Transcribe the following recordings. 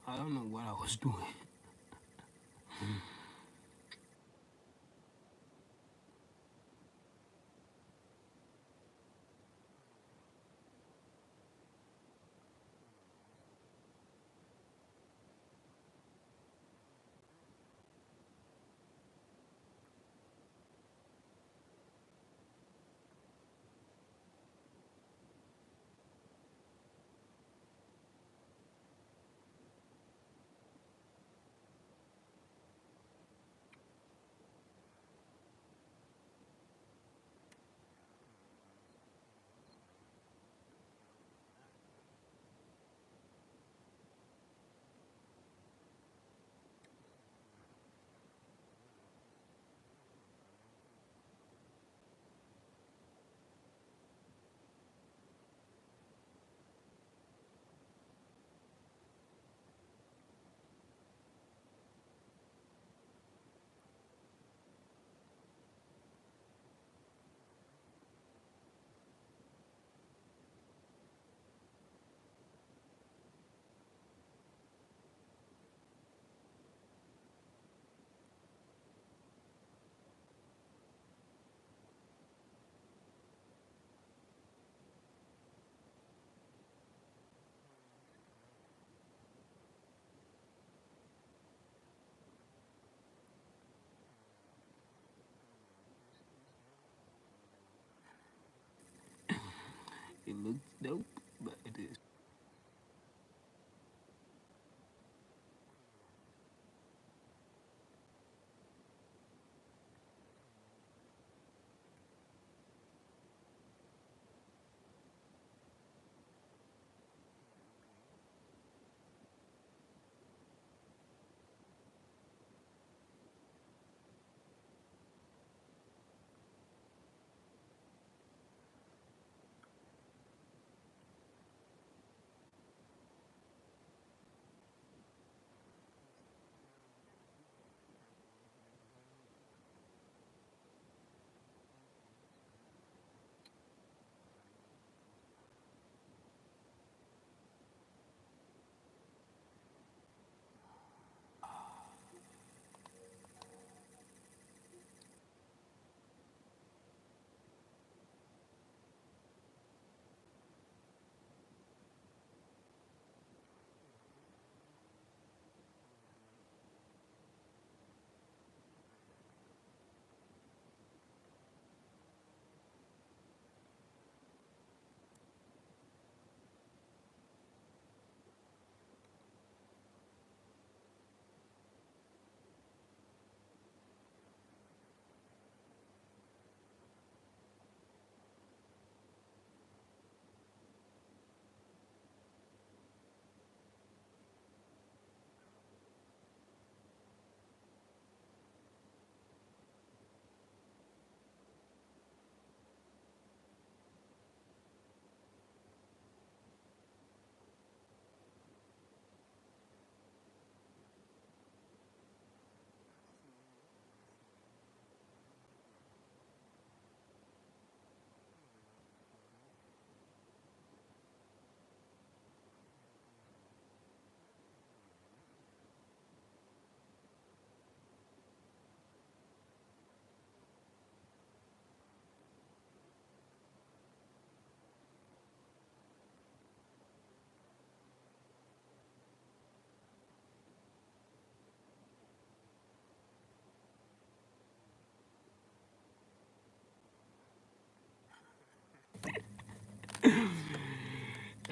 I don't know what I was doing. It looks dope, but it is.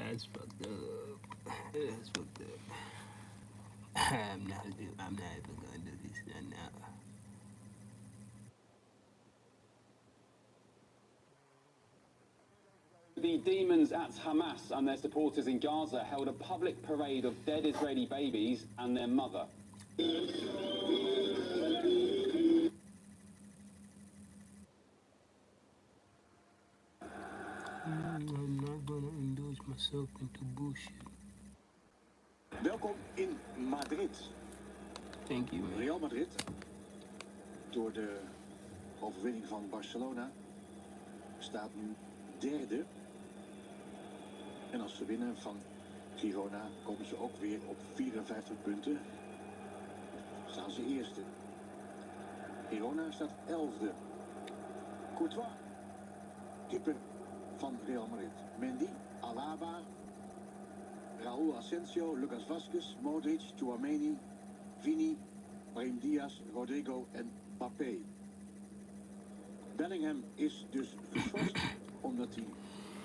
That's fucked up. That's fucked up. I'm not even gonna do this now. The demons at Hamas and their supporters in Gaza held a public parade of dead Israeli babies and their mother. I'm not gonna indulge myself into bullshit. Welkom in Madrid. Thank you, man. Real Madrid, door de overwinning van Barcelona, staat nu derde. En als ze winnen van Girona komen ze ook weer op 54 punten. Staan ze eerste. Girona staat 11e. Courtois, keeper van Real Madrid. Mendy, Alaba, Raúl Asensio, Lucas Vázquez, Modric, Tchouaméni, Vini, Brahim Diaz, Rodrigo en Mbappé. Bellingham is dus geschorst omdat hij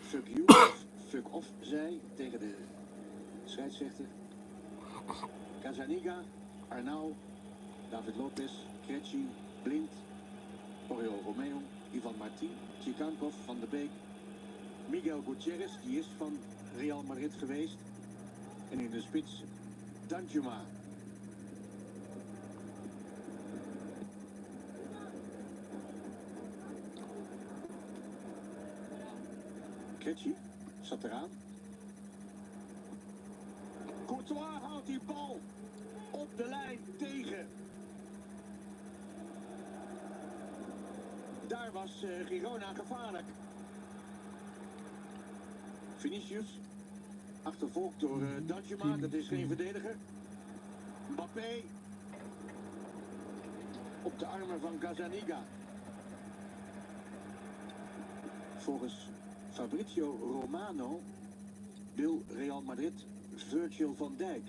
fuck you of fuck off zei tegen de scheidsrechter. Casaniga, Arnau, David Lopez, Krejci, Blind, Oriol Romeo, Ivan Martin, Chikankov, Van de Beek, Miguel Gutierrez, die is van Real Madrid geweest. En in de spits, Danjuma. Krejci zat eraan. Courtois houdt die bal op de lijn tegen. Daar was Girona gevaarlijk. Vinicius, achtervolgd door Danjuma, dat is geen verdediger. Mbappé, op de armen van Casaniga. Volgens Fabrizio Romano wil Real Madrid Virgil van Dijk.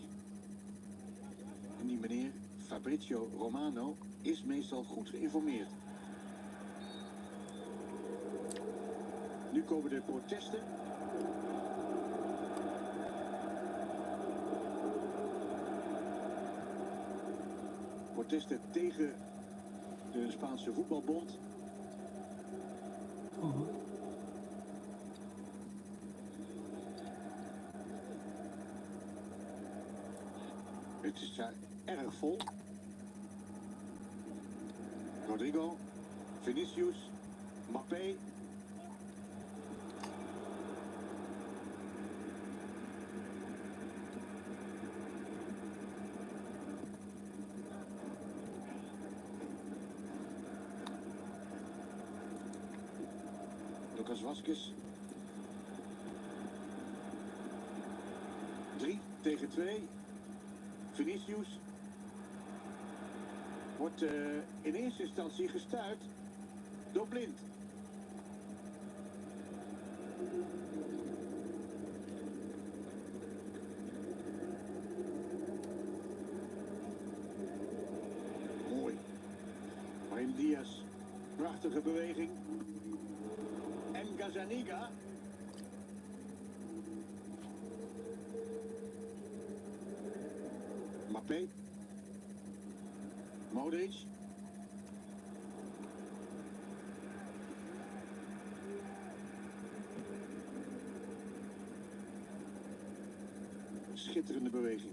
En die meneer Fabrizio Romano is meestal goed geïnformeerd. Nu komen de protesten. Protesten tegen de Spaanse voetbalbond. Het is daar erg vol. Rodrigo, Vinicius, Mbappé. Lucas Vázquez. 3 tegen 2. Vinicius wordt in eerste instantie gestuit door Blind. Mooi. Brahim Diaz, prachtige beweging. En Casaniga. Mbappé. Modric. Schitterende beweging.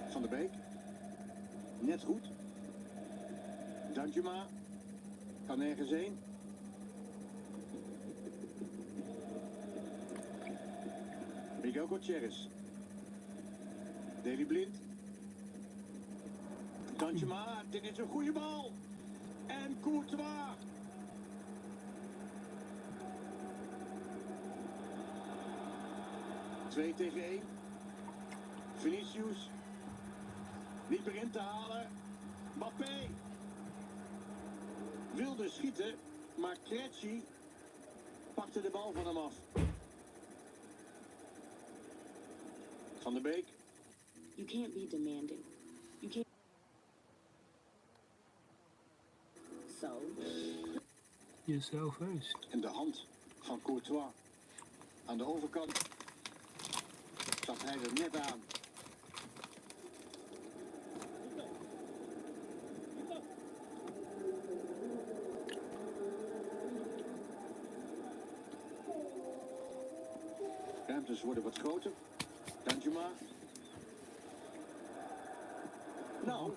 Van de Beek. Net goed. Danjuma. Kan nergens heen. Miguel Gutierrez. Daley Blind. Danjuma, dit is een goede bal. En Courtois. Twee tegen 1. Vinicius. Niet meer in te halen. Mbappé. Wilde schieten, maar Krejci pakte de bal van hem af. Van de Beek. You can't be demanding. You can't. So. Jezelf first. En de hand van Courtois. Aan de overkant zat hij er net aan. Ruimtes worden wat groter. Danjuma. Nou,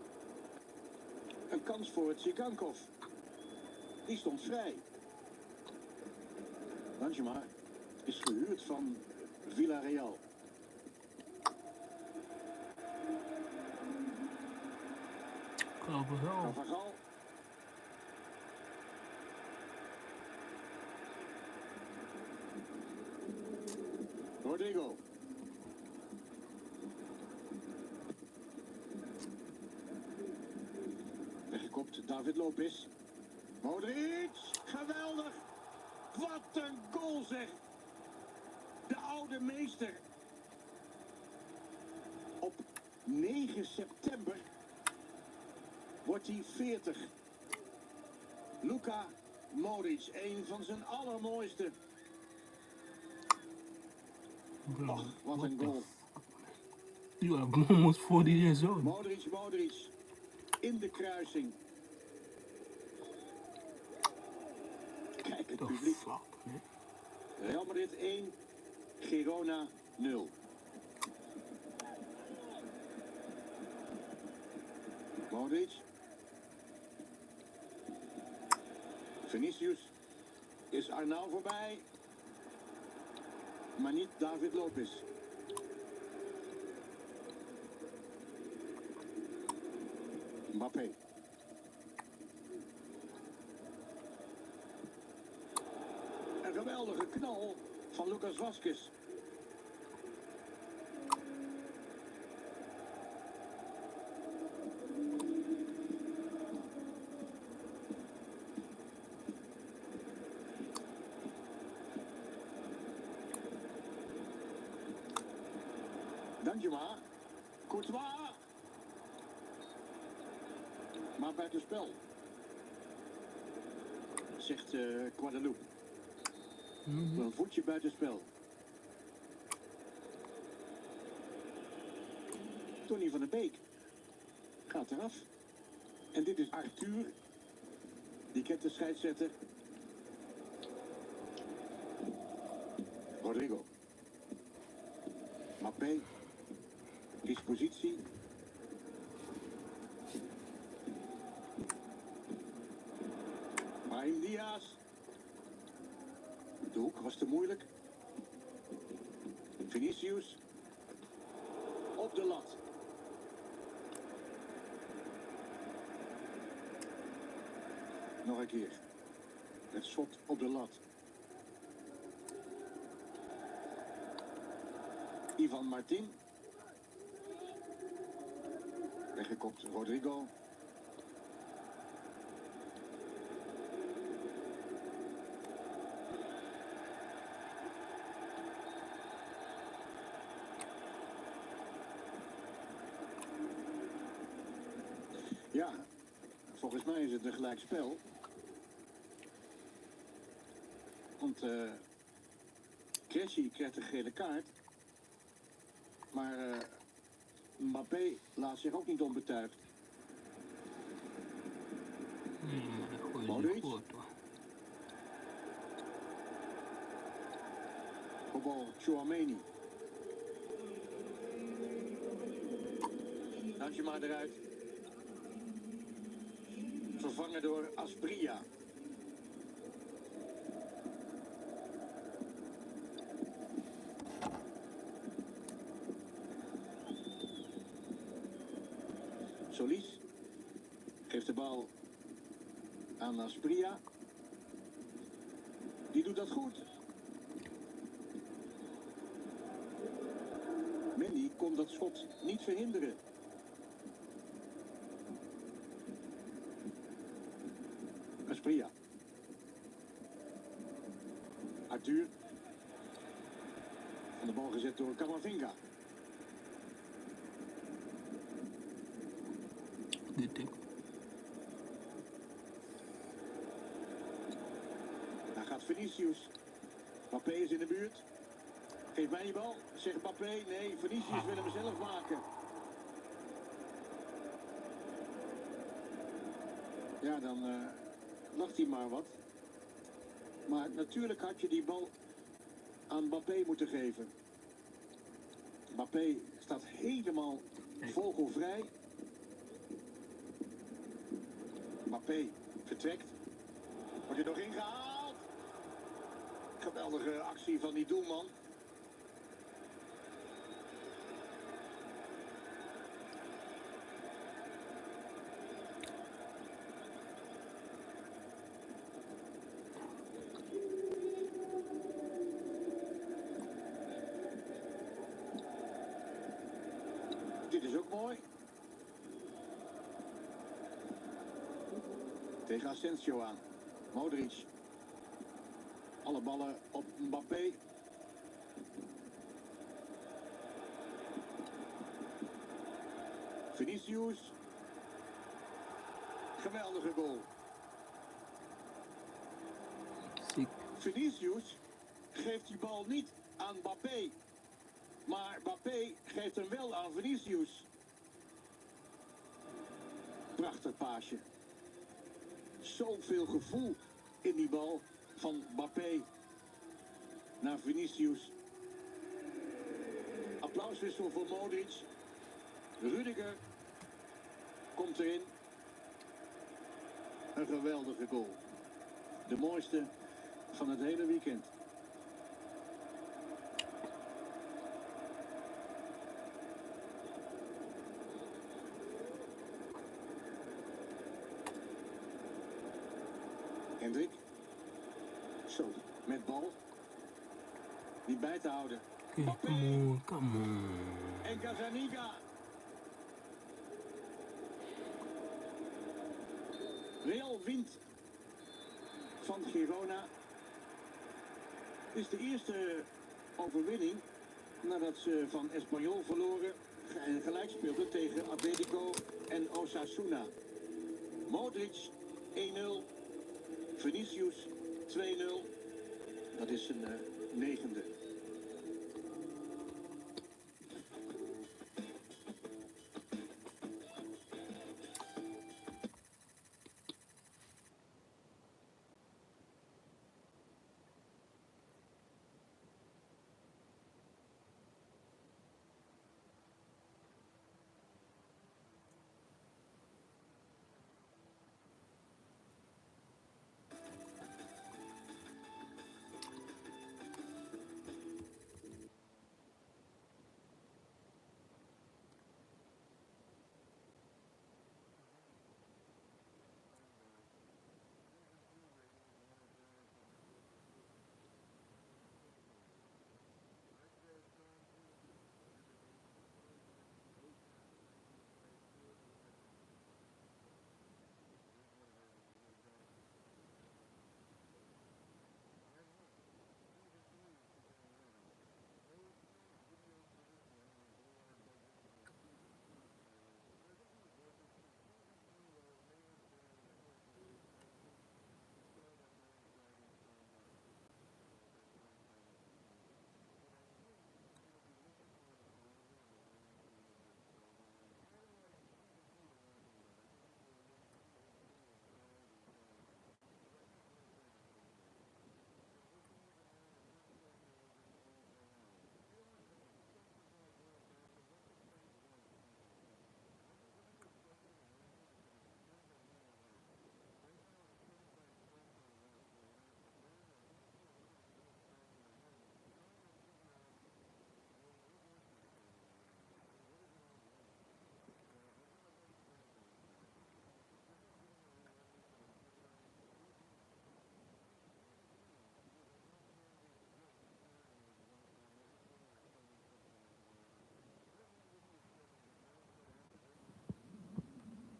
een kans voor Chikankov. Die stond vrij. Danjuma is gehuurd van Villarreal. Carvajal. Carvajal. komt David Lopez. Modric, geweldig. Wat een goal zeg. De oude meester. Op 9 september wordt hij 40. Luka Modric, een van zijn allermooiste. Bro, Och, wat what een the goal. fuck, man. You are almost 40 years old. Modric. In de kruising. Kijk het The publiek. fuck, man. Real Madrid 1, Girona 0. Modric. Vinicius. Is Arnau voorbij. Maar niet David Lopez. Mbappé. Een geweldige knal van Lucas Vazquez. Danjuma. Courtois. Maar buitenspel. Zegt Guadeloupe. Een voetje buitenspel. Tony van der Beek gaat eraf. En dit is Arthur. Die kent de scheidsrechter. Rodrigo. Mbappé. Kies positie. Brahim Diaz. De hoek was te moeilijk. Vinicius. Op de lat. Nog een keer. Het schot op de lat. Ivan Martin. Weggekopt Rodrigo. Ja, volgens mij is het een gelijk spel. Want Cresci krijgt een gele kaart. Maar Mbappé laat zich ook niet onbetuigd. Modric. Kopbal Chouameni. Laat je maar eruit. Vervangen door Asprilla. Solis geeft de bal aan Asprilla. Die doet dat goed. Mendy kon dat schot niet verhinderen. Asprilla. Arthur. Van de bal gezet door Camavinga. Good thing. Daar gaat Vinicius. Mbappé is in de buurt. Geef mij die bal. Zegt Mbappé. Nee, Vinicius wil hem zelf maken. Ja, dan lacht hij maar wat. Maar natuurlijk had je die bal aan Mbappé moeten geven. Mbappé staat helemaal vogelvrij. Mbappé vertrekt. Wordt er nog ingehaald. Geweldige actie van die doelman. Dit is ook mooi. Tegen Asensio aan. Modric. Alle ballen op Mbappé. Vinicius. Geweldige goal. Ziek. Vinicius geeft die bal niet aan Mbappé. Maar Mbappé geeft hem wel aan Vinicius. Prachtig paasje. Zoveel gevoel in die bal van Mbappé naar Vinicius. Applauswissel voor Modric. Rudiger komt erin. Een geweldige goal. De mooiste van het hele weekend. Hendrik. Zo, met bal. Niet bij te houden. Okay, come on. En Gazaniga. Real wint van Girona. Het is de eerste overwinning nadat ze van Espanyol verloren en gelijk speelden tegen Atletico en Osasuna. Modric 1-0, Vinicius 2-0. Dat is een negende.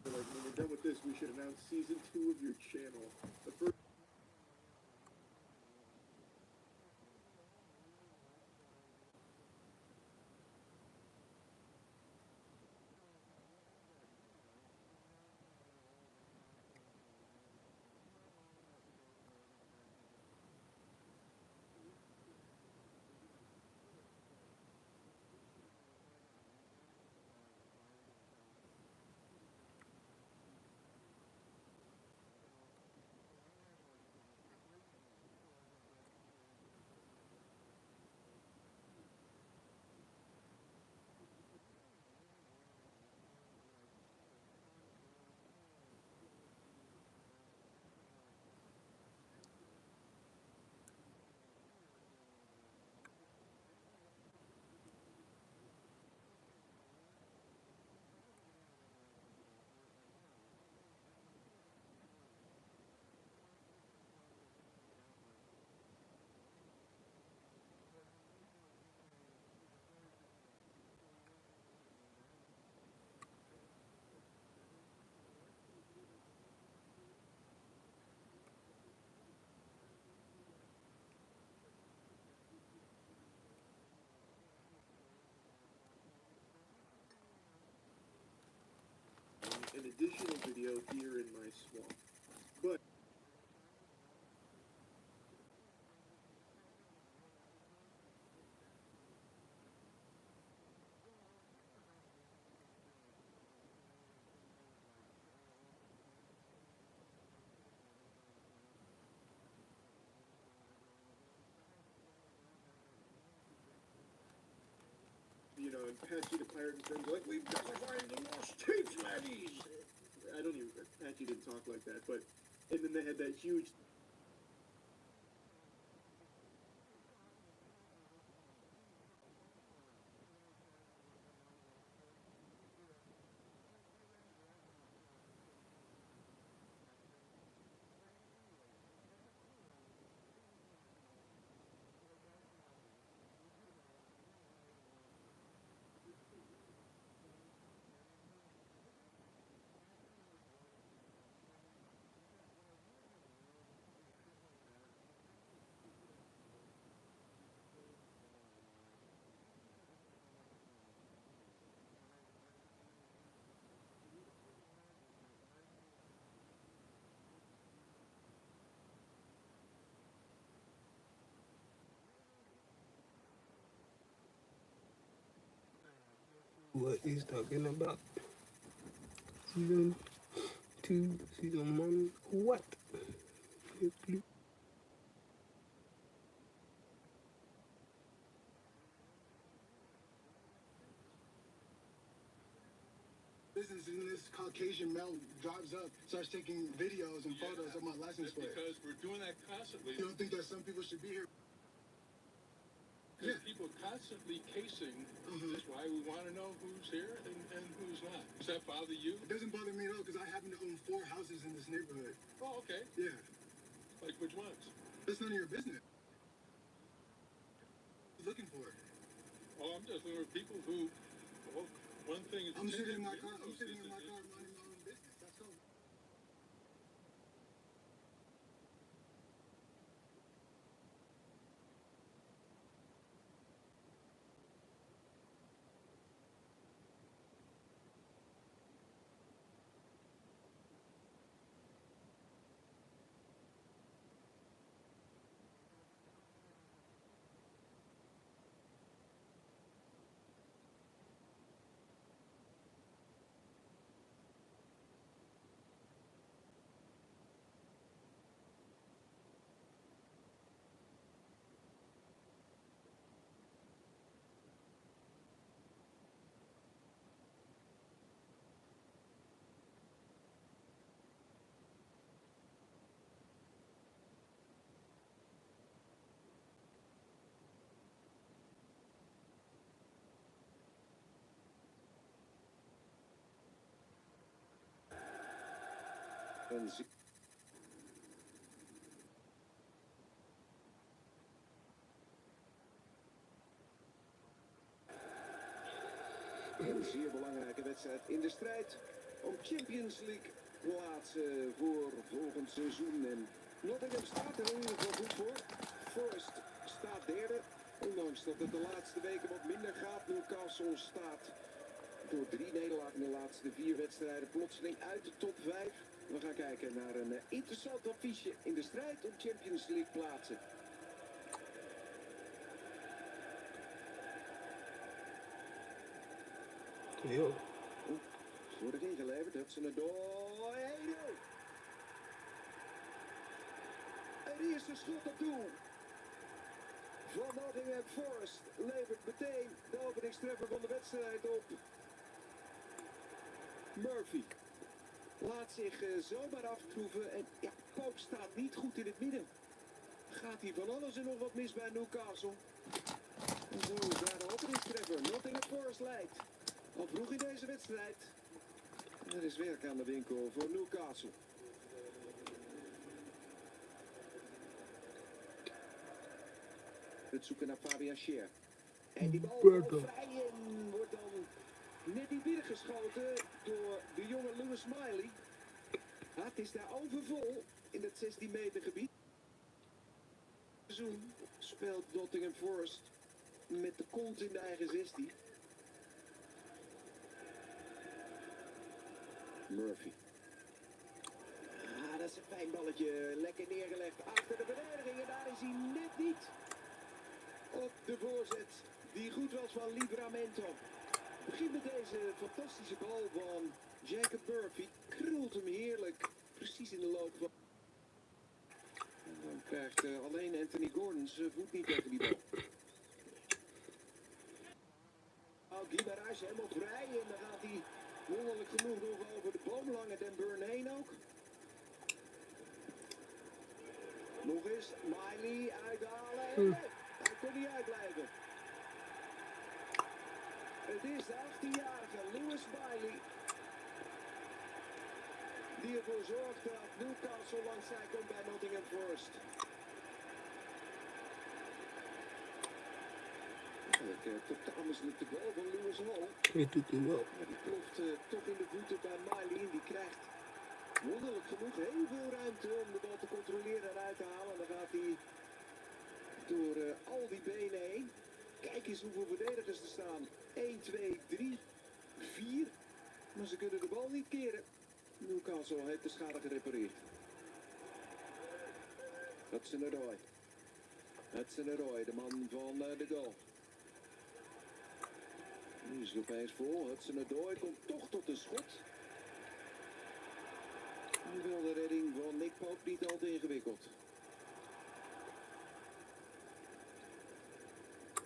When we're done with this, we should announce season 2 of your channel. The first an additional video here in my swamp. But you know, and Patchy the pirate and friends are like, we've got to find the lost tapes, laddies. I don't even, Patchy didn't talk like that, but, and then they had that huge What he's talking about. Season 2, Season 1, what? Business and this Caucasian male drives up, starts taking videos and photos of my license plate. Because we're doing that constantly. You don't think that some people should be here? Because people constantly casing. That's why we want to know who's here and who's not. Does that bother you? It doesn't bother me at all because I happen to own 4 houses in this neighborhood. Oh, okay. Yeah, Like which ones? that's none of your business. Looking for it. Oh, I'm just looking for people who, well, one thing is... I'm sitting in my car. I'm sitting in my car minding my own business. That's all. Een zeer belangrijke wedstrijd in de strijd om Champions League plaatsen voor volgend seizoen. En Nottingham staat er in ieder geval goed voor. Forest staat derde, ondanks dat het de laatste weken wat minder gaat. Newcastle staat door 3 nederlagen in de laatste 4 wedstrijden plotseling uit de top 5. We gaan kijken naar een interessant affiche in de strijd om Champions League plaatsen. Yo. Wordt het ingeleverd, Hudson er door. En eerste schot op doel van Nottingham Forest levert meteen de openingstreffer van de wedstrijd op. Murphy laat zich zomaar aftroeven en ja, Pope staat niet goed in het midden. Gaat hier van alles en nog wat mis bij Newcastle. En zo is daar de openingstreffer. Nottingham Forest leidt al vroeg in deze wedstrijd. Er is werk aan de winkel voor Newcastle. Het zoeken naar Fabian Scher. En die bal valt vrij en wordt dan net niet binnengeschoten door de jonge Lewis Smiley. Ja, het is daar overvol in het 16 meter gebied. Seizoen speelt Nottingham Forest met de kont in de eigen 16. Murphy. Ah, dat is een fijn balletje. Lekker neergelegd achter de verdediging. En daar is hij net niet. Op de voorzet. Die goed was van Livramento. Begint met deze fantastische bal van Jacob Murphy. Krult hem heerlijk. Precies in de loop van... En dan krijgt alleen Anthony Gordon zijn voet niet tegen die bal. Guimaraes helemaal vrij. En dan gaat hij wonderlijk genoeg nog over de boomlange Den Burn heen ook. Nog eens Miley uithalen. En nee, hij kon niet uitblijven. Het is de 18-jarige Lewis Miley die ervoor zorgt dat Newcastle langs zij komt bij Nottingham Forest. Totaal mislukt de bal van Lewis Hall. Dat doet hij wel. Maar die ploft toch in de voeten bij Miley en die krijgt wonderlijk genoeg heel veel ruimte om de bal te controleren en uit te halen. En dan gaat hij door al die benen heen. Kijk eens hoeveel verdedigers er staan. 1, 2, 3, 4. Maar ze kunnen de bal niet keren. Newcastle heeft de schade gerepareerd. Hudson-Odoi. Hudson-Odoi, de man van de goal. Nu is het opeens vol. Hudson-Odoi komt toch tot een schot. Hoewel de redding van Nick Pope niet al te ingewikkeld.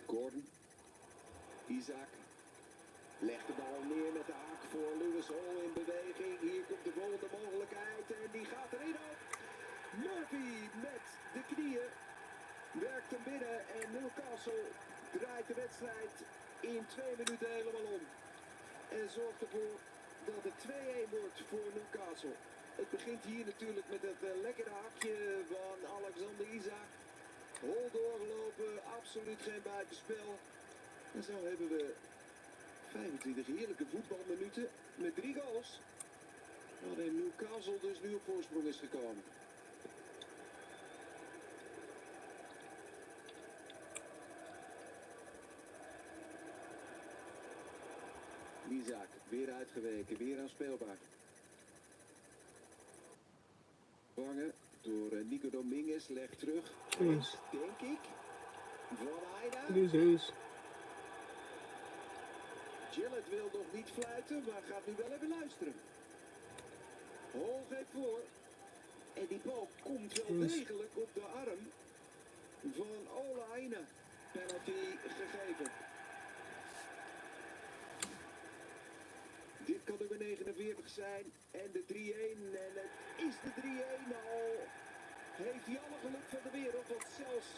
Gordon. Isaac. Legt de bal neer met de haak voor Lewis Hall in beweging. Hier komt de volgende mogelijkheid en die gaat erin ook. Murphy met de knieën. Werkt hem binnen en Newcastle draait de wedstrijd in 2 minuten helemaal om. En zorgt ervoor dat het 2-1 wordt voor Newcastle. Het begint hier natuurlijk met het lekkere hakje van Alexander Isaac. Hol doorgelopen, absoluut geen buitenspel. En zo hebben we 25 heerlijke voetbalminuten met 3 goals. Waarin Newcastle dus nu op voorsprong is gekomen. Isaac, weer uitgeweken, weer aanspeelbaar. Vangen door Nico Dominguez, legt terug. Eens. Denk ik. Van Aida. Dit is. Gillett wil nog niet fluiten, maar gaat nu wel even luisteren. Hol geeft voor. En die bal komt wel degelijk op de arm van Ola Aina. Penalty gegeven. Dit kan nummer 49 zijn. En de 3-1. En het is de 3-1 al. Heeft hij alle geluk van de wereld. Want zelfs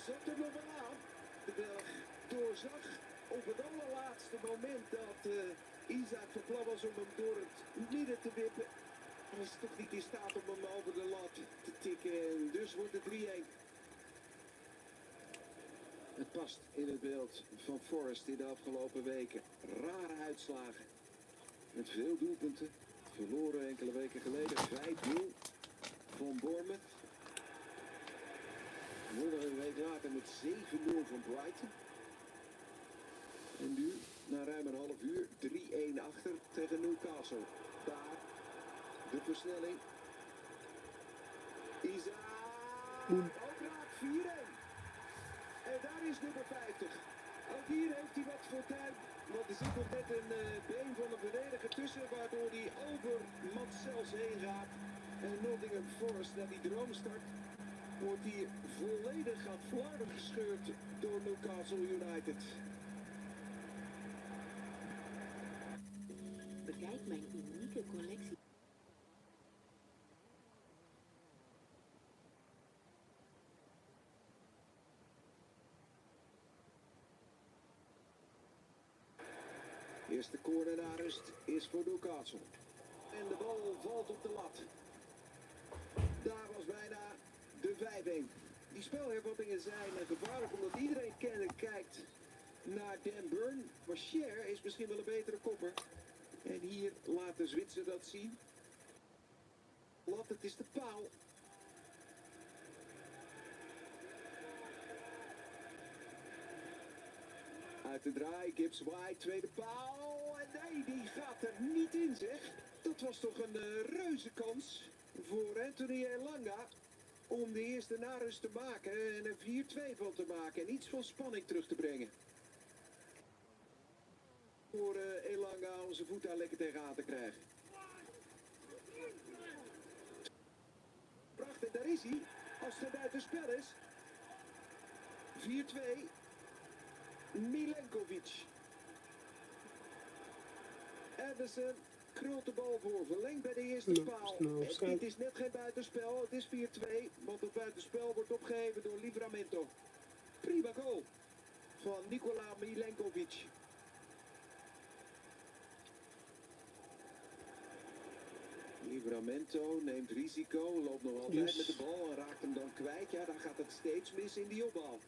zat er nog wel aan. De Belg doorzag op het allerlaatste moment dat Isaac van plan was om hem door het midden te wippen. Hij is toch niet in staat om hem over de lat te tikken. En dus wordt het 3-1. Het past in het beeld van Forest in de afgelopen weken. Rare uitslagen. Met veel doelpunten. Verloren enkele weken geleden 5-0 van Bournemouth. Wonnen een week later met 7-0 van Brighton. En nu, na ruim een half uur, 3-1 achter tegen Newcastle. Daar, de versnelling. Isaac, ook raak 4-1. En daar is nummer 50. Ook hier heeft hij wat fortuin. Want er zit nog net een been van een verdediger tussen, waardoor hij over Matsels heen gaat. En Nottingham Forest, naar die droomstart, wordt hier volledig aan flarden gescheurd door Newcastle United. Bekijk mijn unieke collectie. Eerste corner na rust is voor Newcastle. En de bal valt op de lat. Daar was bijna de 5-1. Die spelhervattingen zijn gevaarlijk omdat iedereen kijkt naar Dan Burn. Maar Scher is misschien wel een betere kopper. En hier laat de Zwitser dat zien. Lat, het is de paal. Uit de draai, Gibbs White, tweede paal. En nee, die gaat er niet in, zeg. Dat Dat was toch een reuze kans voor Anthony Elanga om de eerste narust te maken en een 4-2 van te maken en iets van spanning terug te brengen. Voor Elanga om zijn voet daar lekker tegenaan te krijgen. Prachtig, daar is hij. Als het buitenspel is. 4-2. Milenkovic. Anderson krult de bal voor. Verlengd bij de eerste Ja, paal. snel opzij. Het is net geen buitenspel. Het is 4-2. Want het buitenspel wordt opgegeven door Livramento. Prima goal van Nikola Milenkovic. Livramento neemt risico, loopt nog altijd Yes. met de bal en raakt hem dan kwijt. Ja, dan gaat het steeds mis in die opbouw.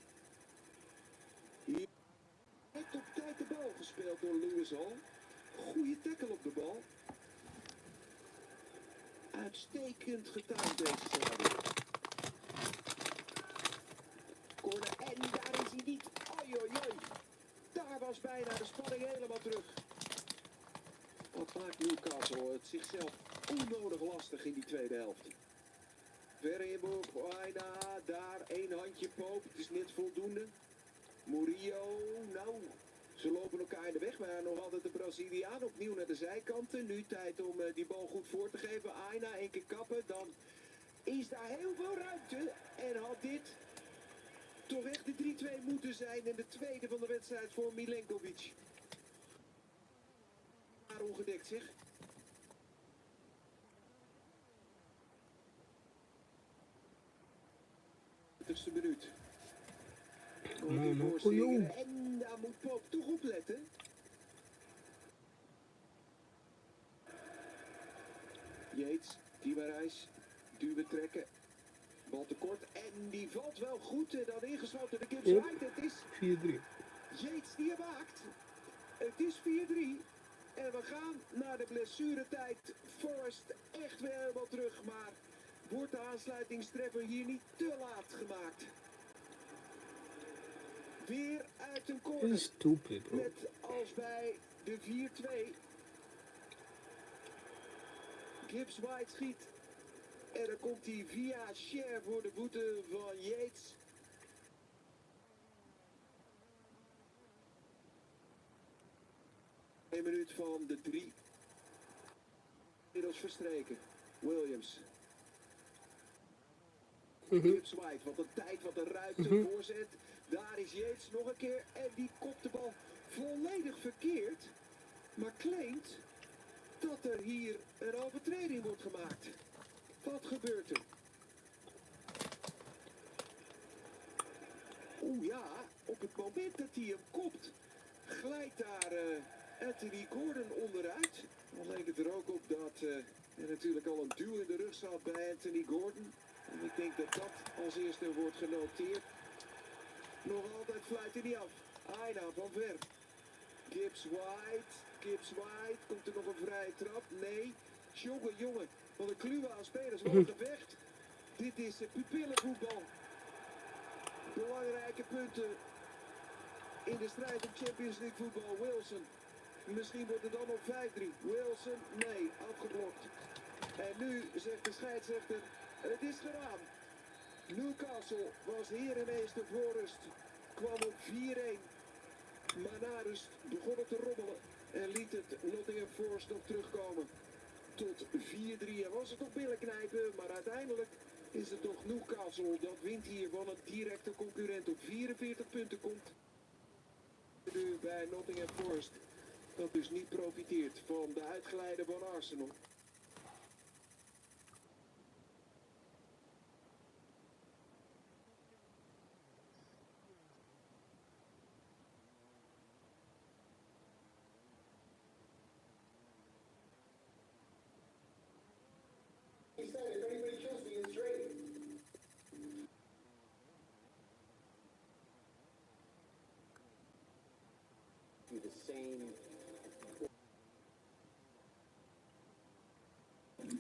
Hier net op tijd de bal gespeeld door Lewis Hall. Goeie tackle op de bal. Uitstekend gedaan deze sliding. Corner en daar is hij niet. Oei oei oei. Daar was bijna de spanning helemaal terug. Wat maakt Newcastle het zichzelf onnodig lastig in die tweede helft. Verheerburg, bijna daar, één handje Poop, het is net voldoende. Murillo, nou, ze lopen elkaar in de weg, maar nog altijd de Braziliaan opnieuw naar de zijkanten. Nu tijd om die bal goed voor te geven. Aina, één keer kappen, dan is daar heel veel ruimte. En had dit toch echt de 3-2 moeten zijn en de tweede van de wedstrijd voor Milenkovic. Maar ongedekt zeg. 20e minuut. Man, oh, joh. En daar moet Poop toch op letten. Yates, Guimarães, duwen trekken. Bal tekort en die valt wel goed. En dan ingesloten de Gibbs Yep. White. Het is 4-3. Yates die hem maakt. Het is 4-3. En we gaan naar de blessuretijd. Forrest echt weer helemaal terug. Maar wordt de aansluitingstreffer hier niet te laat gemaakt? Weer uit een This is corner. stupid, bro. Net als bij de 4-2. Gibbs White schiet. En dan komt hij via Cher voor de voeten van Yates. Een minuut van de 3. Inmiddels verstreken. Williams. Gibbs White, wat een tijd, wat een ruimte, voorzet. Daar is Yates nog een keer en die kopt de bal volledig verkeerd. Maar claimt dat er hier een overtreding wordt gemaakt. Wat gebeurt er? Oeh ja, op het moment dat hij hem kopt, glijdt daar Anthony Gordon onderuit. Dan leek het er ook op dat er natuurlijk al een duw in de rug zat bij Anthony Gordon. En ik denk dat dat als eerste wordt genoteerd. Nog altijd fluit hij niet af. Aina van ver. Gibbs White. Gibbs White. Komt er nog een vrije trap? Nee. Jongen, jongen. Wat een kluwe aan spelers. Wat een gevecht. Dit is pupillenvoetbal. Belangrijke punten in de strijd om Champions League voetbal. Wilson. Misschien wordt het dan nog 5-3. Wilson. Nee. Afgeblokt. En nu zegt de scheidsrechter. Het is gedaan. Newcastle was herenmeester voor rust. Kwam op 4-1. Maar na rust begon het te rommelen. En liet het Nottingham Forest nog terugkomen. Tot 4-3. En was het nog billen knijpen. Maar uiteindelijk is het toch Newcastle. Dat wint hier van een directe concurrent. Op 44 punten komt. Nu bij Nottingham Forest. Dat dus niet profiteert van de uitglijden van Arsenal.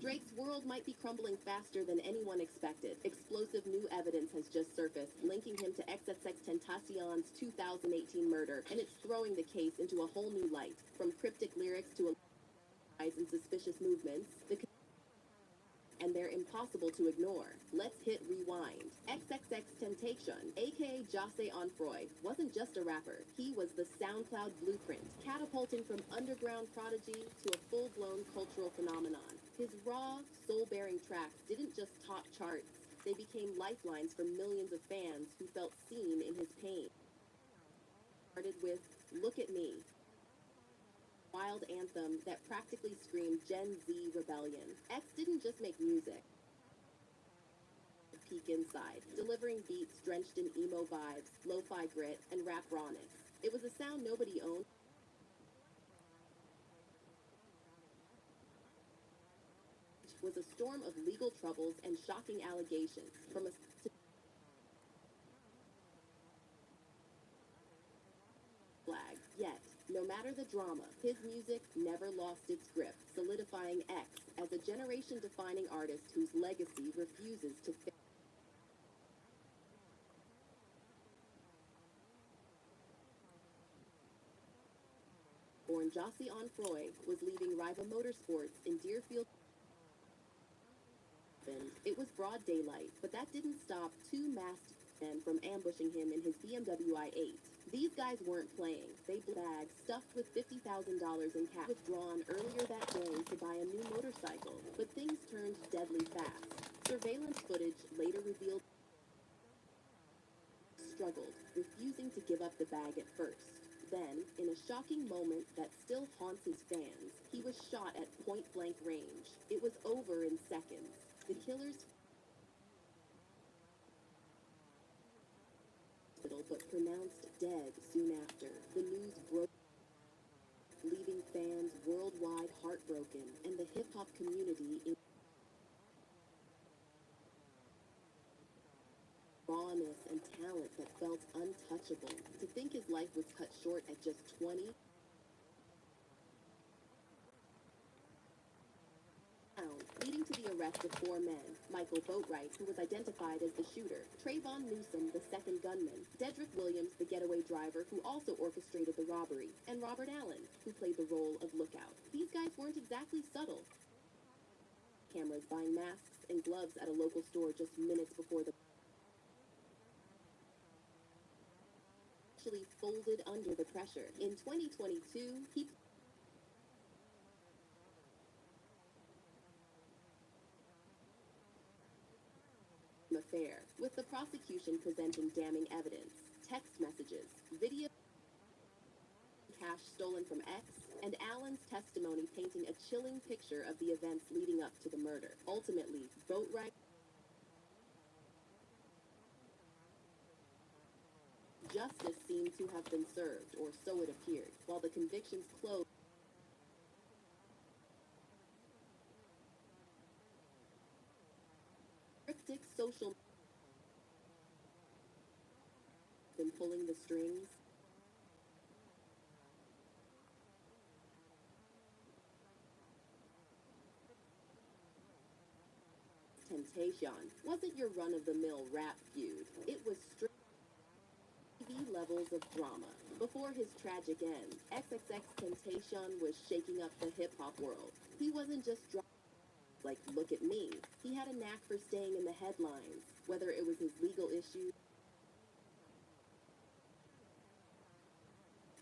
Drake's world might be crumbling faster than anyone expected. Explosive new evidence has just surfaced, linking him to XXX Tentacion's 2018 murder, and it's throwing the case into a whole new light, from cryptic lyrics to a and suspicious movements, and they're impossible to ignore. Let's hit rewind. XXX Temptation, aka Jose Onfroy, wasn't just a rapper. He was the SoundCloud blueprint, catapulting from underground prodigy to a full-blown cultural phenomenon. His raw, soul-bearing tracks didn't just top charts. They became lifelines for millions of fans who felt seen in his pain. Started with Look at Me, wild anthem that practically screamed Gen Z rebellion. X didn't just make music. Peek inside, delivering beats drenched in emo vibes, lo-fi grit, and rap rawness. It was a sound nobody owned. Was a storm of legal troubles and shocking allegations from a flag. Yet, no matter the drama, his music never lost its grip, solidifying X as a generation-defining artist whose legacy refuses to fade. Born Jossie Onfroy was leaving Riva Motorsports in Deerfield. It was broad daylight, but that didn't stop two masked men from ambushing him in his BMW i8. These guys weren't playing. They bags stuffed with $50,000 in cash withdrawn earlier that day to buy a new motorcycle, but things turned deadly fast. Surveillance footage later revealed struggled, refusing to give up the bag at first. Then, in a shocking moment that still haunts his fans, he was shot at point-blank range. It was over in seconds. The killers but pronounced dead soon after. The news broke, leaving fans worldwide heartbroken and the hip-hop community in rawness and talent that felt untouchable. To think his life was cut short at just 20, leading to the arrest of four men: Michael Boatwright, who was identified as the shooter; Trayvon Newsom, the second gunman; Dedrick Williams, the getaway driver who also orchestrated the robbery; and Robert Allen, who played the role of lookout. These guys weren't exactly subtle. Cameras buying masks and gloves at a local store just minutes before the actually folded under the pressure. In 2022, he affair, with the prosecution presenting damning evidence, text messages, video, cash stolen from X, and Allen's testimony painting a chilling picture of the events leading up to the murder. Ultimately, Boatwright justice seemed to have been served, or so it appeared, while the convictions closed. Cryptic social been pulling the strings. Temptation wasn't your run-of-the-mill rap feud. It was strict TV levels of drama. Before his tragic end, XXX Temptation was shaking up the hip-hop world. He wasn't just like Look at Me. He had a knack for staying in the headlines, whether it was his legal issues.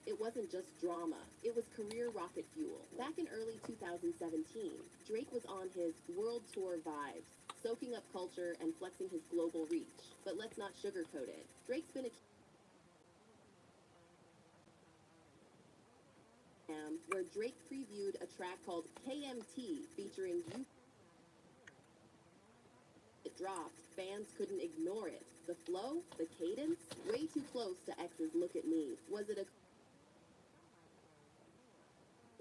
It wasn't just drama, it was career rocket fuel. Back in early 2017, Drake was on his world tour vibes, soaking up culture and flexing his global reach. But let's not sugarcoat it. Drake's been a where Drake previewed a track called KMT featuring you. It dropped, fans couldn't ignore it. The flow, the cadence, way too close to X's Look at Me. Was it a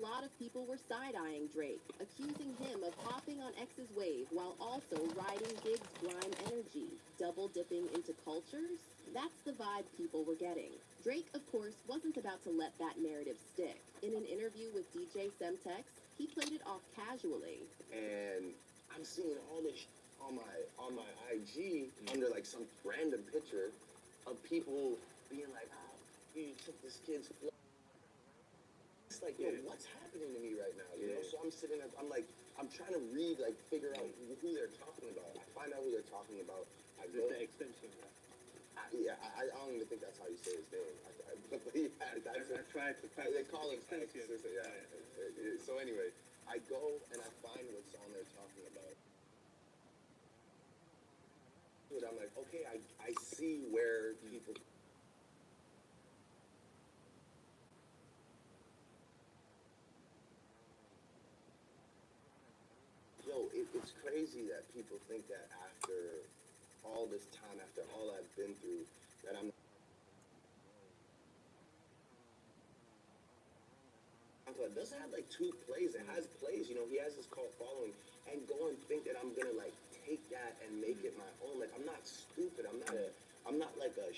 lot of people were side-eyeing Drake, accusing him of hopping on X's wave while also riding Gig's grime energy, double-dipping into cultures? That's the vibe people were getting. Drake, of course, wasn't about to let that narrative stick. In an interview with DJ Semtex, he played it off casually. And I'm seeing all this on my IG under like some random picture of people being like, oh, you took this kid's flow. It's like, yo, what's happening to me right now? You know? So I'm I'm sitting there, I'm trying to read, like, figure out who they're talking about. I find out who they're talking about. I go. The extension. I don't even think that's how you say his name. But yeah, that's I tried to. they call him X. extension. Yeah. So anyway, I go and I find what song they're talking about. But I'm like, okay, I see where people. Yo, it's crazy that people think that after all this time, after all I've been through, that I'm. It doesn't have like 2 plays. It has plays. You know, he has this cult following, and go and think that I'm gonna like take that and make it my own. Like I'm not stupid. I'm not like a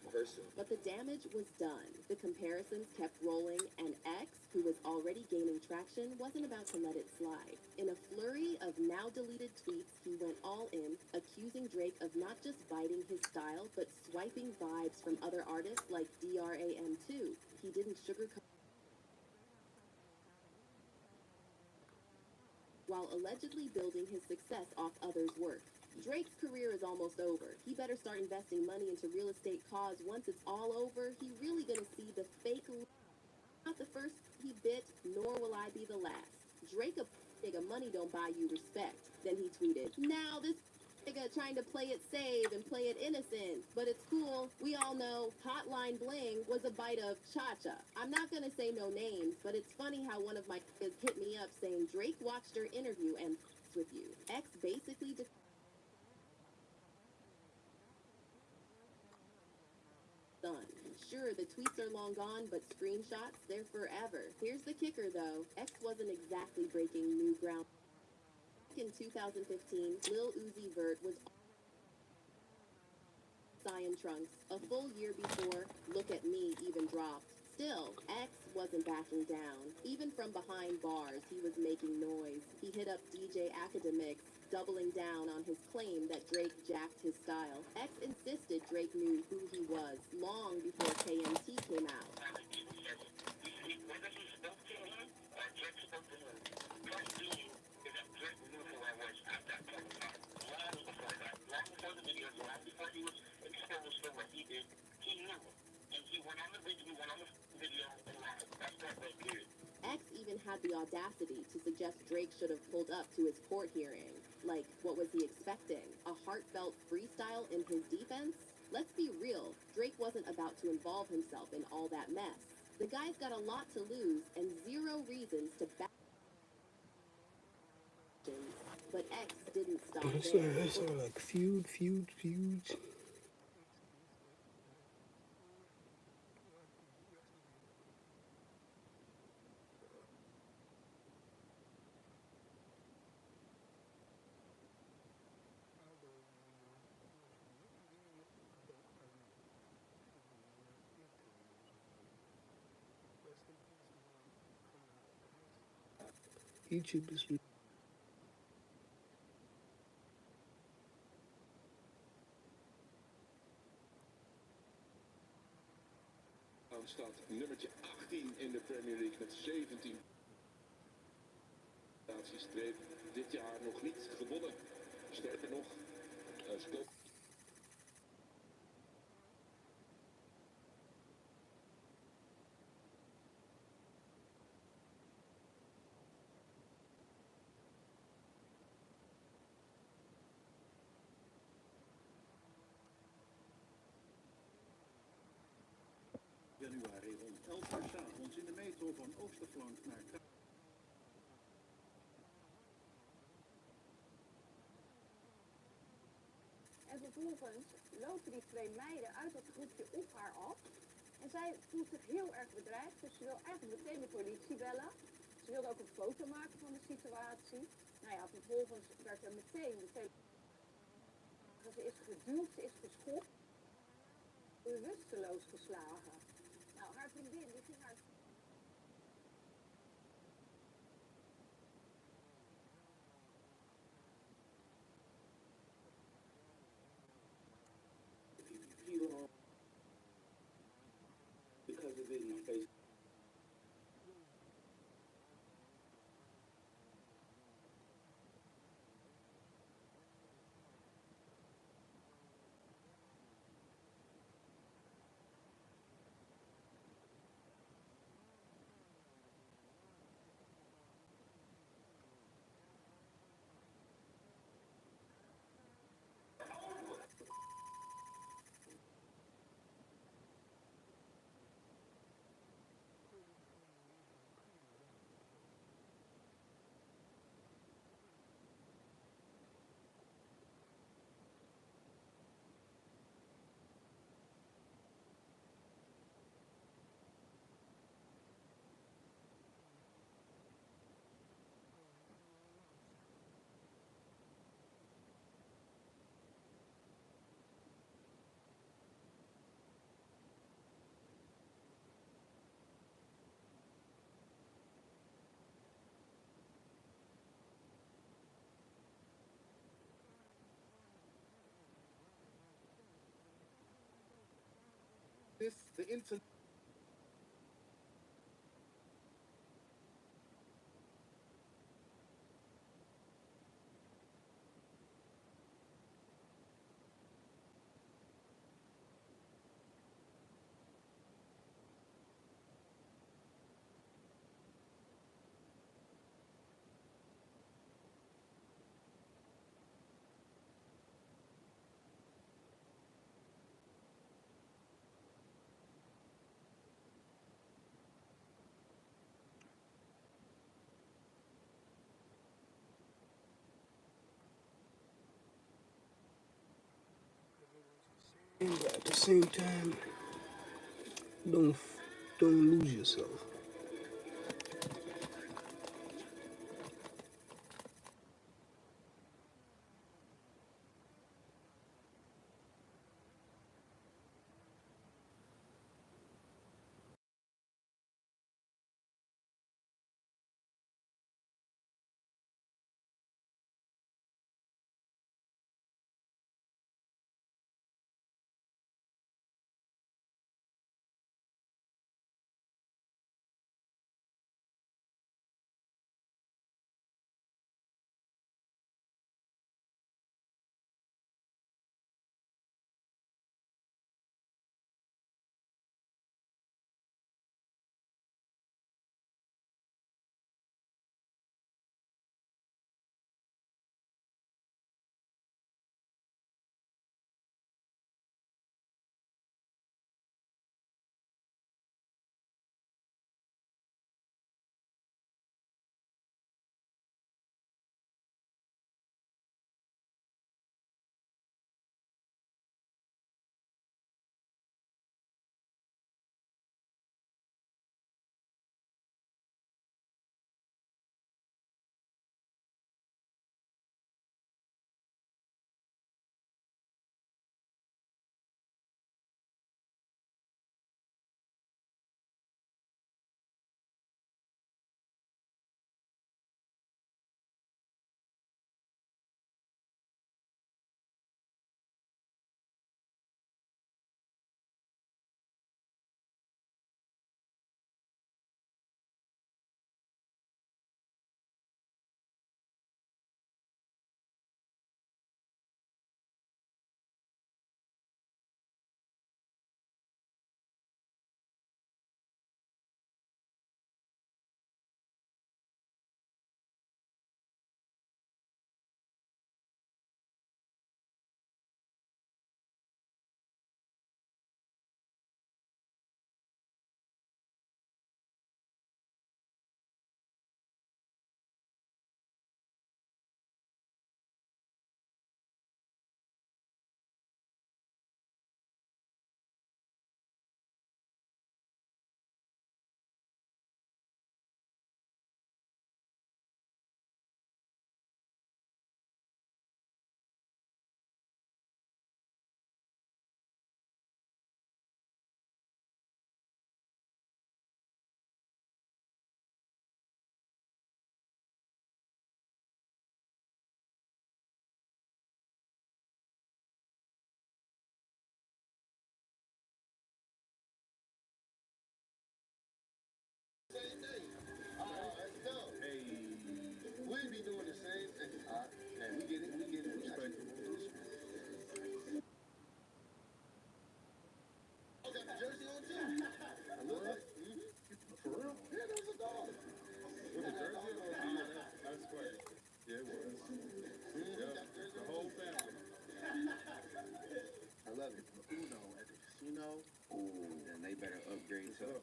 person. But the damage was done. The comparisons kept rolling, and X, who was already gaining traction, wasn't about to let it slide. In a flurry of now deleted tweets, he went all in, accusing Drake of not just biting his style, but swiping vibes from other artists like DRAM2. He didn't sugarcoat. While allegedly building his success off others' work. Drake's career is almost over. He better start investing money into real estate cause. Once it's all over, he really gonna see the fake. Not the first he bit, nor will I be the last. Drake a nigga, money don't buy you respect. Then he tweeted, now this nigga trying to play it safe and play it innocent, but it's cool. We all know Hotline Bling was a bite of Cha-Cha. I'm not gonna say no names, but it's funny how one of my kids hit me up saying Drake watched her interview and with you. X basically done. Sure, the tweets are long gone, but screenshots, they're forever. Here's the kicker, though. X wasn't exactly breaking new ground. In 2015, Lil Uzi Vert was Cyan Trunks. A full year before, Look at Me even dropped. Still, X wasn't backing down. Even from behind bars, he was making noise. He hit up DJ Academics, doubling down on his claim that Drake jacked his style. X insisted Drake knew who he was long before KMT came out. X even had the audacity to suggest Drake should have pulled up to his court hearing. Like, what was he expecting? A heartfelt freestyle in his defense? Let's be real, Drake wasn't about to involve himself in all that mess. The guy's got a lot to lose and zero reasons to back. But X didn't stop there. That's all like feuds. YouTube is Staat nummertje 18 in de Premier League met 17 prestatiestreep. Dit jaar nog niet gewonnen. Sterker nog, speelt. Januari rond 11 uur 's avonds in de metro van Oosterflank naar En vervolgens lopen die 2 meiden uit dat groepje op haar af. En zij voelt zich heel erg bedreigd, dus ze wil eigenlijk meteen de politie bellen. Ze wilde ook een foto maken van de situatie. Nou ja, vervolgens werd er meteen de telefoon. Ze is geduwd, ze is geschopt, bewusteloos geslagen. Nou, haar vriendin die ging haar... Because of it, my face. the internet. But at the same time, don't don't lose yourself.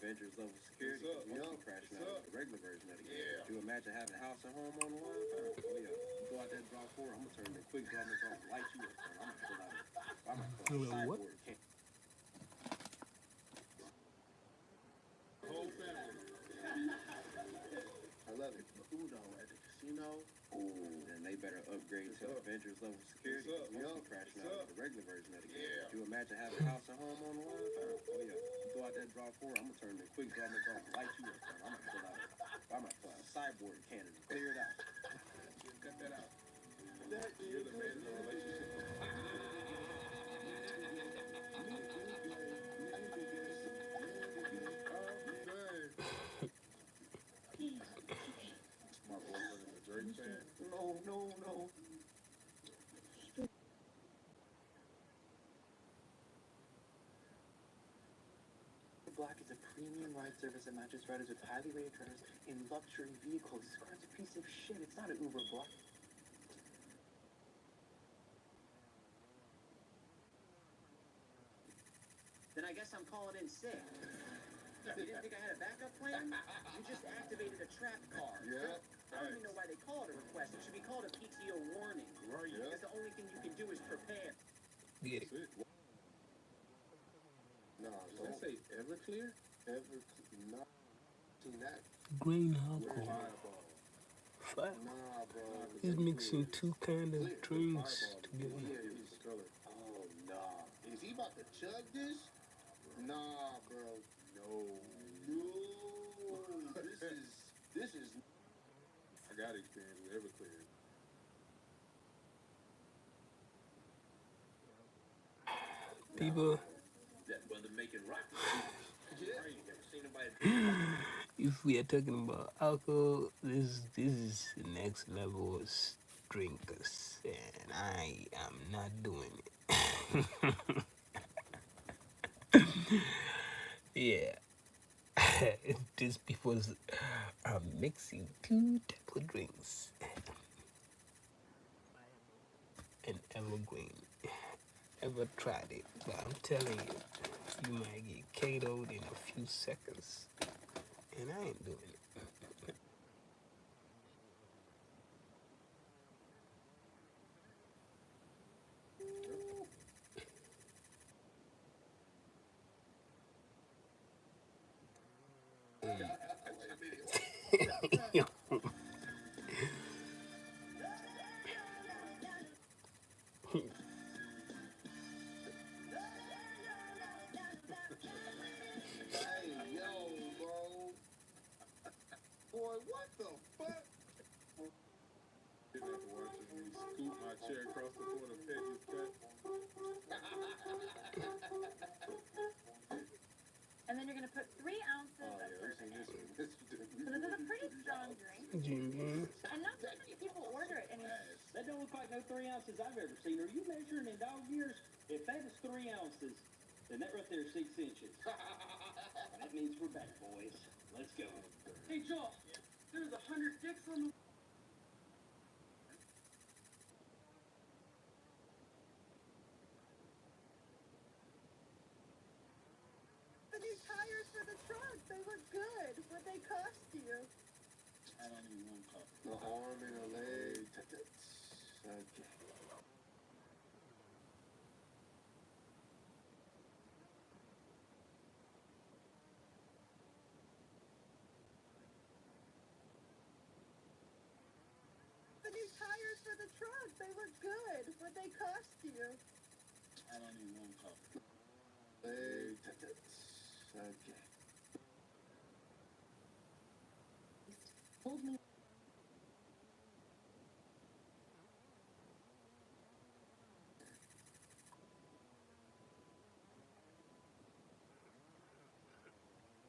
Avengers level security. You know, crashing out with the regular version of the game. Yeah. Could you imagine having house and home on the line? Oh yeah. You go out there and draw four, I'm gonna turn the quick draw this off, light you up. I'm gonna pull out What? cyborg can't. Whole family. I love it. Uno at the casino. Ooh, then they better upgrade to Avengers level security. You know, crashing out with the regular version of the game. Yeah. Could you imagine having house and home on the line? Oh yeah. You go out there and draw four, I'm gonna turn the quick draw this off, light you up. I'm gonna pull out a cyborg cannon and clear it out. Cut that out. You're the man in the relationship. No. Black is a premium ride service that matches riders with highly rated drivers in luxury vehicles. This car's a piece of shit. It's not an Uber Black. Then I guess I'm calling in sick. You didn't think I had a backup plan? You just activated a trap car. Yeah. I don't even know why they call it a request. It should be called a PTO warning. Right. Because the only thing you can do is prepare. Get it. Nah, does that say Everclear? Not seen that. Green Where's alcohol. Fireball? Fire. Nah, bro. He's mixing two kind of drinks Fireball. together. Yeah, this color. Oh, nah. Is he about to chug this? Nah, bro. No. This is. I got experience with Everclear. People, That brother making rockets. Yeah. You never seen nobody. if we are talking about alcohol, this is the next level of drinkers, and I am not doing it. Yeah. These people are mixing two type of drinks. And evergreen. Ever tried it? But I'm telling you, you might get KO'd in a few seconds. And I ain't doing it. Hey, yo, bro. Boy, what the fuck? Did that for watching me scoop my chair across the floor to pet his pet. And then you're going to put 3 ounces Oh, of yeah, I've bourbon seen in. this one. So this is a pretty strong drink. Jim Beam. And not that many people order it anymore. That don't look like no 3 ounces I've ever seen. Are you measuring in dog years? If that is 3 ounces, then that right there is 6 inches. That means we're back, boys. Let's go. Hey, Joel, there's 100 dicks on the... The new tires for the truck, they look good. What they cost you? I don't even want to talk. The arm and the leg. Okay. The new tires for the truck, they look good. What they cost you? I don't even want to talk. Leg. Okay. Hold me.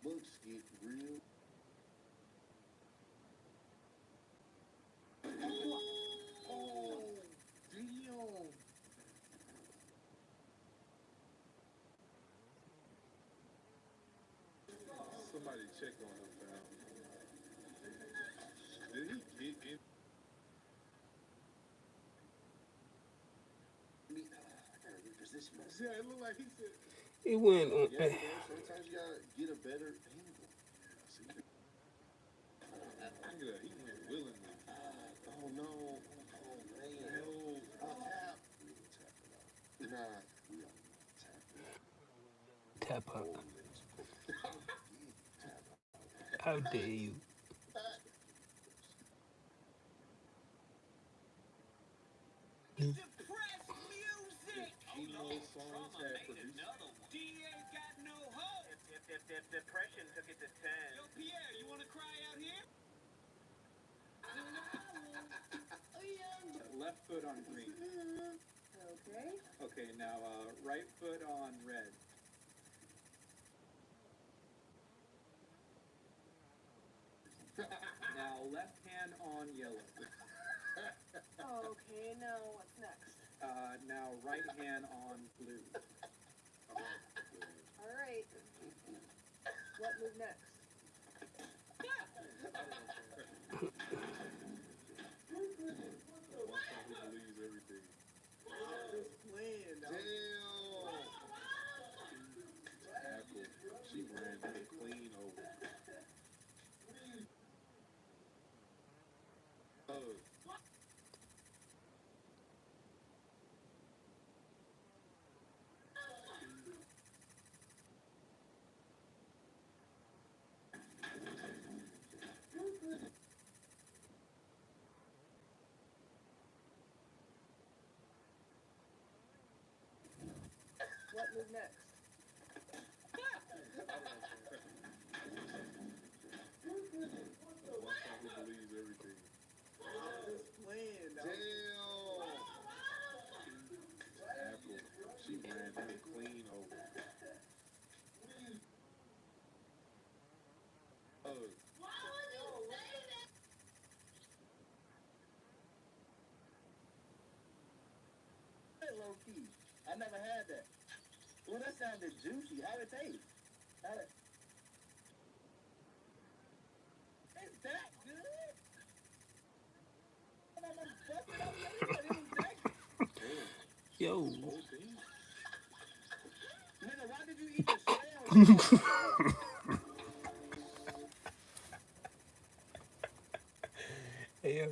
Looks get real. Oh, damn. Somebody check on him, fam. Did he get in? I gotta reposition myself. Yeah, it looked like he said. It went on. Yeah, bro, sometimes you gotta get a better angle. Yeah, see? Look at that, he went willingly. Oh no. Oh man. No. Tap. We will tap it out. Nah, we don't tap it out. Tap out. How dare you? Depressed music! Emo songs had produced. DA got no hope! If depression took it to 10. Yo, Pierre, you want to cry out here? Left foot on green. Okay. Okay, now right foot on red. Now left hand on yellow. right hand on blue. All right. What move next? She ran that clean over. What move next? She ran that clean over. Low key. I never had that. Well, that sounded juicy. How'd it taste? It's that good? And I'm gonna bust it up later. It was that good. Yo. Nigga, why did you eat the shell? Hey, yo.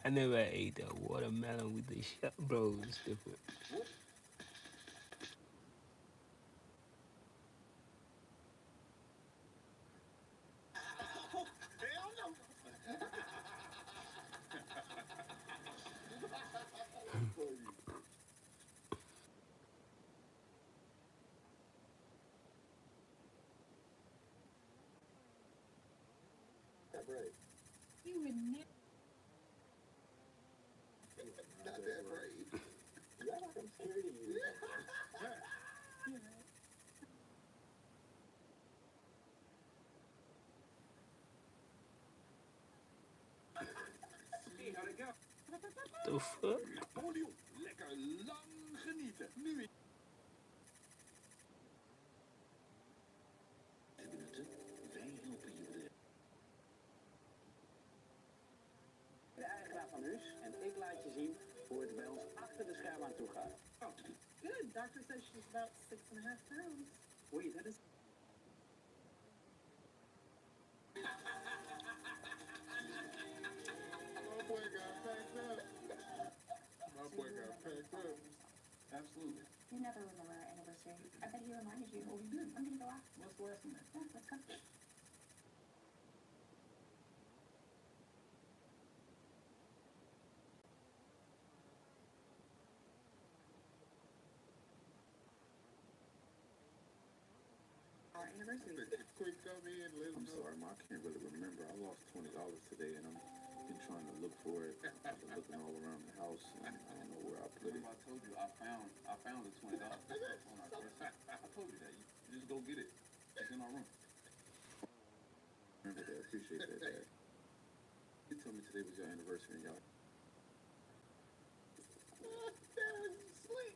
I never ate a watermelon with the shell, bro. It's different. You would never. Not that brave. Yeah, I'm scared of you. Hey, how'd it go? The fuck? Polio, lekker lang genieten. Nu in. Wij helpen jullie. De eigenaar van Hus en ik laat je zien hoe het bij ons achter de schermen aan toe gaat. Good. Doctor says she's about 6.5 pounds. Wait, that is... My boy got packed up. My boy got packed up. Absolutely. You never remember our anniversary. I bet he reminded you. Oh, he did. I'm gonna go ask. Let's go ask him that. Yeah, let's go. Our anniversary. Quick, come in, let I'm sorry, Ma. I can't really remember. I lost $20 today, and I'm been trying to look for it. I've been looking all around the house, and I don't know where I put it. Remember I told you I found the $20 on our first. I told you that. You just go get it. It's in our room. Remember that. Appreciate that, Dad. You told me today was your anniversary, and y'all. That was slick.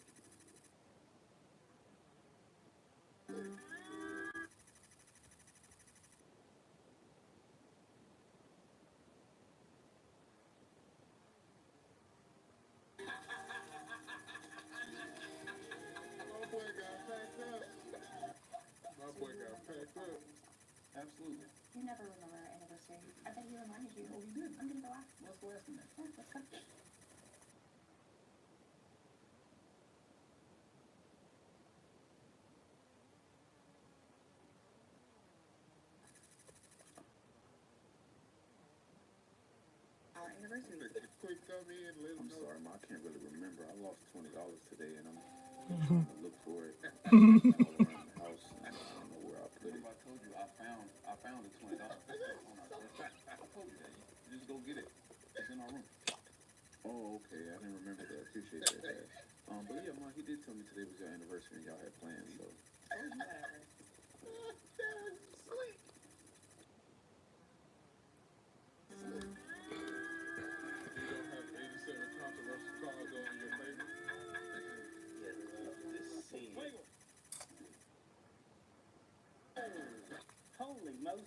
My boy got packed up. My boy got packed up. Absolutely. You never remember our anniversary. I bet he reminded you. Oh, he did. I'm gonna go ask. Let's go ask him that. Yeah, let's go. Our anniversary. Quick, come in, let I'm him know. sorry, Ma. I can't really remember. I lost $20 today, and I'm trying to look for it all around the house, and I don't know where I put it. Remember I told you I found the $20 on our first. I told you that. You just go get it. It's in our room. Oh, okay. I didn't remember that. Appreciate that, Dad. But yeah, Ma, he did tell me today was your anniversary, and y'all had plans, so. Whatever. That was slick. You don't have 87 controversial cars on your paper.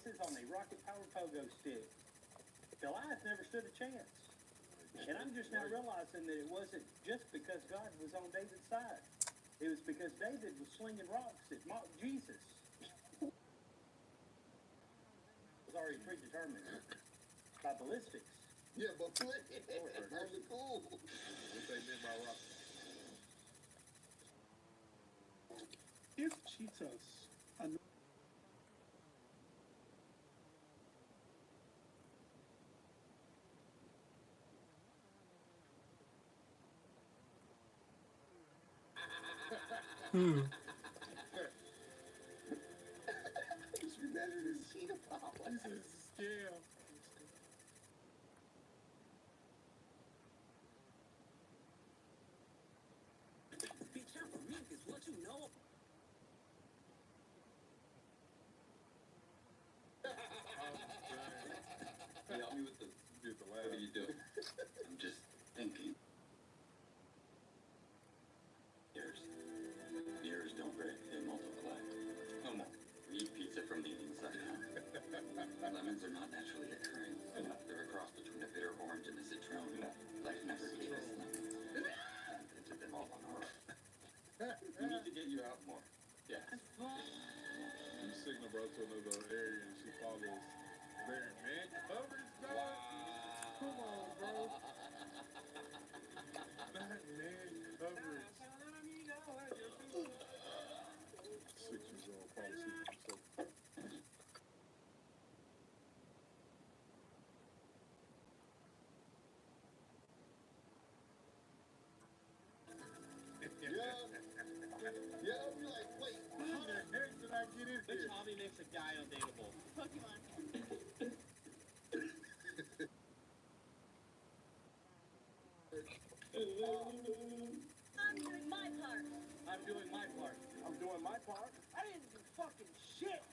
faces on a rocket-powered pogo stick. Goliath never stood a chance. And I'm just now realizing that it wasn't just because God was on David's side. It was because David was slinging rocks that mocked Jesus. It was already predetermined by ballistics. Yeah, but play it. That was cool. What they meant by rock? If cheetahs are not Just remember this cheetah pop. This is a scam. Be careful, mink is what you know. Can you help me with the laugh? What are you doing? I'm just thinking. Ears don't break, they multiply. No more. We eat pizza from the inside out. Lemons are not naturally occurring. They're a cross between a bitter orange and a citron. Life never gave us lemons. And planted them all on our own. We need to get you out more. Yeah. You signal, bro, to another area and she follows. There, man. Coverage, dog. Come on, bro. Not man coverage. 6 years old, policy. So. Yeah, I'll be like, wait, How the heck did I get in Which here? hobby makes a guy undateable? Pokemon. I'm doing my part. I'm doing my part. I'm doing my part. I didn't do fucking shit.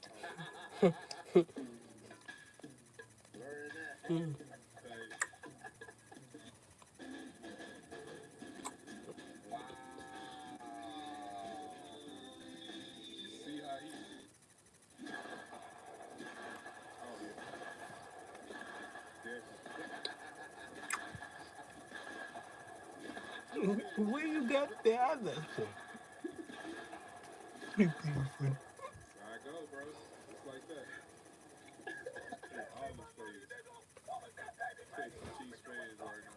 learn that. Hey. You see how he... Oh, yeah. Where you got the other thing? There I go, bro. Just like that. Yeah, all the spades. Take some cheese spades right now.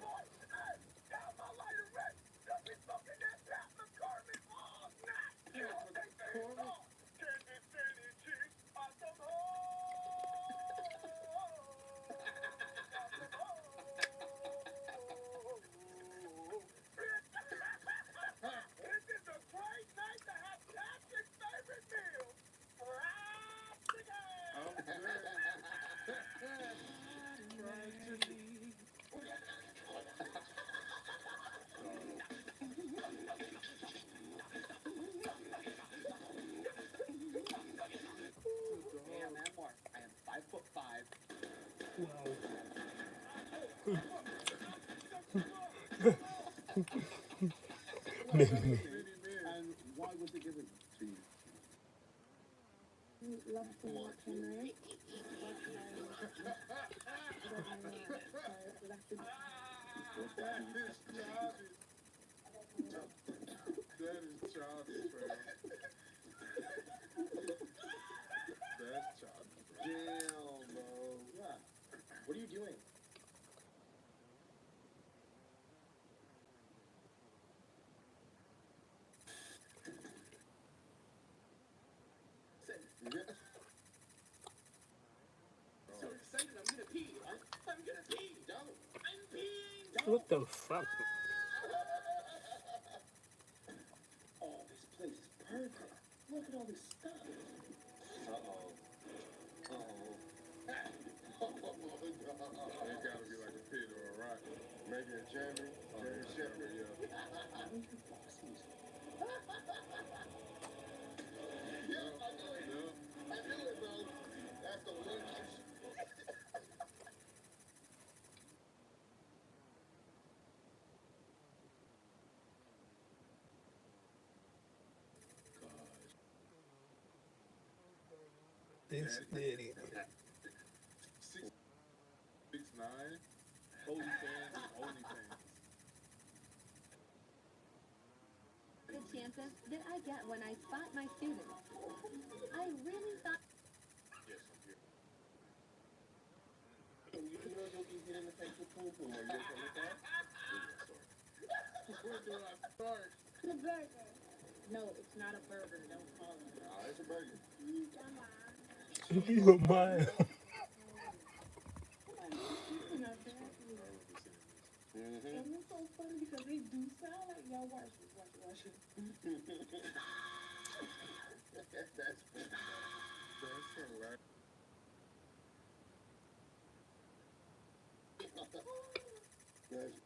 Hey, I'm Mark. I am 5'5". And why was it given to you? Love to watch Henry. That is childish, bro. That's childish, bro. Damn, bro. Yeah. What are you doing? So excited, I'm gonna pee. I'm gonna pee. Don't. I'm peeing. What the fuck? Oh, this place is perfect. Look at all this stuff. Uh-oh. It gotta be like a pit or a rock. Maybe a Jeremy Shepherd. Yeah. Yeah, I knew it. Yeah. I knew it, bro. That's the one. This did it. 9. Holy fans and only fans. The chances that I get when I spot my students. I really thought. Yes, I'm here. You know you'll be hitting the face with poo poo. Are you okay with that? Where do I start? The burger. No, it's not a burger. Don't call it. Nah, it's a burger. You a mile. Mm-hmm. And it's so funny because they do sound like y'all watch it. That's funny. That's right. That's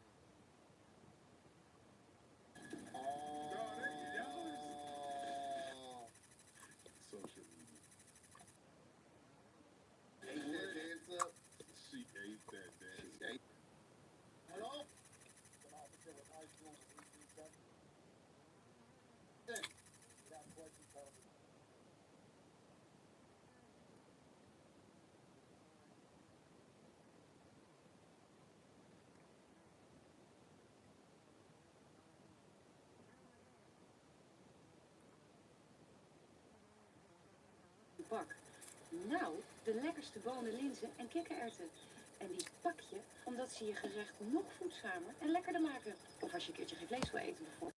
social media. Ate that dance up. She ate that dance. Hello? Bak. Nou, de lekkerste bonen, linzen en kikkererwten. En die pak je omdat ze je gerecht nog voedzamer en lekkerder maken. Of als je een keertje geen vlees wil eten bijvoorbeeld.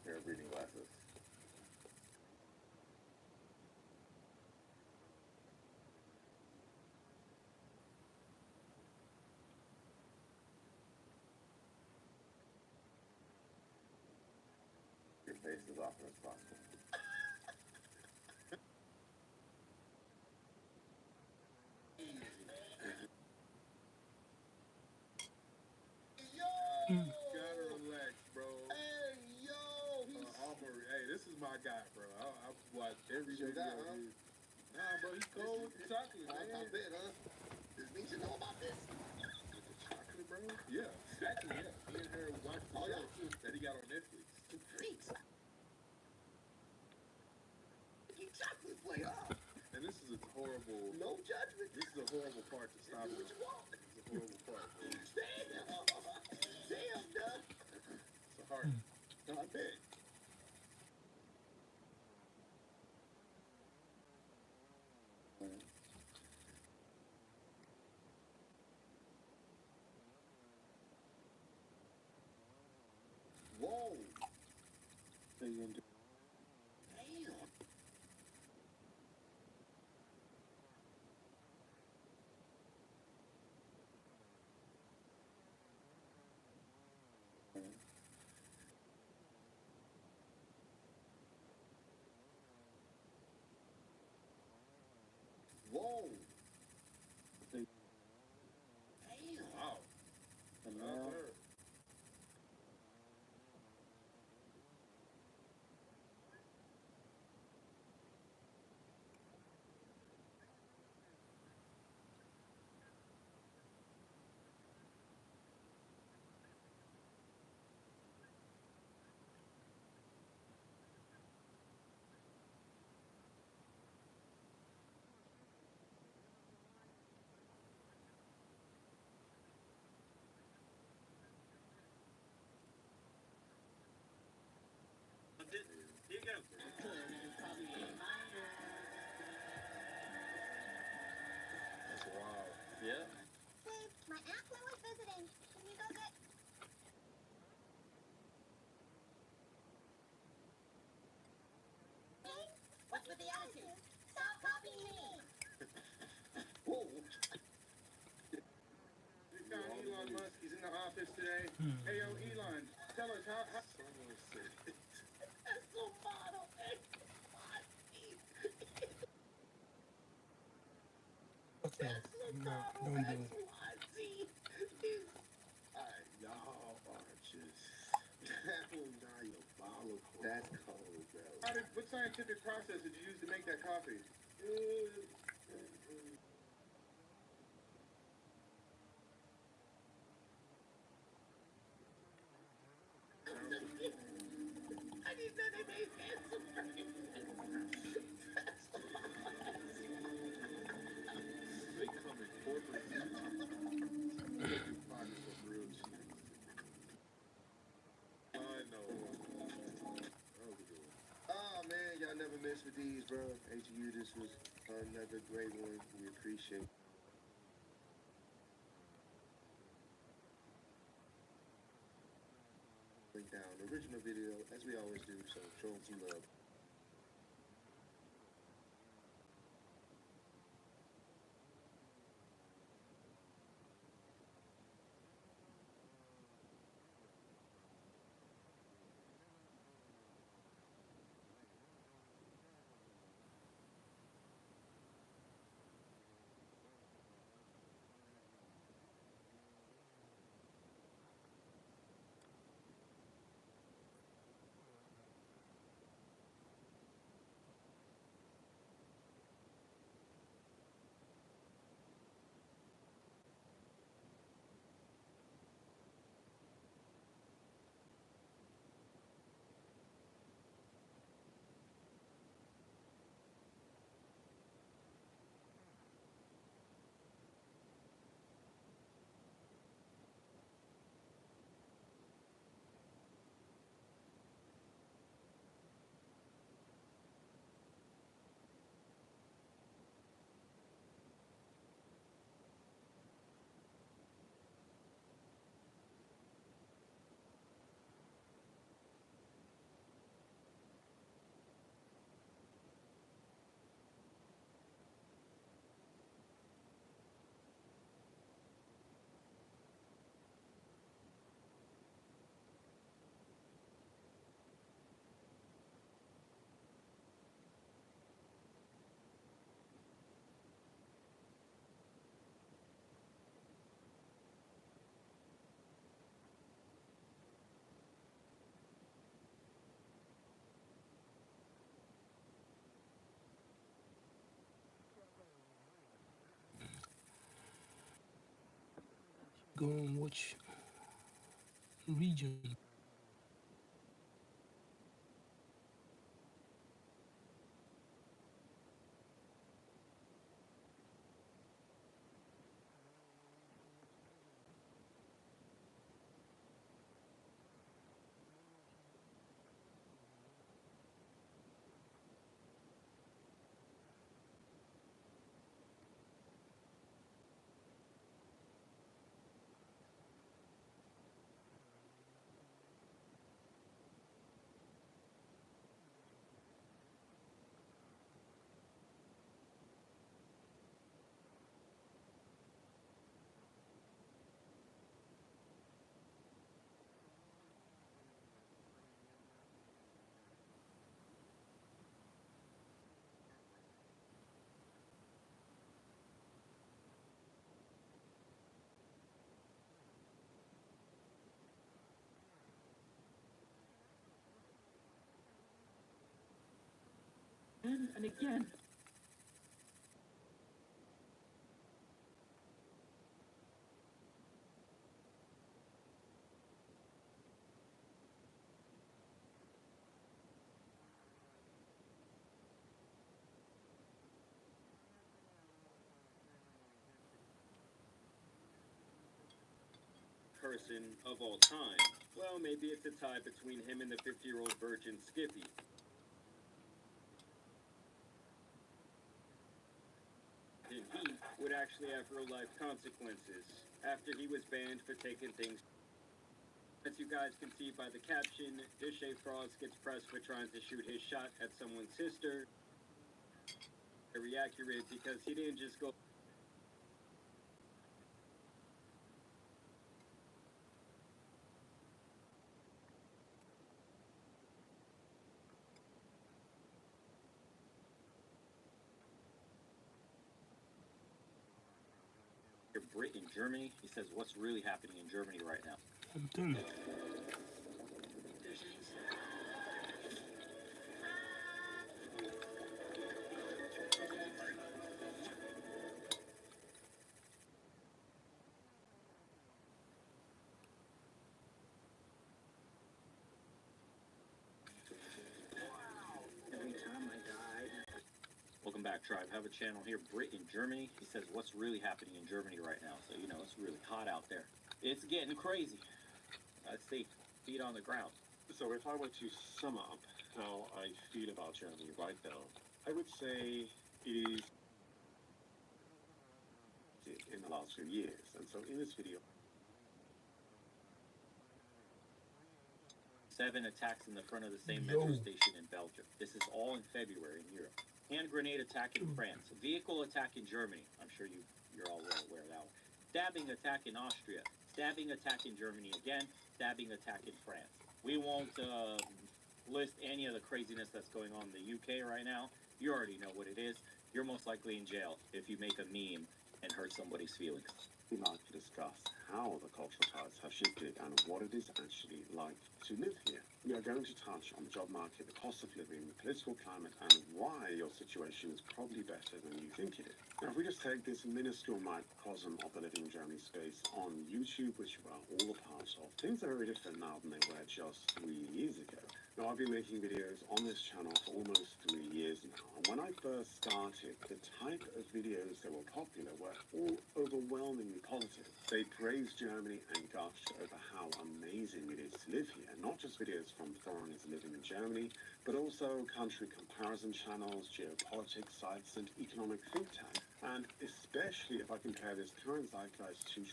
pair of reading glasses. Your face as often as possible. Gotta relax, bro. Hey, yo! Hey, this is my guy, bro. I watch every Your video. guy, huh? Nah, bro, he's cold with the chocolate, I man. bet, huh? Does Nisha know about this? With the chocolate, bro? Yeah. Actually, yeah. Me and her watched the show that he got on Netflix. Some freaks. Get chocolate flavor. And this is a horrible... No judgment. This is a horrible part to stop Do with. what you want. It's a horrible part. Damn, Doug. It's a hard... No, I bet. Whoa. So you gonna do... Damn. Whoa. Damn. Damn. Wow. And Not now, her. Here you go. That's wild. yeah. Babe, my Aunt Lou is visiting. Can we go get... Hey, what's with the attitude? Stop copying me! Whoa. We found Elon Musk. He's in the office today. Hey, yo, Elon, tell us how... Someone said it. That's so model. Okay, no, don't do it. Y'all are just diabolical. That's cold, bro. What scientific process did you use to make that coffee? I didn't know they made handsome They come in corporate. Pockets of real cheap. I know. Oh man, y'all never miss with these, bro. HU, this was another great one. We appreciate it. Link down the original video, as we always do, so show them some love. going which region? And again. Person of all time. Well, maybe it's a tie between him and the 50-year-old virgin Skippy. And he would actually have real-life consequences after he was banned for taking things. As you guys can see by the caption, Deshae Frost gets pressed for trying to shoot his shot at someone's sister. Very accurate because he didn't just go. Britain, Germany. He says, what's really happening in Germany right now? I'm telling you. Every time I died. Welcome back, Tribe. Have a channel here, Britain, Germany. He says, what's really happening in Germany right now? So, you know, it's really hot out there. It's getting crazy. I'd say feet on the ground. So if I were to sum up how I feel about Germany right now, I would say it is in the last few years. And so in this video, 7 attacks in the front of the same metro station in Belgium. This is all in February in Europe. Hand grenade attack in France. Vehicle attack in Germany. I'm sure you're all well aware of that one. Stabbing attack in Austria. Stabbing attack in Germany again. Stabbing attack in France. We won't list any of the craziness that's going on in the UK right now. You already know what it is. You're most likely in jail if you make a meme and hurt somebody's feelings. we'd like to discuss how the cultural ties have shifted and what it is actually like to live here. We are going to touch on the job market, the cost of living, the political climate, and why your situation is probably better than you think it is. Now, if we just take this minuscule microcosm of the Living in Germany space on YouTube, which we are all a part of, things are very different now than they were just 3 years ago. Now, I've been making videos on this channel for almost 3 years now, and when I first started, the type of videos that were popular were all overwhelmingly positive. They praised Germany and gushed over how amazing it is to live here. Not just videos from foreigners living in Germany, but also country comparison channels, geopolitics sites, and economic think tanks. And especially if I compare this current zeitgeist to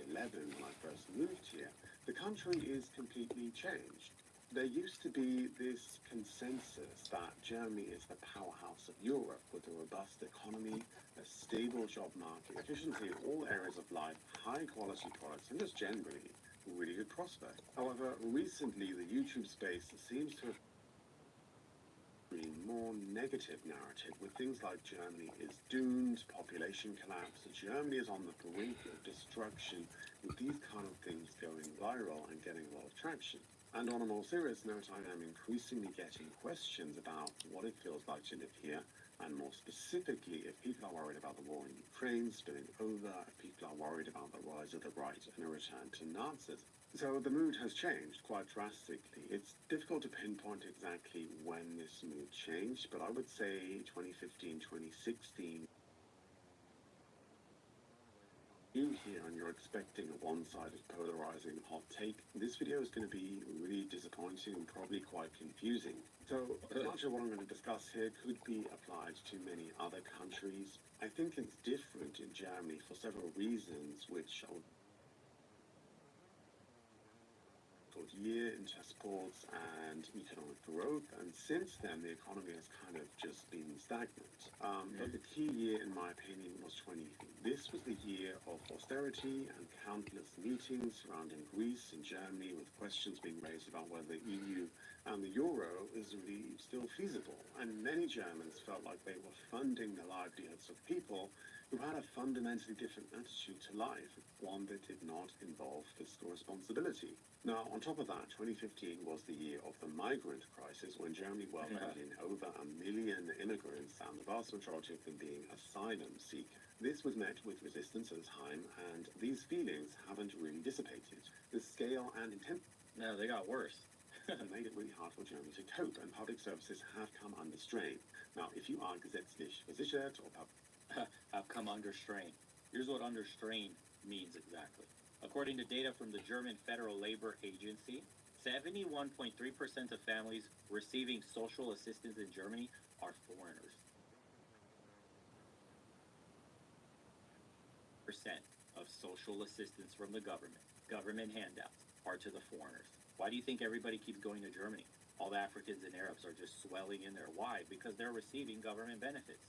2011, when I first moved here, the country is completely changed. There used to be this consensus that Germany is the powerhouse of Europe with a robust economy, a stable job market, efficiency in all areas of life, high quality products, and just generally really good prospects. However, recently the YouTube space seems to have been more negative narrative with things like Germany is doomed, population collapse, Germany is on the brink of destruction, with these kind of things going viral and getting a lot of traction. And on a more serious note, I am increasingly getting questions about what it feels like to live here and and more specifically, if people are worried about the war in Ukraine spilling over, if people are worried about the rise of the right and a return to Nazism. So the mood has changed quite drastically. It's difficult to pinpoint exactly when this mood changed, but I would say 2015, 2016. You here and you're expecting a one-sided polarizing hot take, this video is going to be really disappointing and probably quite confusing. So much of what I'm going to discuss here could be applied to many other countries. I think it's different in Germany for several reasons, which I would year in sports and economic growth, and since then the economy has kind of just been stagnant. But the key year, in my opinion, was 2015. This was the year of austerity and countless meetings surrounding Greece and Germany, with questions being raised about whether the EU and the euro is really still feasible. And many Germans felt like they were funding the livelihoods of people who had a fundamentally different attitude to life, one that did not involve fiscal responsibility. Now, on top of that, 2015 was the year of the migrant crisis, when Germany welcomed in over 1 million immigrants, and the vast majority of them being asylum seekers. This was met with resistance at the time, and these feelings haven't really dissipated. The scale and intent... No, they got worse. made it really hard for Germany to cope, and public services have come under strain. Now, if you are gesetzlich versichert or have come under strain. Here's what under strain means exactly. According to data from the German Federal Labor Agency, 71.3% of families receiving social assistance in Germany are foreigners. Percent of social assistance from the government handouts, are to the foreigners. Why do you think everybody keeps going to Germany? All the Africans and Arabs are just swelling in there. Why? Because they're receiving government benefits.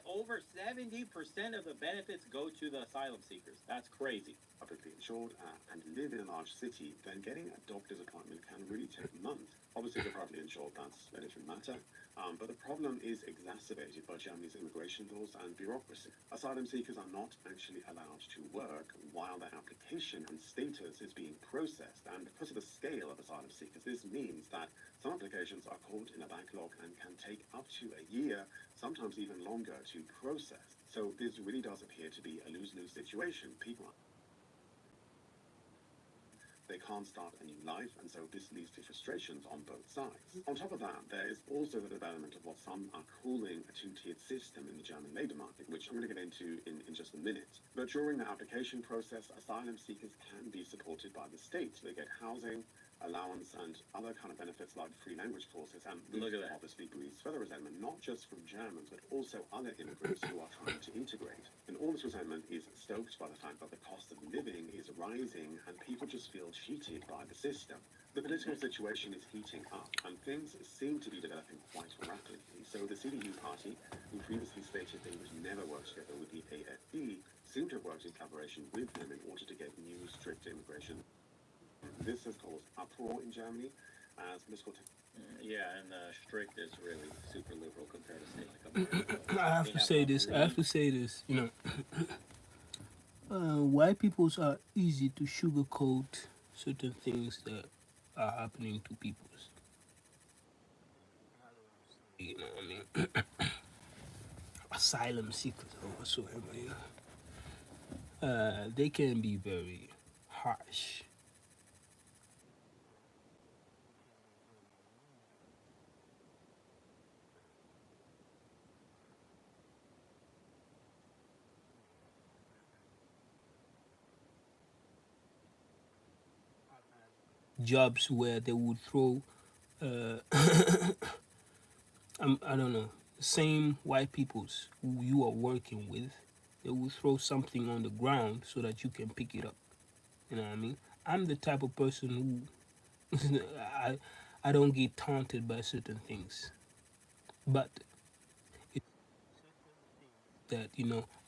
Over 70% of the benefits go to the asylum seekers. That's crazy. Publicly insured and live in a large city, then getting a doctor's appointment can really take months. Obviously, the privately insured, that's a different matter. But the problem is exacerbated by Germany's immigration laws and bureaucracy. Asylum seekers are not actually allowed to work while their application and status is being processed. And because of the scale of asylum seekers, this means that some applications are caught in a backlog and can take up to a year, sometimes even longer, to process. So this really does appear to be a lose-lose situation. They can't start a new life, and so this leads to frustrations on both sides. On top of that, there is also the development of what some are calling a two-tiered system in the German labour market, which I'm going to get into in just a minute. But during the application process, asylum seekers can be supported by the state. They get housing, allowance, and other kind of benefits like free language courses, and this obviously breeds further resentment, not just from Germans, but also other immigrants who are trying to integrate. And all this resentment is stoked by the fact that the cost of living is rising, and people just feel cheated by the system. The political situation is heating up, and things seem to be developing quite rapidly. So the CDU party, who previously stated they would never work together with the AfD, seem to have worked in collaboration with them in order to get new strict immigration. This has caused uproar in Germany as political... Yeah, and strict is really super liberal compared to state like America. I have to say this, white peoples are easy to sugarcoat certain things that are happening to peoples. You know what I mean? Asylum seekers or whatsoever, they can be very harsh. Jobs where they would throw I don't know, same white peoples who you are working with, they will throw something on the ground so that you can pick it up. You know what I mean? I'm the type of person who I don't get taunted by certain things, but it's that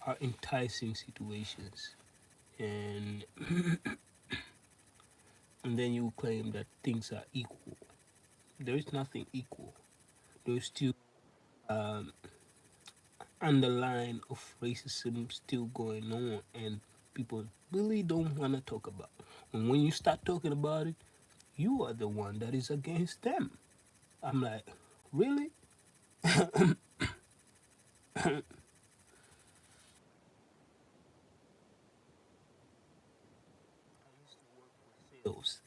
are enticing situations, and and then you claim that things are equal. There is nothing equal. There's still underline of racism still going on, and people really don't want to talk about it. And when you start talking about it, you are the one that is against them. I'm like, really? Sales,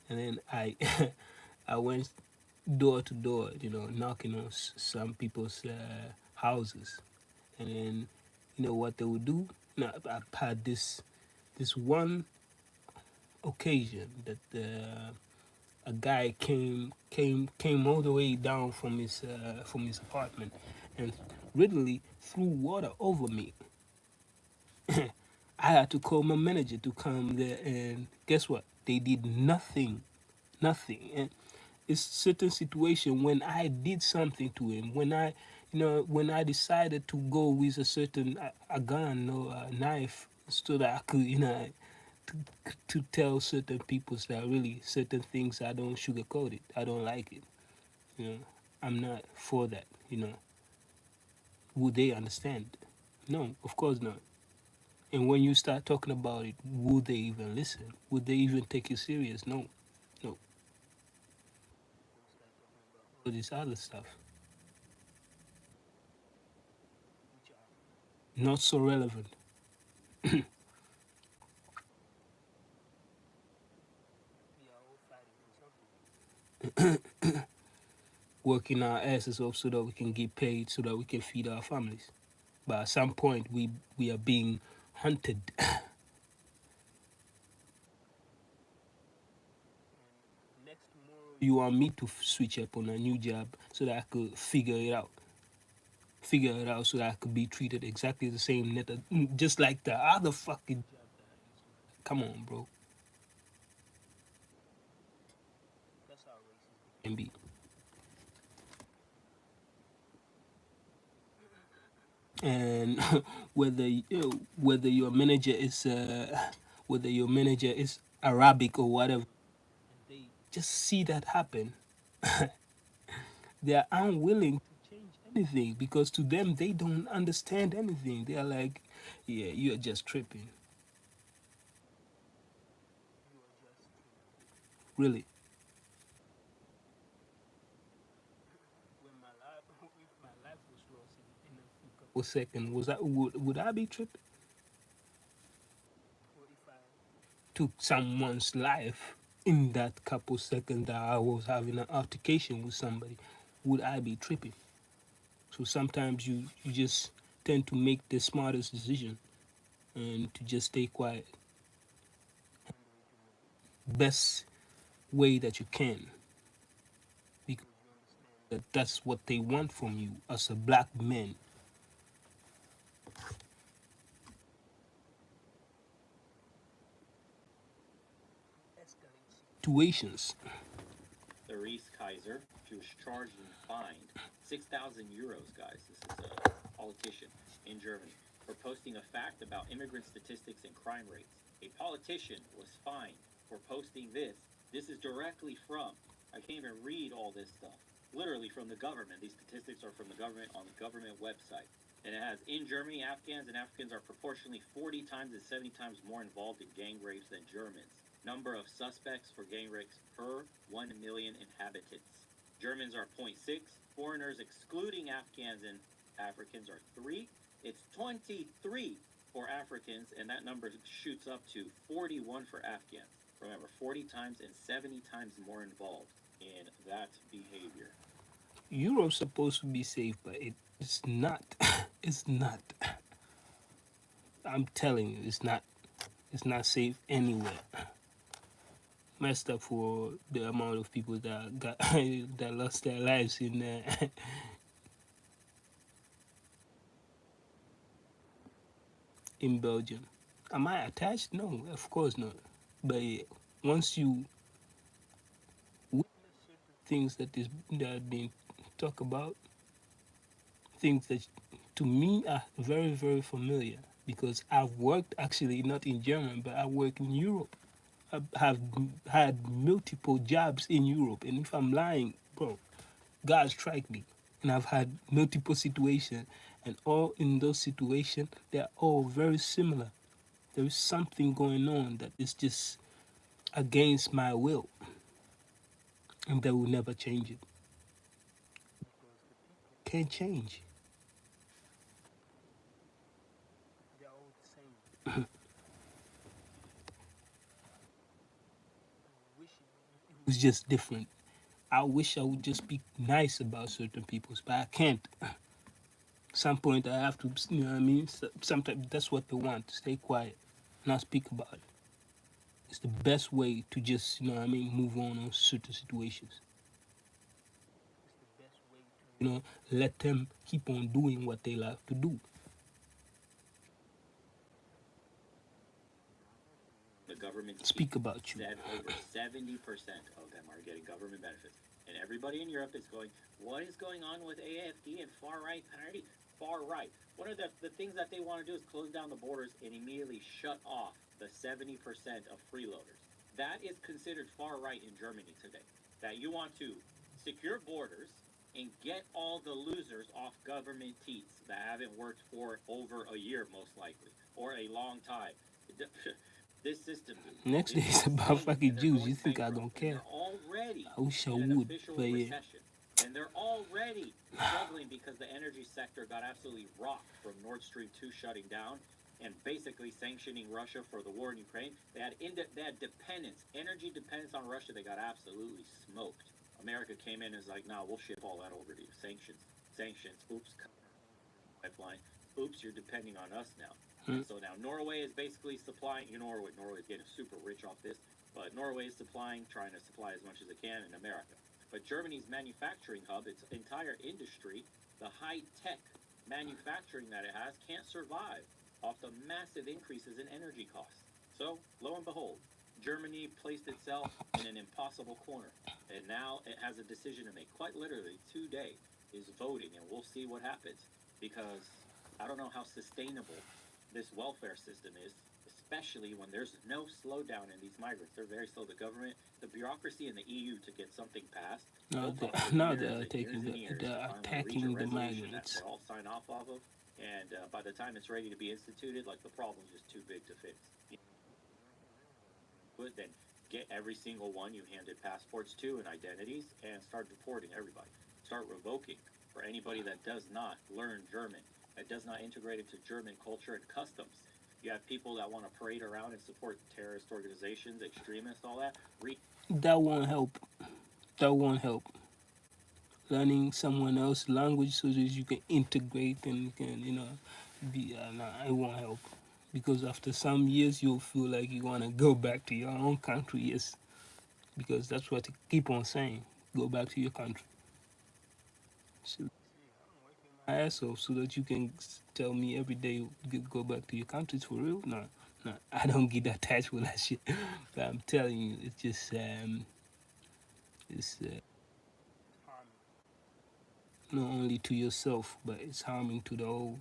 and then I I went door to door, knocking on some people's houses, and then you know what they would do. Now I've had this one occasion that a guy came all the way down from his apartment and literally threw water over me. I had to call my manager to come there, and guess what? They did nothing, nothing. And it's certain situation when I did something to him, when I decided to go with a certain a gun or a knife so that I could, to tell certain people that really certain things I don't sugarcoat it. I don't like it. You know, I'm not for that. Would they understand? No, of course not. And when you start talking about it, would they even listen? Would they even take you serious? No, no. All this other stuff, not so relevant. Working our asses off so that we can get paid, so that we can feed our families. But at some point, we are being hunted. You want me to switch up on a new job so that I could figure it out, so that I could be treated exactly the same, just like the other fucking. Come on, bro. And be. And whether your manager is Arabic or whatever, just see that happen. They are unwilling to change anything because to them they don't understand anything. They are like, yeah, you are just tripping, really. If my life was lost in a couple seconds, would I be tripping? Took someone's life in that couple seconds that I was having an altercation with somebody, would I be tripping? So sometimes you just tend to make the smartest decision and to just stay quiet. Best way that you can, because that's what they want from you as a black man. Situations. Therese Kaiser, she was charged and fined 6,000 euros, guys. This is a politician in Germany for posting a fact about immigrant statistics and crime rates. A politician was fined for posting this. This is directly from, I can't even read all this stuff. Literally from the government. These statistics are from the government on the government website. And it has, in Germany, Afghans and Africans are proportionally 40 times and 70 times more involved in gang rapes than Germans. Number of suspects for gang rapes per 1 million inhabitants. Germans are zero point 0.6. Foreigners, excluding Afghans and Africans, are 3. It's 23 for Africans, and that number shoots up to 41 for Afghans. Remember, 40 times and 70 times more involved in that behavior. Europe's supposed to be safe, but it's not. It's not. I'm telling you, it's not. It's not safe anywhere. Messed up for the amount of people that got that lost their lives in Belgium. Am I attached? No, of course not. But yeah, once you witness things that are being talked about, things that to me are very very familiar because I've worked actually not in Germany, but I work in Europe. I have had multiple jobs in Europe, and if I'm lying, bro, God strike me. And I've had multiple situations, and all in those situations, they're all very similar. There is something going on that is just against my will, and they will never change it. Can't change. It was just different. I wish I would just be nice about certain peoples, but I can't. Some point I have to, you know what I mean? Sometimes that's what they want. Stay quiet, not speak about it. It's the best way to just, you know what I mean, move on certain situations. You know, let them keep on doing what they love to do. The government Speak about you. said over 70% of them are getting government benefits. And everybody in Europe is going, what is going on with AFD and far-right party? Far-right. One of the things that they want to do is close down the borders and immediately shut off the 70% of freeloaders. That is considered far-right in Germany today. That you want to secure borders and get all the losers off government teats that haven't worked for over a year, most likely, or a long time. This system, dude, Next day it's about fucking Jews. You think I don't care? Already I wish I in an would, official but yeah. recession. And they're already struggling because the energy sector got absolutely rocked from Nord Stream 2 shutting down and basically sanctioning Russia for the war in Ukraine. They had dependence, energy dependence on Russia. They got absolutely smoked. America came in and was like, nah, we'll ship all that over to you. Sanctions. Oops, pipeline. Oops, you're depending on us now. So now Norway is basically supplying, Norway's getting super rich off this, but Norway is supplying, trying to supply as much as it can in America. But Germany's manufacturing hub, its entire industry, the high-tech manufacturing that it has, can't survive off the massive increases in energy costs. So, lo and behold, Germany placed itself in an impossible corner. And now it has a decision to make. Quite literally, today is voting, and we'll see what happens. Because I don't know how sustainable this welfare system is, especially when there's no slowdown in these migrants. They're very slow. The government, the bureaucracy in the EU to get something passed. Now they're attacking the migrants. They all sign off of, and by the time it's ready to be instituted, like the problem's just too big to fix. But then get every single one you handed passports to and identities, and start deporting everybody. Start revoking for anybody that does not learn German, that does not integrate into German culture and customs. You have people that want to parade around and support terrorist organizations, extremists, all that. That won't help. That won't help. Learning someone else's language so that you can integrate and you can, be. It won't help. Because after some years, you'll feel like you want to go back to your own country. Yes, because that's what they keep on saying. Go back to your country. So my ass off so that you can tell me every day go back to your country. It's for real? No, I don't get attached with that shit. But I'm telling you, it's just it's not only to yourself, but it's harming to the whole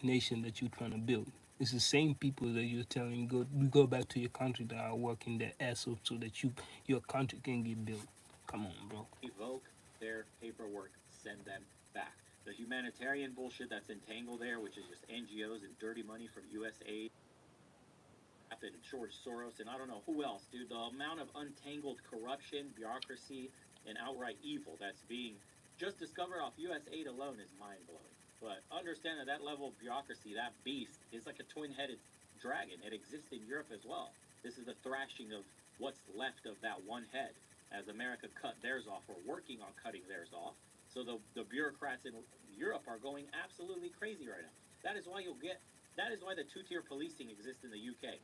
nation that you're trying to build. It's the same people that you're telling go back to your country that are working their ass off so that your country can get built. Come on, bro. Revoke their paperwork, send them back. The humanitarian bullshit that's entangled there, which is just NGOs and dirty money from USAID and George Soros and I don't know who else, dude. The amount of untangled corruption, bureaucracy, and outright evil that's being just discovered off USAID alone is mind-blowing. But understand that level of bureaucracy, that beast, is like a twin-headed dragon. It exists in Europe as well. This is the thrashing of what's left of that one head as America cut theirs off or working on cutting theirs off. So the bureaucrats in Europe are going absolutely crazy right now. That is why the two-tier policing exists in the UK.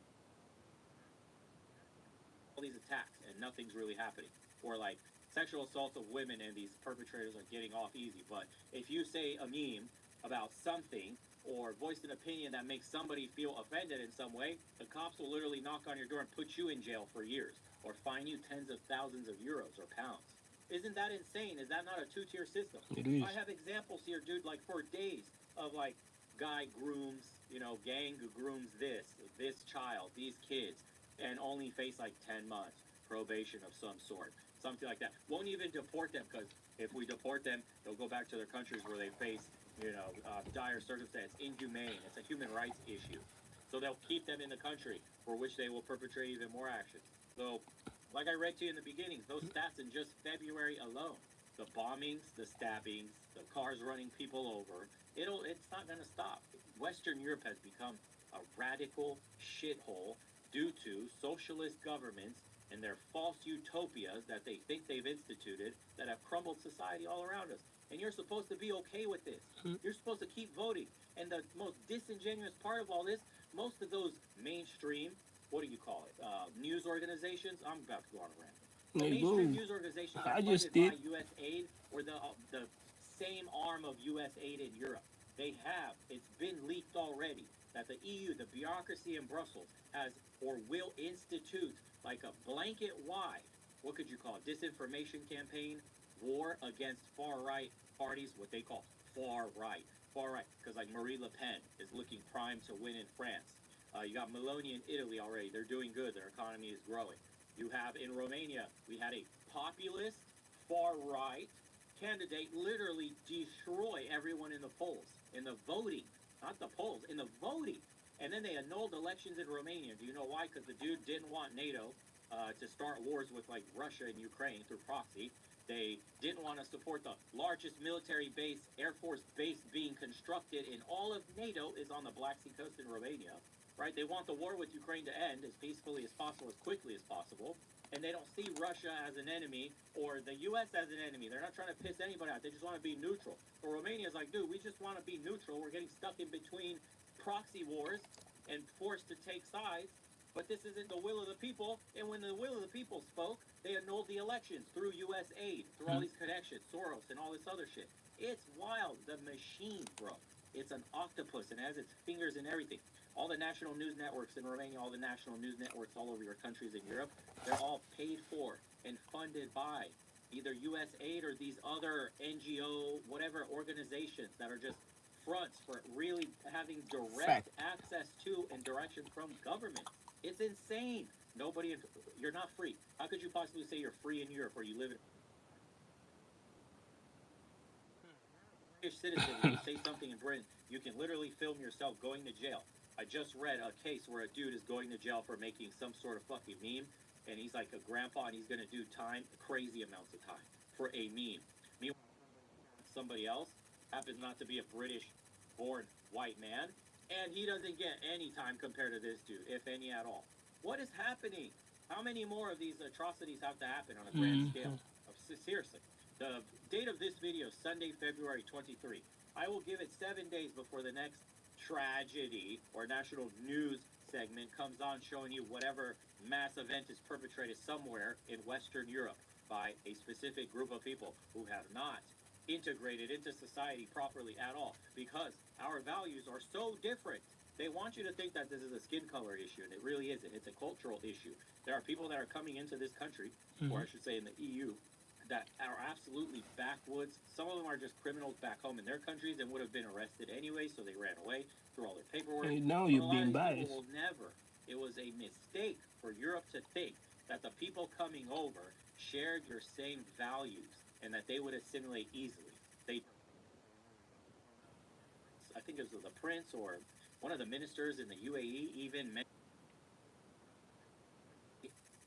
All these attacks and nothing's really happening. Or like sexual assaults of women and these perpetrators are getting off easy. But if you say a meme about something or voice an opinion that makes somebody feel offended in some way, the cops will literally knock on your door and put you in jail for years or fine you tens of thousands of euros or pounds. Isn't that insane? Is that not a two-tier system? It is. I have examples here, dude, like for days of like guy grooms, gang who grooms this child, these kids, and only face like 10 months probation of some sort, something like that. Won't even deport them because if we deport them, they'll go back to their countries where they face, dire circumstance, inhumane. It's a human rights issue. So they'll keep them in the country for which they will perpetrate even more actions. So, like I read to you in the beginning, those stats in just February alone, the bombings, the stabbings, the cars running people over, it's not going to stop. Western Europe has become a radical shithole due to socialist governments and their false utopias that they think they've instituted that have crumbled society all around us. And you're supposed to be okay with this. You're supposed to keep voting. And the most disingenuous part of all this, most of those mainstream, what do you call it, news organizations, I'm about to go on a rant. There you Mainstream go. news organizations I are just funded by did. U.S. aid or the same arm of U.S. aid in Europe. They have. It's been leaked already that the EU, the bureaucracy in Brussels, has or will institute like a blanket-wide, what could you call it, disinformation campaign, war against far-right parties, what they call far-right. Far-right, because like Marie Le Pen is looking prime to win in France. You got Meloni in Italy already. They're doing good. Their economy is growing. You have in Romania, we had a populist, far-right candidate literally destroy everyone in the polls, in the voting, not the polls, in the voting. And then they annulled elections in Romania. Do you know why? Because the dude didn't want NATO to start wars with like Russia and Ukraine through proxy. They didn't want to support the largest military base, Air Force base being constructed in all of NATO is on the Black Sea coast in Romania, right? They want the war with Ukraine to end as peacefully as possible, as quickly as possible. And they don't see Russia as an enemy or the U.S. as an enemy. They're not trying to piss anybody out. They just want to be neutral. But Romania's like, dude, we just want to be neutral. We're getting stuck in between proxy wars and forced to take sides. But this isn't the will of the people. And when the will of the people spoke, they annulled the elections through U.S. aid, through all these connections, Soros and all this other shit. It's wild. The machine, bro. It's an octopus and has its fingers in everything. All the national news networks in Romania, all the national news networks all over your countries in Europe, they're all paid for and funded by either U.S. aid or these other NGO, whatever organizations that are just fronts for really having direct access to and direction from government. It's insane. Nobody, you're not free. How could you possibly say you're free in Europe or you live in British citizen? If you say something in Britain, you can literally film yourself going to jail. I just read a case where a dude is going to jail for making some sort of fucking meme, and he's like a grandpa, and he's gonna do time, crazy amounts of time for a meme. Meanwhile, somebody else happens not to be a British-born white man, and he doesn't get any time compared to this dude, if any at all. What is happening? How many more of these atrocities have to happen on a grand scale? Seriously. The date of this video is Sunday, February 23. I will give it 7 days before the next tragedy or national news segment comes on showing you whatever mass event is perpetrated somewhere in Western Europe by a specific group of people who have not integrated into society properly at all because our values are so different. They want you to think that this is a skin color issue, and it really isn't. It's a cultural issue. There are people that are coming into this country, or I should say in the EU, that are absolutely backwoods. Some of them are just criminals back home in their countries and would have been arrested anyway, so they ran away through all their paperwork. And now But you're a lot of being these biased. people will never. It was a mistake for Europe to think that the people coming over shared your same values and that they would assimilate easily. They, I think it was the prince or one of the ministers in the UAE even mentioned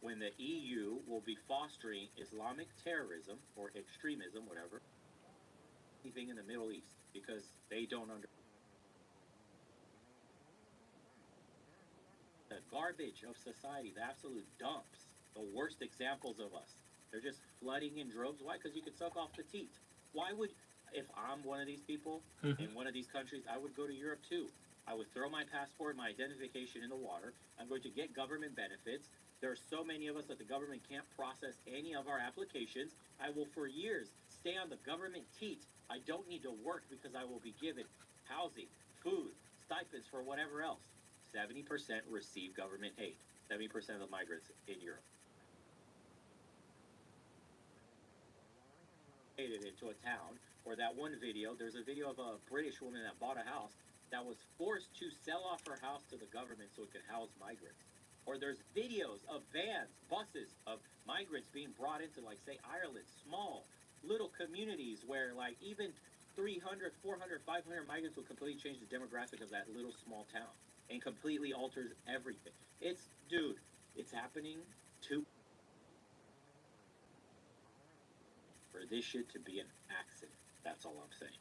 when the EU will be fostering Islamic terrorism or extremism, whatever, anything in the Middle East, because they don't understand the garbage of society, the absolute dumps, the worst examples of us. They're just flooding in droves. Why? Because you could suck off the teat. Why would, if I'm one of these people in one of these countries, I would go to Europe too. I would throw my passport, my identification in the water. I'm going to get government benefits. There are so many of us that the government can't process any of our applications. I will for years stay on the government teat. I don't need to work because I will be given housing, food, stipends for whatever else. 70% receive government aid. 70% of the migrants in Europe. Into a town, or that one video, there's a video of a British woman that bought a house that was forced to sell off her house to the government so it could house migrants. Or there's videos of vans, buses of migrants being brought into, like, say, Ireland, small, little communities where, like, even 300, 400, 500 migrants will completely change the demographic of that little small town and completely alters everything. It's, dude, it's happening to for this shit to be an accident. That's all I'm saying.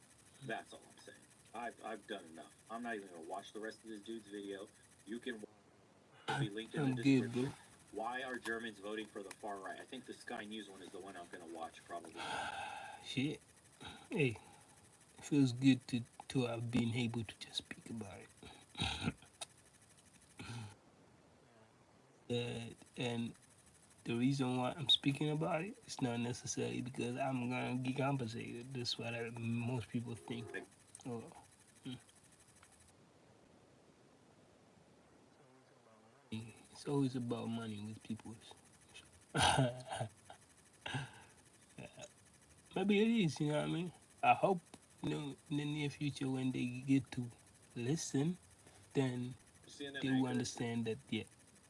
That's all I'm saying. I've done enough. I'm not even gonna watch the rest of this dude's video. You can be linked in the I'm good, bro. description. Why are Germans voting for the far right? I think the Sky News one is the one I'm gonna watch probably. Shit. Hey, it feels good to have been able to just speak about it. And the reason why I'm speaking about it is not necessarily because I'm gonna get compensated. That's what most people think. Oh, it's always about money with people. Maybe it is, you know what I mean? I hope, in the near future when they get to listen, then they will understand that, yeah,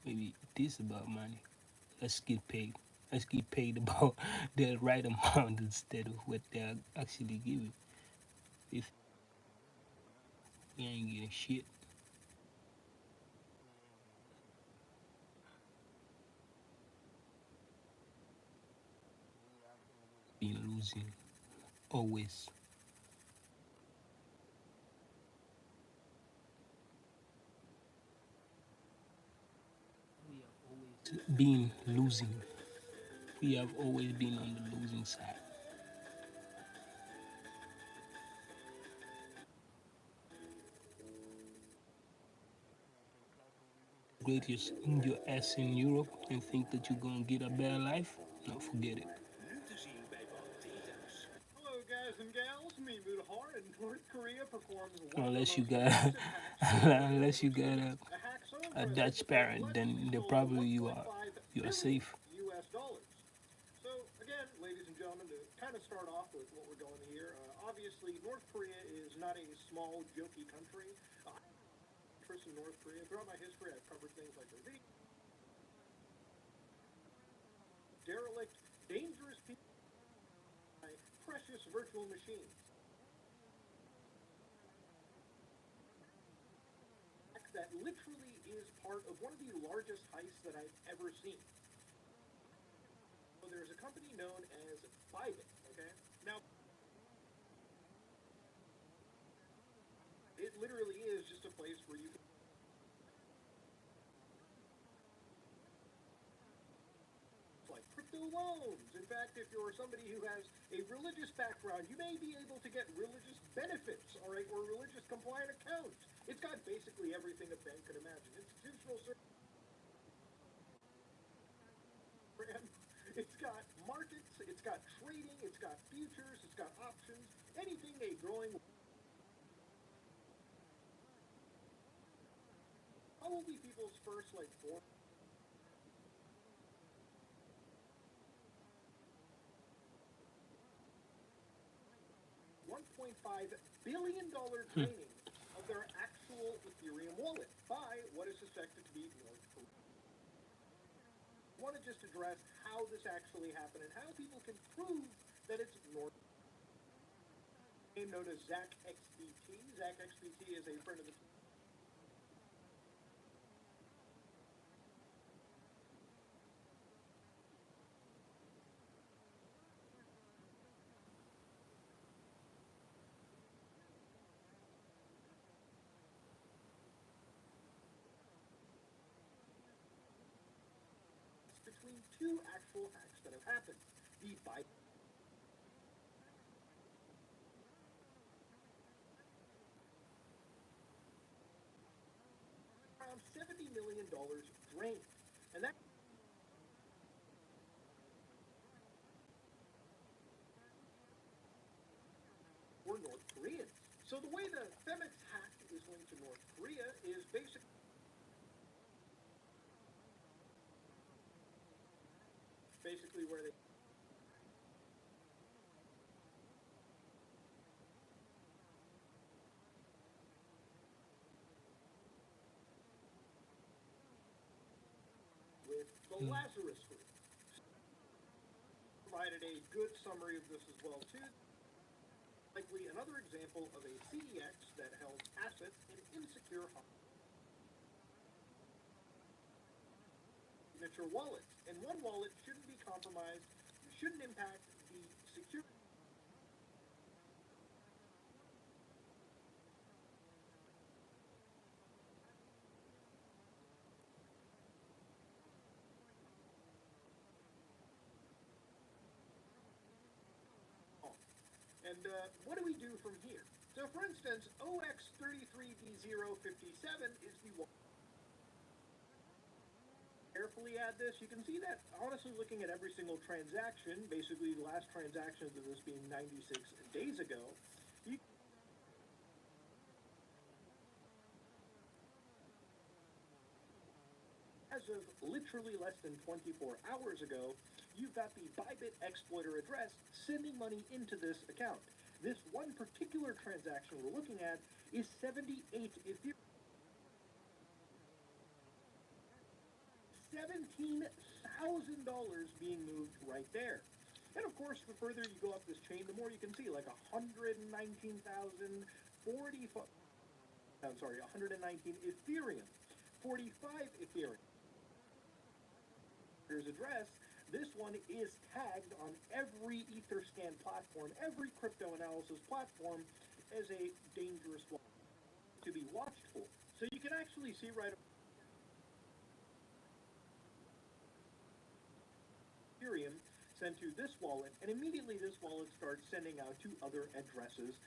maybe it is about money. Let's get paid. Let's get paid about the right amount instead of what they're actually giving. If we ain't getting shit, been losing always. Been losing. We have always been on the losing side. Greatest in your ass in Europe and think that you're gonna get a better life? No, forget it. Hello, guys and gals. Me, Mudahar, in North Korea performs one of the Unless you most got, massive hacks ever unless you got overseas. A hack so a incredible Dutch that they parent, then allegedly they stole probably you 1.5 are billion safe. US dollars. So, again, ladies and gentlemen, to kind of start off with what we're going here, obviously, North Korea is not a small, jokey country. Interest in North Korea. Throughout my history, I've covered things like their derelict, dangerous people, precious virtual machines. That literally is part of one of the largest heists that I've ever seen. So there's a company known as Bybit, okay? Now, it literally is just a place where you can like crypto loans. In fact, if you're somebody who has a religious background, you may be able to get religious benefits, all right, or religious compliant accounts. It's got basically everything a bank could imagine. Institutional service. It's got markets, it's got trading, it's got futures, it's got options, anything a growing. Probably people's first like 1.5 billion training of their actual Ethereum wallet by what is suspected to be North Korea. I want to just address how this actually happened and how people can prove that it's North Korea. Known as Zach XBT. Zach XBT is a friend of the between two actual hacks that have happened. The Biden around $70 million drained. And that were North Koreans. So the way the Femex hack is linked to North Korea is basically where they with the Lazarus Group. Provided a good summary of this as well too. Likely another example of a CEX that held assets in insecure signature wallets. And one wallet shouldn't be compromised, shouldn't impact the security. And what do we do from here? So for instance, OX33D057 is the one. Carefully add this. You can see that, honestly, looking at every single transaction, basically the last transactions of this being 96 days ago, you as of literally less than 24 hours ago, you've got the Bybit exploiter address sending money into this account. This one particular transaction we're looking at is 78 Ethereum. $17,000 being moved right there. And of course, the further you go up this chain, the more you can see, like 119 Ethereum, 45 Ethereum. Here's address. This one is tagged on every Etherscan platform, every crypto analysis platform, as a dangerous one to be watched for. So you can actually see right Ethereum sent to this wallet, and immediately this wallet starts sending out to other addresses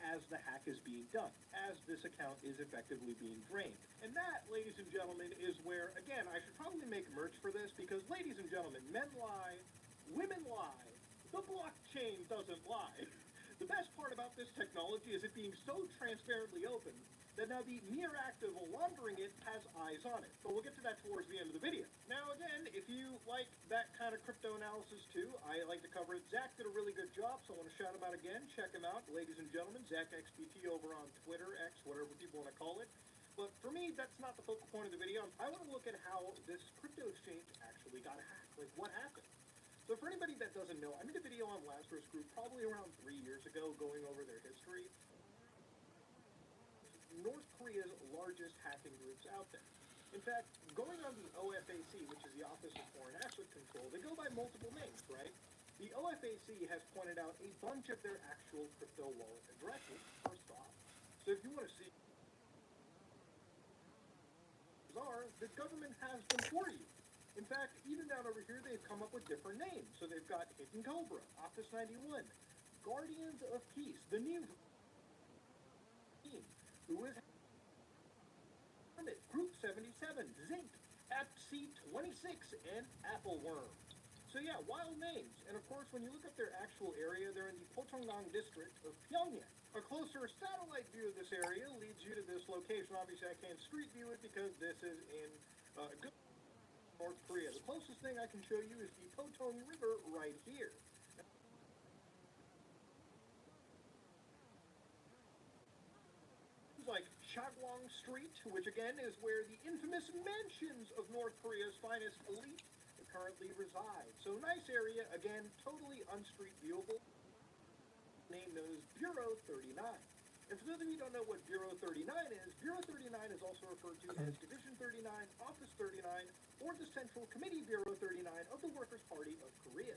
as the hack is being done, as this account is effectively being drained. And that, ladies and gentlemen, is where, again, I should probably make merch for this, because, ladies and gentlemen, men lie, women lie, the blockchain doesn't lie. The best part about this technology is it being so transparently open that now the mere act of laundering it has eyes on it. But we'll get to that towards the end of the video. Now again, if you like that kind of crypto analysis too, I like to cover it. Zach did a really good job, so I want to shout him out again. Check him out, ladies and gentlemen. Zach XBT over on Twitter, X, whatever people want to call it. But for me, that's not the focal point of the video. I want to look at how this crypto exchange actually got hacked. Like, what happened? So for anybody that doesn't know, I made a video on Lazarus Group probably around 3 years ago going over their history. North Korea's largest hacking groups out there. In fact, going on the OFAC, which is the Office of Foreign Asset Control, they go by multiple names, right? The OFAC has pointed out a bunch of their actual crypto wallet addresses, first off. So if you want to see the government has them for you. In fact, even down over here, they've come up with different names. So they've got Hidden Cobra, Office 91, Guardians of Peace, the new team, who is Group 77, Zinc, FC26, and Appleworm. So yeah, wild names. And of course, when you look at their actual area, they're in the Pocheongang district of Pyongyang. A closer satellite view of this area leads you to this location. Obviously, I can't street view it because this is in North Korea. The closest thing I can show you is the Potung River right here. Like Chagwon Street, which again is where the infamous mansions of North Korea's finest elite currently reside. So nice area, again, totally unstreet viewable. Name known as Bureau 39. And for those of you who don't know what Bureau 39 is, Bureau 39 is also referred to as Division 39, Office 39, or the Central Committee Bureau 39 of the Workers' Party of Korea.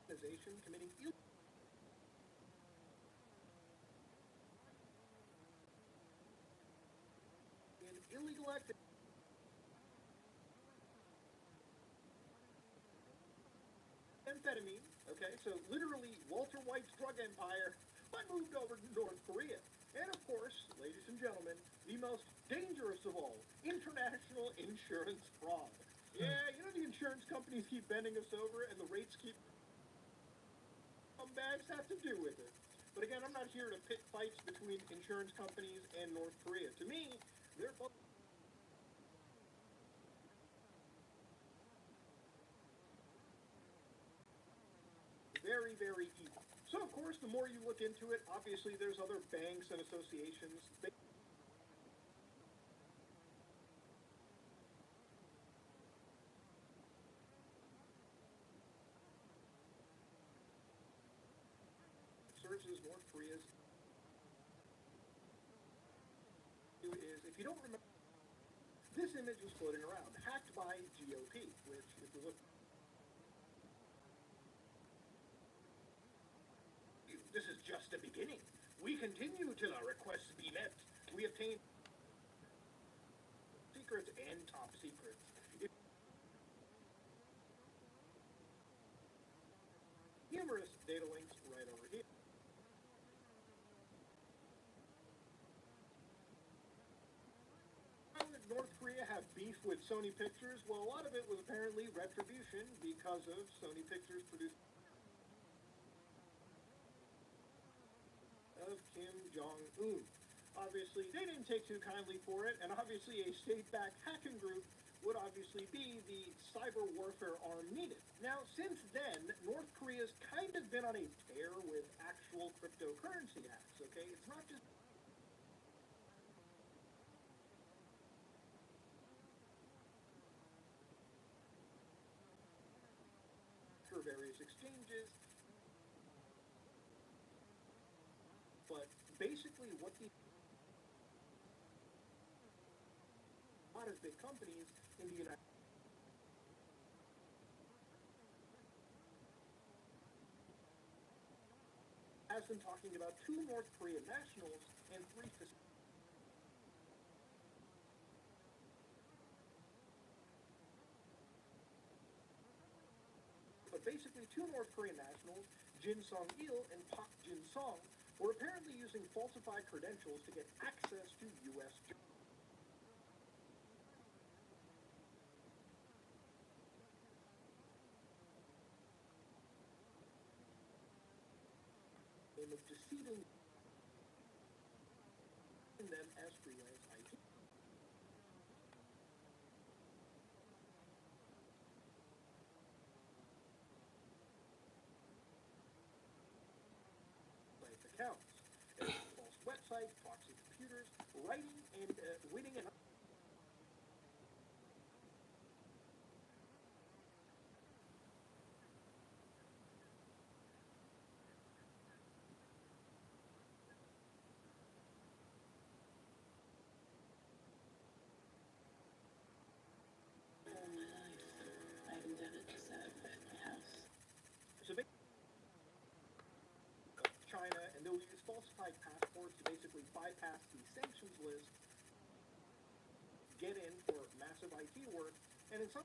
Organization committing illegal activity. Amphetamine, okay, so literally Walter White's drug empire, but moved over to North Korea. And of course, ladies and gentlemen, the most dangerous of all, international insurance fraud. Yeah, you know the insurance companies keep bending us over and the rates keep... Bags have to do with it. But again, I'm not here to pit fights between insurance companies and North Korea. To me, they're both... very, very evil. So, of course, the more you look into it, obviously there's other banks and associations. Serves as North Korea's... is, if you don't remember, this image was floating around, hacked by GOP, which, if you look... This is just the beginning. We continue till our requests be met. We obtain secrets and top secrets. Numerous data links Korea have beef with Sony Pictures? Well, a lot of it was apparently retribution because of Sony Pictures producing of Kim Jong-un. Obviously, they didn't take too kindly for it, and obviously a state-backed hacking group would obviously be the cyber warfare arm needed. Now, since then, North Korea's kind of been on a tear with actual cryptocurrency hacks, okay? It's not just for various exchanges, but basically what the a lot of big companies in the United has been talking about 2 North Korean nationals and 3 but basically 2 North Korean nationals, Jin Song-il and Park Jin-song, were apparently using falsified credentials to get access to U.S. of deceiving them as freelance IT. Accounts, false websites, proxy computers, writing and winning and China, and they'll use falsified passports to basically bypass the sanctions list, get in for massive IT work, and in some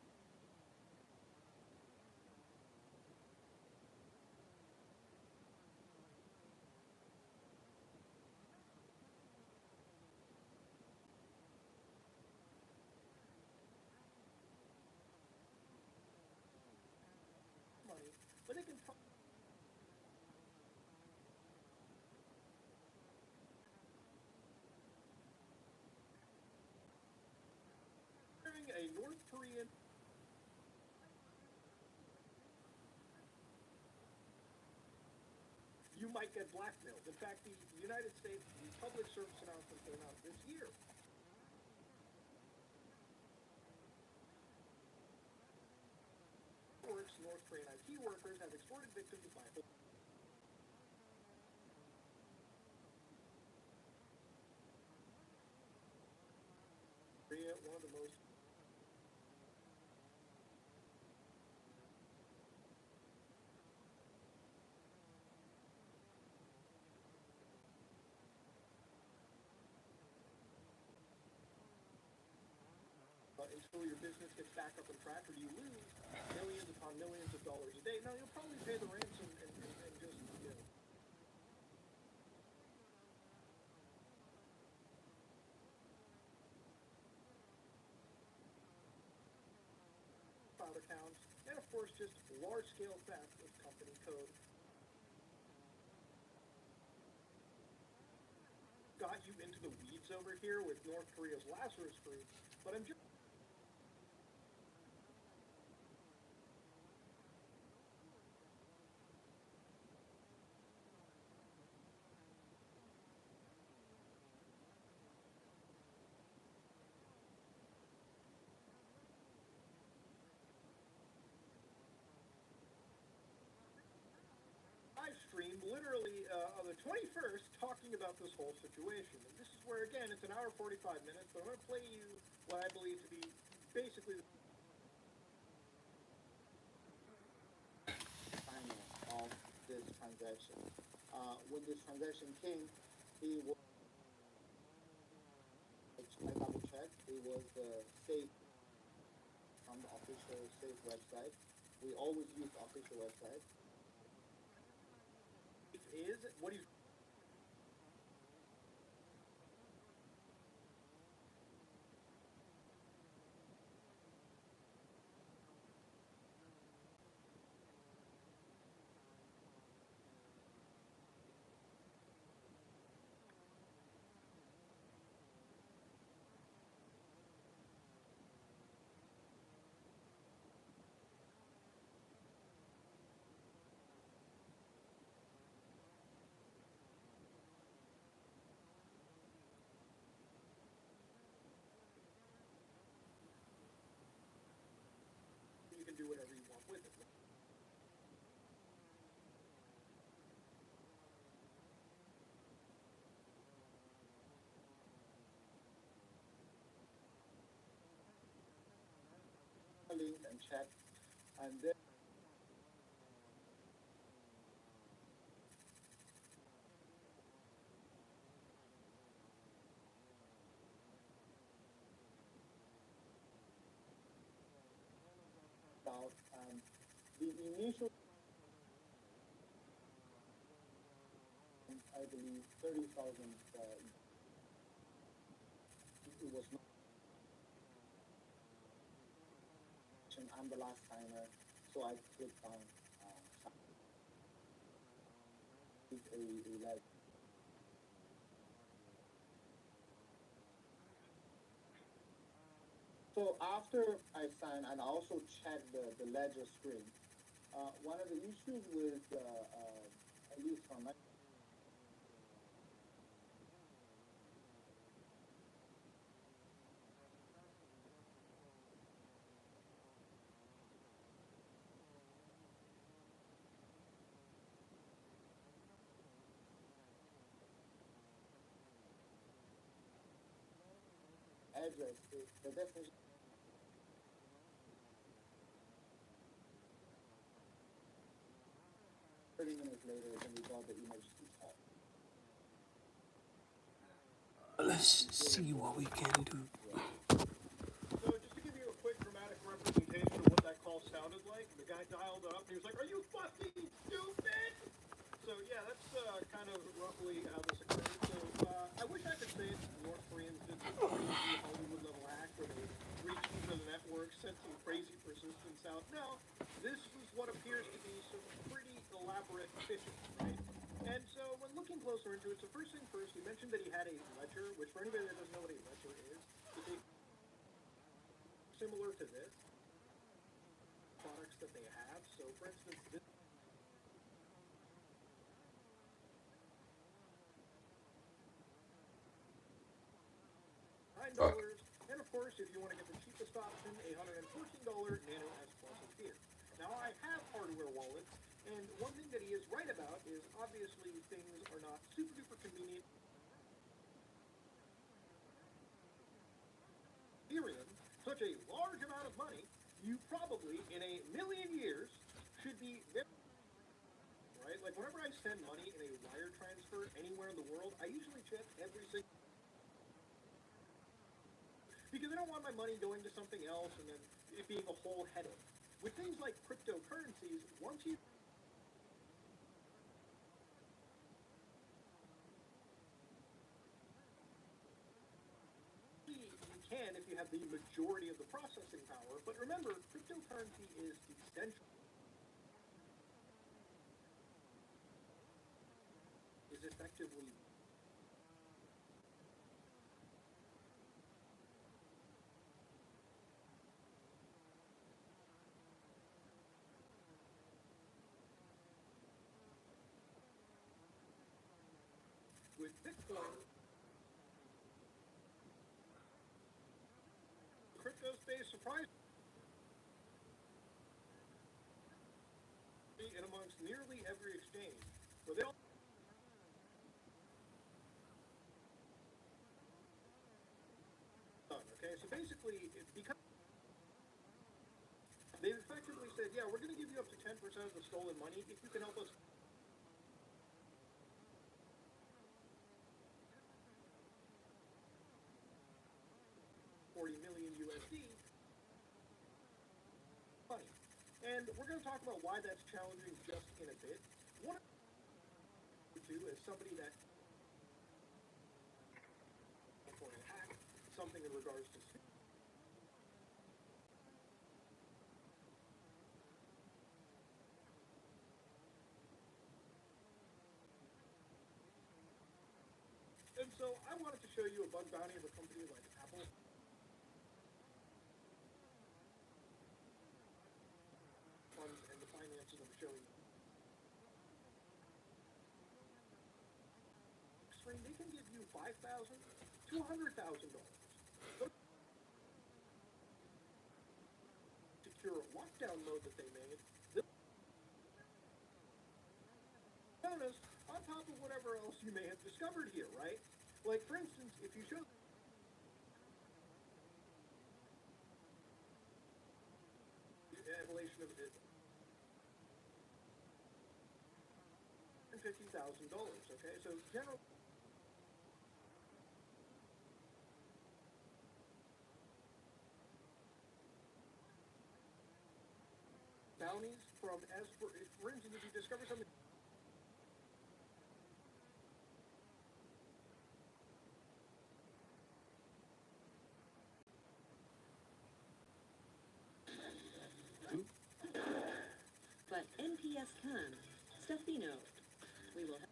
money, but they can a North Korean you might get blackmailed. In fact, the United States public service announcement came out this year. North Korean IT workers have extorted victims by Korea, one of the most until your business gets back up on track, or do you lose millions upon millions of dollars a day? Now, you'll probably pay the ransom and just, you know, cloud accounts, and of course, just large-scale theft of company code. Got you into the weeds over here with North Korea's Lazarus Group, but I'm just live stream literally on the 21st talking about this whole situation. And this is where, again, it's an hour 45 minutes, but I'm going to play you what I believe to be basically the timing of this transaction. When this transaction came, he was, I double checked, it was the safe from the official safe website. We always use the official website. is what he's do whatever you want with it. Link and check, and then out the initial, I believe, 30,000. It was not. I'm the last timer, so I clicked on a like. So after I sign, and I also check the ledger screen. One of the issues with, at least from my address, the destination. 30 minutes later, then we got the emergency call. Let's see what we can do. So just to give you a quick dramatic representation of what that call sounded like, the guy dialed up and he was like, "Are you fucking stupid?" So yeah, that's kind of roughly how this occurred. So I wish I could say it's North Koreans did some crazy Hollywood level act where they reached into the network, sent some crazy persistence out. No, this was what appears to be some pretty elaborate phishing, right? And so when looking closer into it, so first thing first, he mentioned that he had a ledger, which for anybody that doesn't know what a ledger is, it's a similar to this products that they have. So for instance, this $9, and of course, if you want to get the cheapest option, $114 Nano S Plus is here. Now I have hardware wallets, and one thing that he is right about is obviously things are not super duper convenient. Ethereum, such a large amount of money, you probably in a million years should be very right. Like whenever I send money in a wire transfer anywhere in the world, I usually check every single. Because I don't want my money going to something else and then it being a whole headache. With things like cryptocurrencies, once you can if you have the majority of the processing power, but remember, cryptocurrency is decentralized. Is effectively with Bitcoin, crypto space surprisingly in amongst nearly every exchange, where they all done. Okay, so basically, because they've effectively said, yeah, we're going to give you up to 10% of the stolen money if you can help us. 40 million USD money. And we're going to talk about why that's challenging just in a bit. One of the two is somebody that for a hack, something in regards to and so I wanted to show you a bug bounty of a company like Apple. Funds and the finances I'm showing. They can give you $5,000 to $100,000. Secure what? down mode that they made. This bonus on top of whatever else you may have discovered here, right? Like, for instance, if you show the evolution of it, $50,000, okay? So general bounties from, as for instance, if you discover something But NPS can. Stefino. We will have.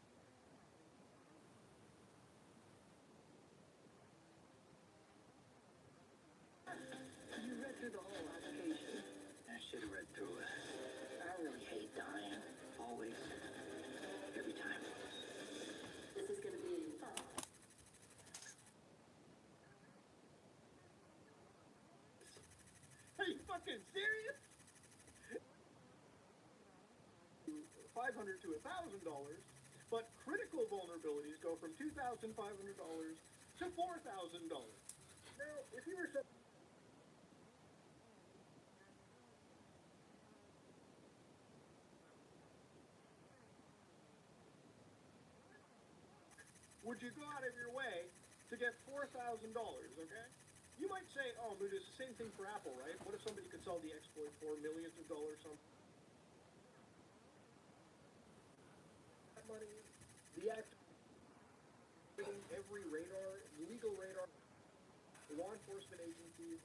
You read through the whole application? I should have read through it. I really hate dying. Always. Every time. This is going to be. Are you fucking serious? $500 to $1,000, but critical vulnerabilities go from $2,500 to $4,000. Now, if you were would you go out of your way to get $4,000, okay? You might say, oh, but it's the same thing for Apple, right? What if somebody could sell the exploit for millions of dollars? Money, the act, every radar, legal radar, law enforcement agencies,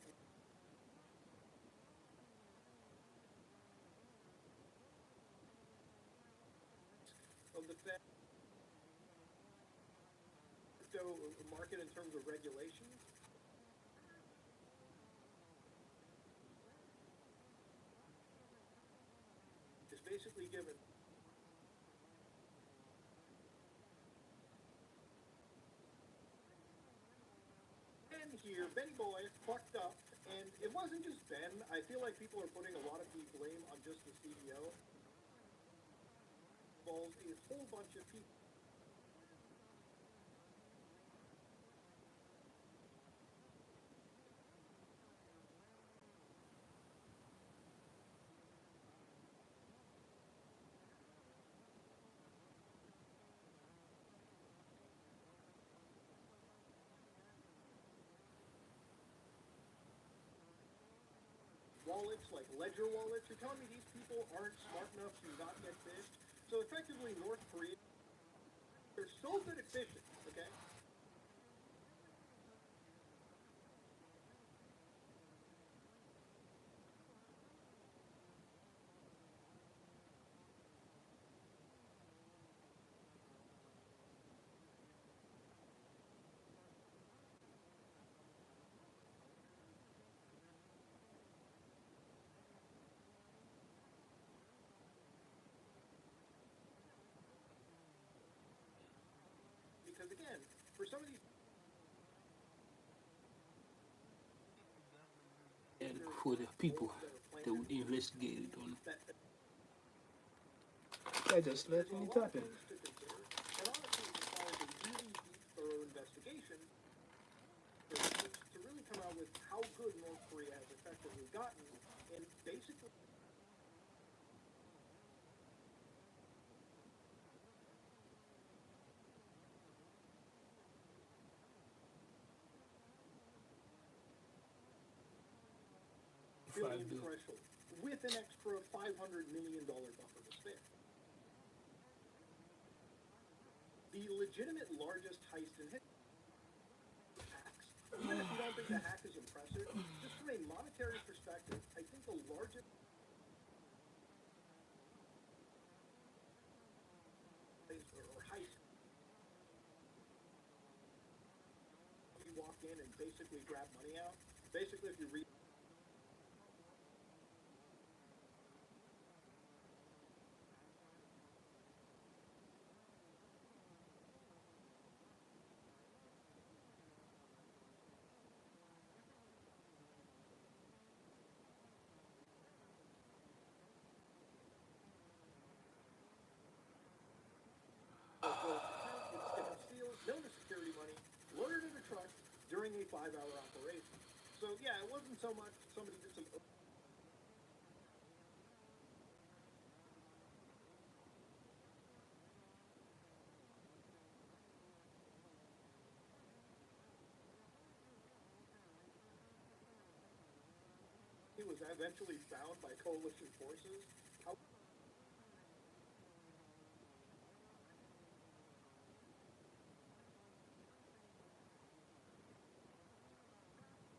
of the Fed, crypto market in terms of regulations. Is basically given. Ben here, Benny Boy, fucked up, and it wasn't just Ben. I feel like people are putting a lot of the blame on just the CEO. Involves a whole bunch of people. Wallets, like ledger wallets, you're telling me these people aren't smart enough to not get phished? So effectively, North Korea, they're so good at phishing, okay? Because again, for some of these and for the people that would investigate it on. I just let it happen. and honestly, it requires a really deep, thorough investigation to really come out with how good North Korea has effectively gotten in basically billion threshold with an extra $500 million buffer to spare. The legitimate largest heist in history. Hacks. Even if you don't think the hack is impressive, just from a monetary perspective, I think the largest or heist. You walk in and basically grab money out. Basically, if you read. running a 5-hour operation. So yeah, it wasn't so much somebody did some. He was eventually found by coalition forces. How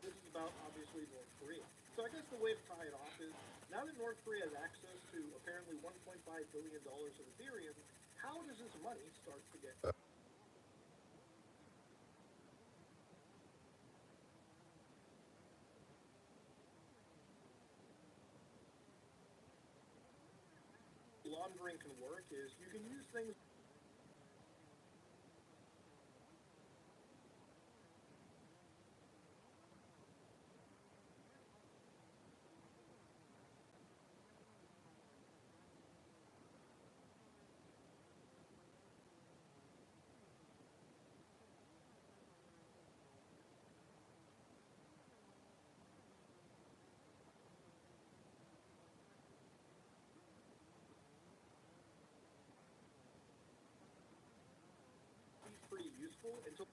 this is about obviously North Korea. So I guess the way to tie it off is now that North Korea has access to apparently $1.5 billion of Ethereum, how does this money start to get laundering can work is you can use things pretty useful until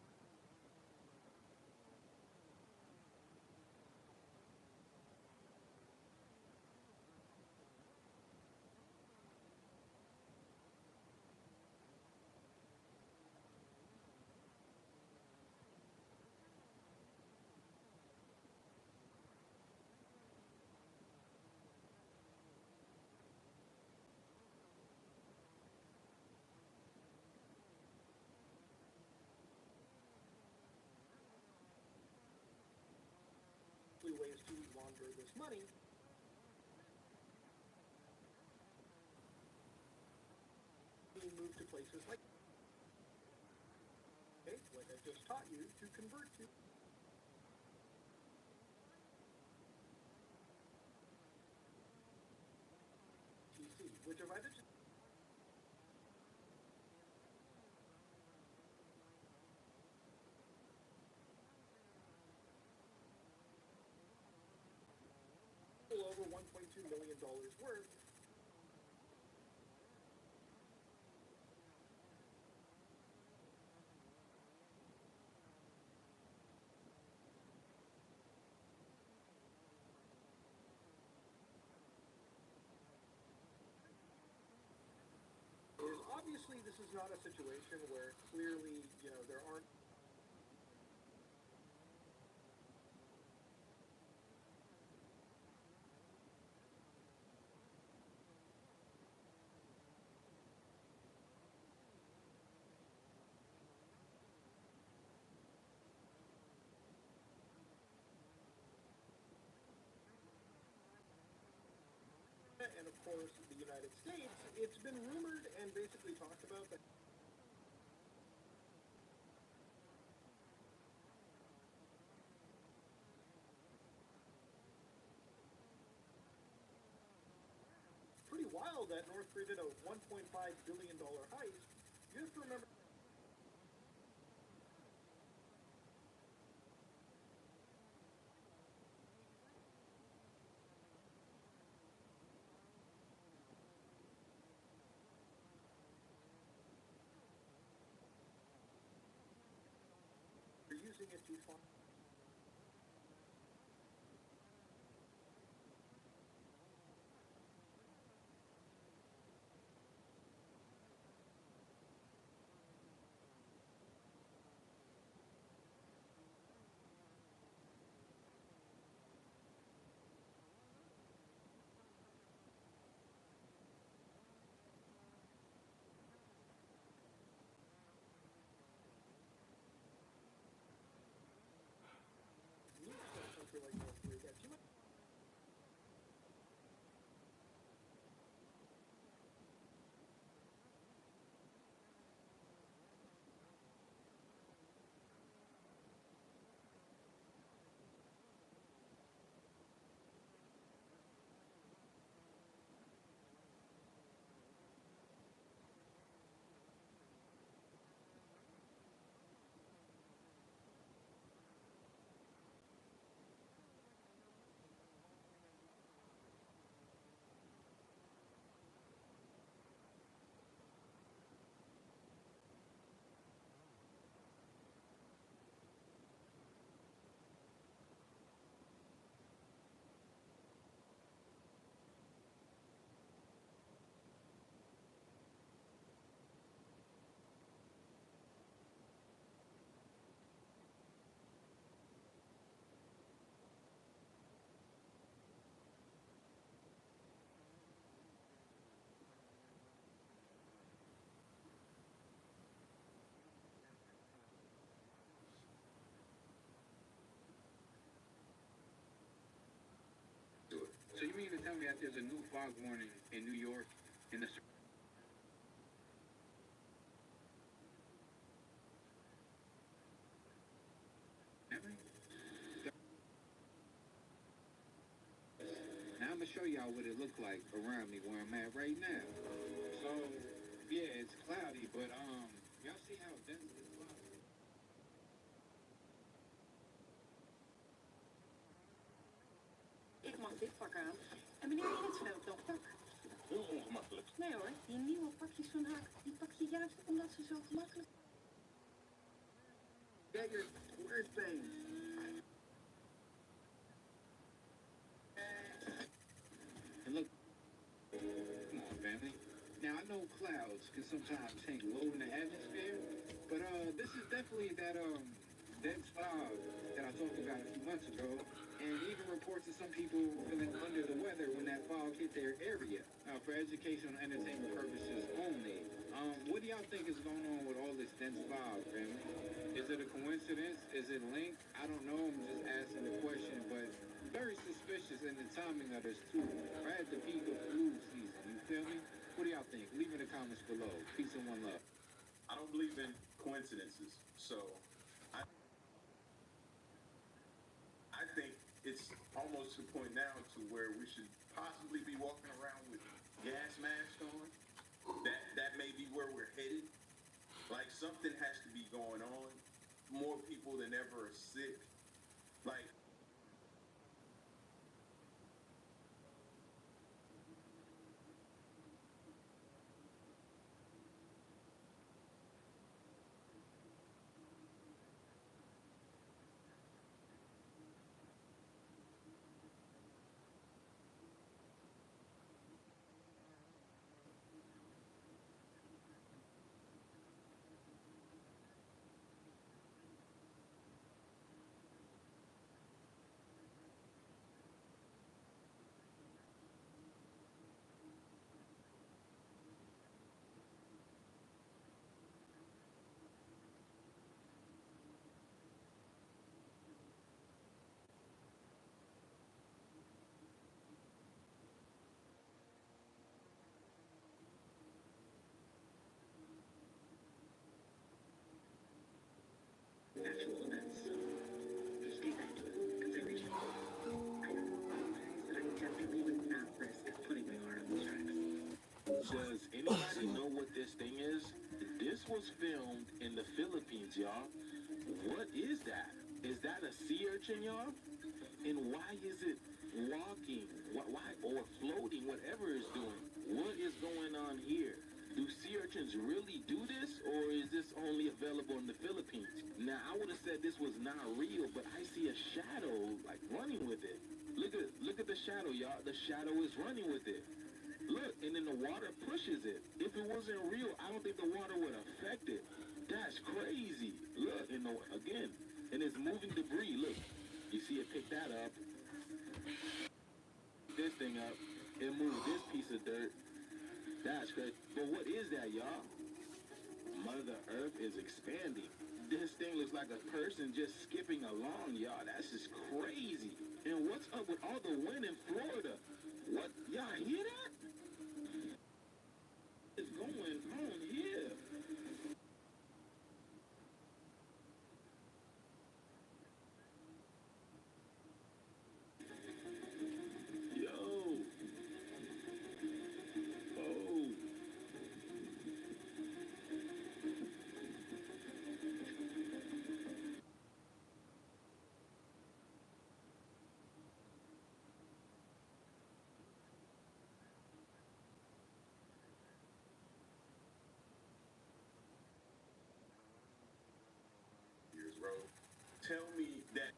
ways to launder this money. Being moved to places like I just taught you to convert to TC, which if I just over $1.2 million worth. Is obviously this is not a situation where clearly, there aren't and of course the United States, it's been rumored and basically talked about that pretty wild that North Korea did a $1.5 billion heist. You have to remember they're using it to fund. that there's a new fog warning in New York in the Now I'm gonna show y'all what it looked like around me where I'm at right now. So yeah, it's cloudy, but y'all see how dense this cloud is? Ik mag dit pak aan. En meneer Hitsveld nog pak. Heel ongemakkelijk. Nee hoor, die nieuwe pakjes van Hak, die pak je juist omdat ze zo gemakkelijk Get your worst thing. And look, come on, family. Now I know clouds can sometimes hang low in the atmosphere, but this is definitely that dense fog that I talked about a few months ago, and even reports of some people feeling under the weather when that fog hit their area. For educational and entertainment purposes only. What do y'all think is going on with all this dense fog, family? Is it a coincidence? Is it linked? I don't know. I'm just asking the question, but very suspicious in the timing of this too. Right at the peak of flu season. You feel me? What do y'all think? Leave in the comments below. Peace and one love. I don't believe in coincidences, so I think it's almost to the point now to where we should possibly be walking around with gas masks on. That may be where we're headed. Like something has to be going on. More people than ever are sick. Like actual events. Just take that into consideration. I don't know about you, but I definitely would not risk putting my heart on these tracks. Does anybody know what this thing is? This was filmed in the Philippines, y'all. What is that? Is that a sea urchin, y'all? And why is it walking? Why or floating, whatever it's doing? What is going on here? Do sea urchins really do this, or is this only available in the Philippines? Now, I would have said this was not real, but I see a shadow, like, running with it. Look at the shadow, y'all. The shadow is running with it. Look, and then the water pushes it. If it wasn't real, I don't think the water would affect it. That's crazy. Look, again, and it's moving debris. Look, you see it pick that up. This thing up. It moved this piece of dirt. That's crazy. But what is that, y'all? Mother Earth is expanding. This thing looks like a person just skipping along, y'all. That's just crazy. And what's up with all the wind in Florida? What? Y'all hear that? What's going on here? Yo. Oh. years, bro. Tell me that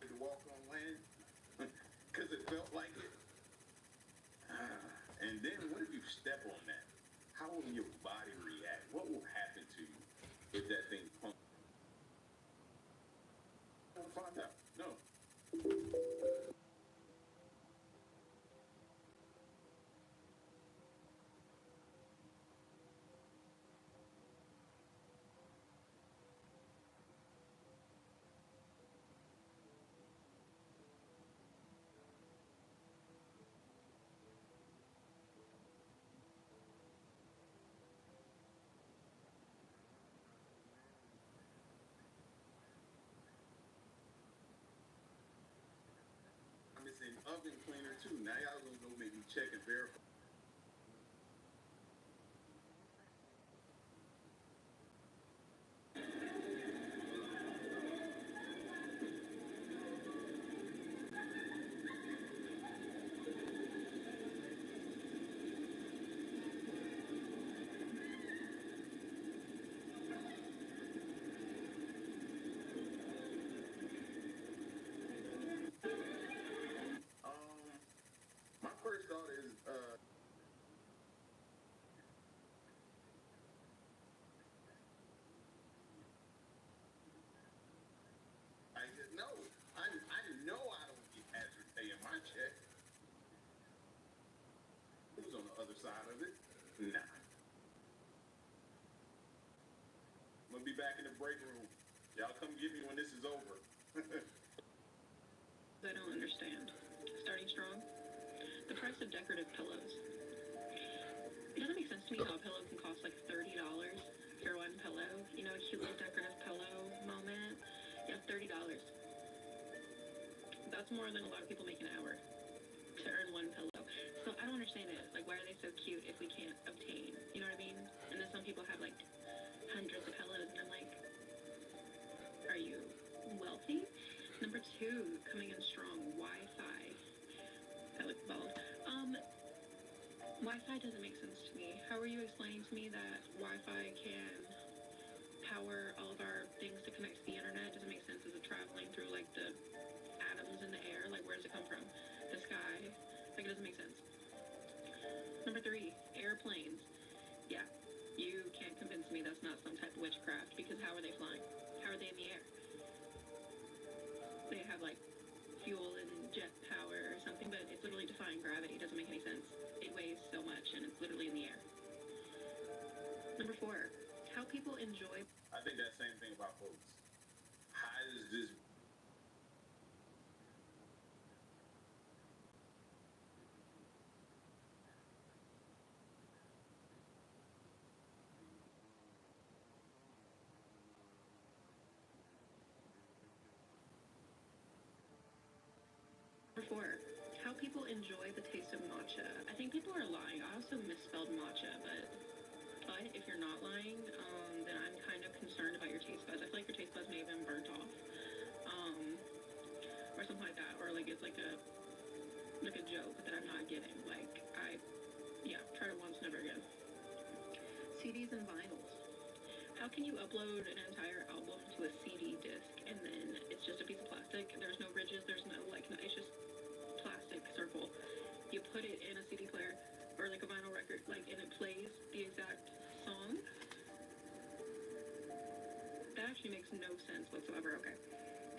to walk on land because it felt like it. And then what if you step on that? How will your body react? What will happen to you if that thing pumps? I'll find out. No. oven cleaner too. Now y'all gonna go make me check and verify. My first thought is, no, I know I don't get hazard pay in my check. Who's on the other side of it? Nah. I'm gonna be back in the break room. Y'all come get me when this is over. I don't understand. Starting strong. The price of decorative pillows. It doesn't make sense to me how a pillow can cost like $30 for one pillow. You know, a cute little decorative pillow moment. Yeah, $30. That's more than a lot of people make an hour to earn one pillow. So I don't understand it. Like, why are they so cute if we can't obtain? You know what I mean? And then some people have like hundreds of pillows, and I'm like, are you wealthy? Number two, coming in strong, Wi-Fi. I look bald. Wi-Fi doesn't make sense to me. How are you explaining to me that Wi-Fi can power all of our things to connect to the internet? It doesn't make sense. Is it traveling through like the atoms in the air? Like, where does it come from? The sky? Like, it doesn't make sense. Number three, airplanes. Yeah, you can't convince me that's not some type of witchcraft, because how are they flying? How are they in the air? They have like fuel and jet power or something, but it's literally defying gravity. It doesn't make any sense. It weighs so much and it's literally in the air. Number four, how people enjoy. I think that same thing about boats. How is this? Number four, how people enjoy the taste of matcha. I think people are lying. I also misspelled matcha, but if you're not lying, then I'm kind of concerned about your taste buds. I feel like your taste buds may have been burnt off, or something like that, or like it's like a joke that I'm not getting. Like try it once, never again. CDs and vinyls. How can you upload an entire album to a CD disc and then it's just a piece of plastic? There's no ridges, there's no it's just plastic circle. You put it in a CD player or like a vinyl record, and it plays the exact song. That actually makes no sense whatsoever. Okay.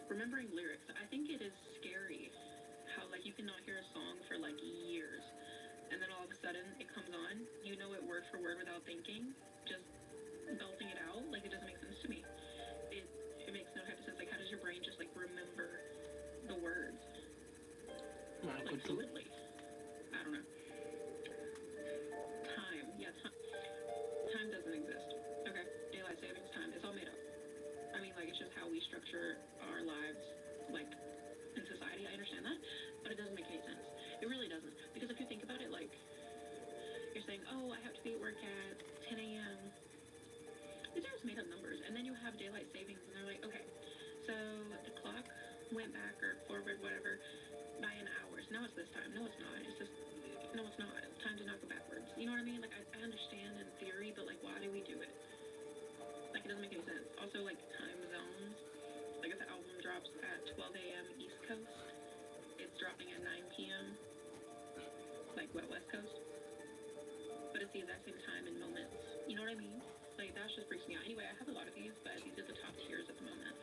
Remembering lyrics. I think it is scary how you cannot hear a song for years, and then all of a sudden it comes on. You know it word for word without thinking, just belting it out. It doesn't make sense to me. It makes no type of sense. How does your brain just remember the words fluidly? I don't know. Time. Yeah, time doesn't exist. Okay, daylight savings time. It's all made up. I mean, it's just how we structure our lives, in society. I understand that, but it doesn't make any sense. It really doesn't. Because if you think about it, you're saying, oh, I have to be at work at 10 a.m. These are just made up numbers. And then you have daylight savings, and they're like, okay, so the clock went back or forward, whatever, by an hour. So now it's this time. No, it's not. It's just, no, it's not. Time does not go backwards. You know what I mean? I understand in theory, but why do we do it? It doesn't make any sense. Also, time zones. If the album drops at 12 a.m. East Coast, it's dropping at 9 p.m. West Coast. But it's the exact same time and moments. You know what I mean? That just freaks me out. Anyway, I have a lot of these, but these are the top tiers at the moment.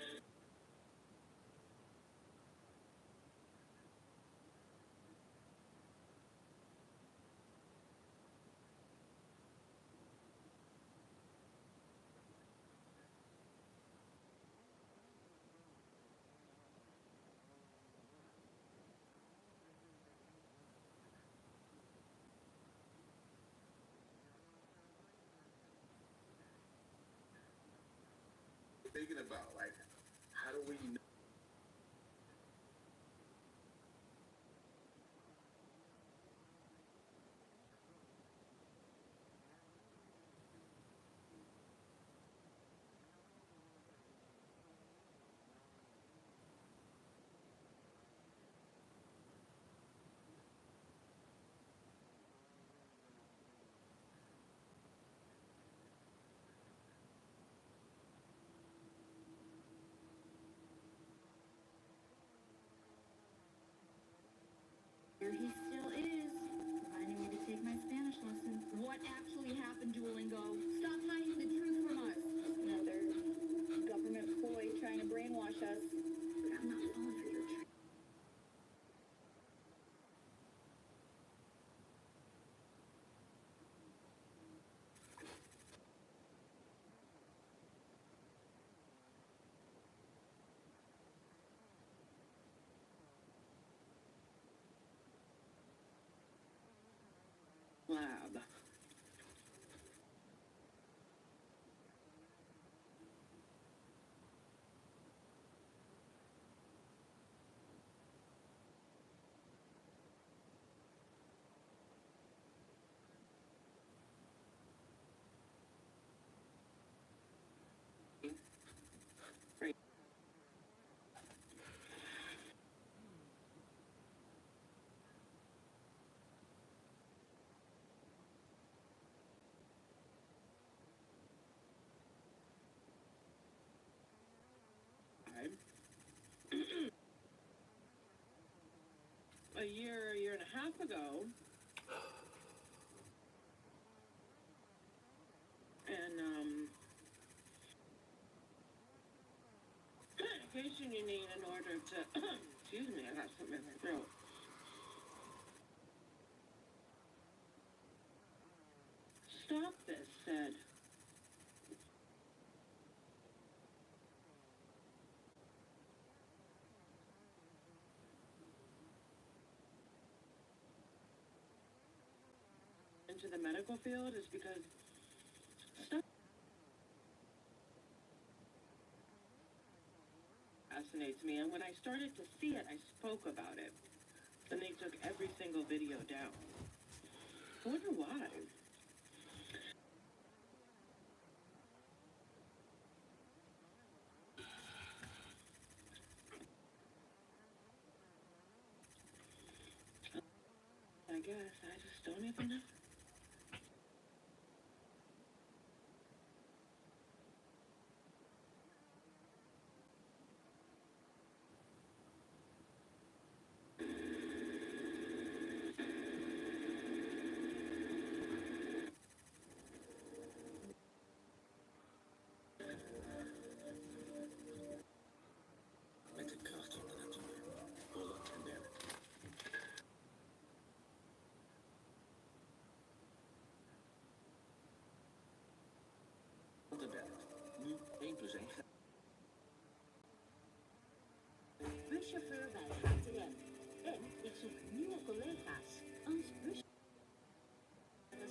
Thinking about how do we know? lab. A year and a half ago, and medication you need in order to excuse me, I got something in my throat. Stop this, said. Into the medical field is because stuff fascinates me, and when I started to see it, I spoke about it. And they took every single video down. I wonder why. I guess I just don't even know. Met de kracht van de natuur. Holland en Derek. Holland en Derek. Nu 1 plus 1 gratis. Buschauffeur bij HTM. En ik zoek nieuwe collega's als buschauffeurs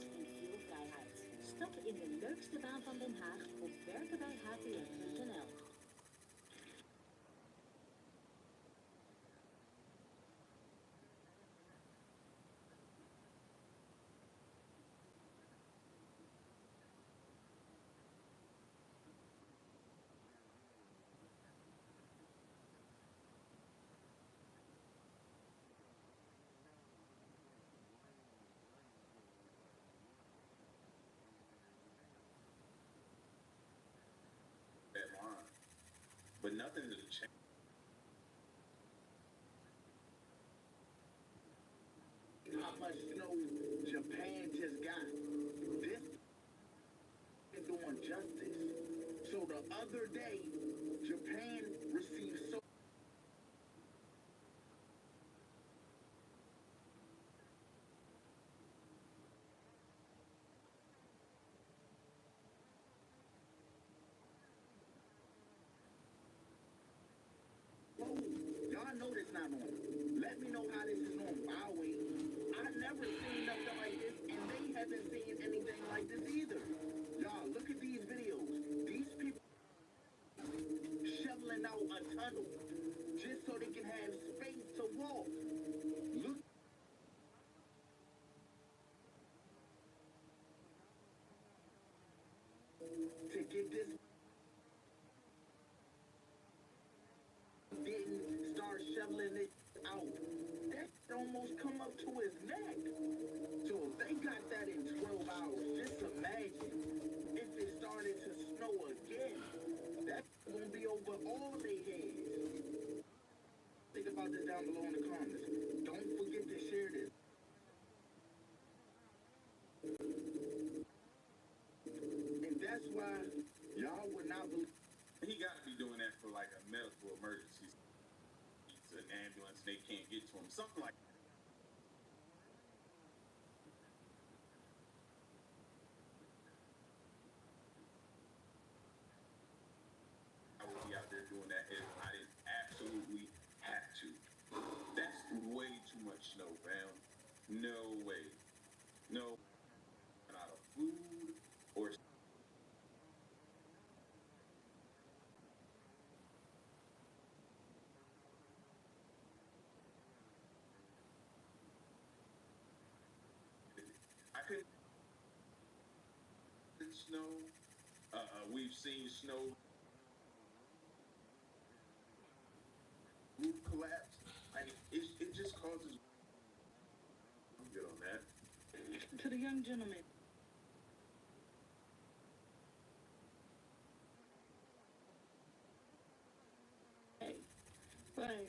en veel vrijheid. Stap in de leukste baan van Den Haag op werkenbijhtm.nl. That line. But nothing to change. How much snow Japan just got. This is doing justice. So the other day, Japan received so y'all know this not normal. Let me know how this is normal. I'll wait. I never seen nothing like this, and they haven't seen anything like this either. Y'all, look at these videos. These people shoveling out a tunnel just so they can have space to walk. Look. To get this didn't start shoveling it out. That almost come up to his neck. So if they got that in 12 hours, just imagine if it started to snow again. That's gonna be over all their heads. Think about this down below in the comments. Don't forget to share this. And that's why y'all would not believe. He got to be doing that for like a medical emergency. It's an ambulance, they can't get to him. Something like that. I would be out there doing that if I didn't absolutely have to. That's way too much snow, fam. No way. No. snow. We've seen snow roof collapse. Like it just causes. I'm good on that. To the young gentleman. Right.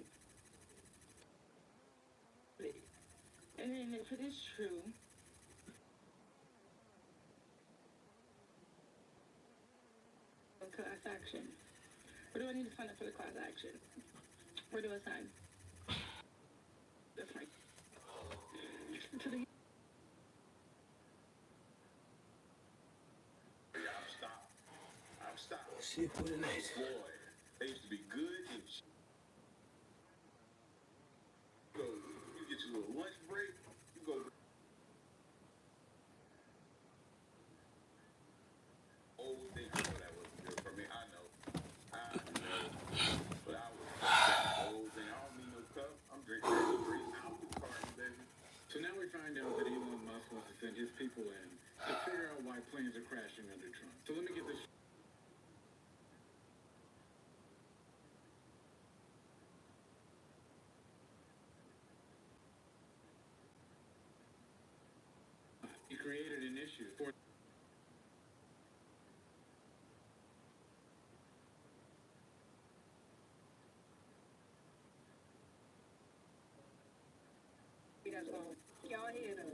And then if it is true, class action. Where do I need to sign up for the class action? Where do I sign? That's right. To the I've stopped. Shit for the night. Boy, they used to be good and go. You get your little lunch break. You go. Old thing. I know that wasn't good for me. I know. But I was that old thing. I don't need no cup. I'm drinking straight out the carton, baby. So now we find out that Elon Musk wants to send his people in to figure out why planes are crashing under Trump. So let me get this. He created an issue for. Y'all hear them.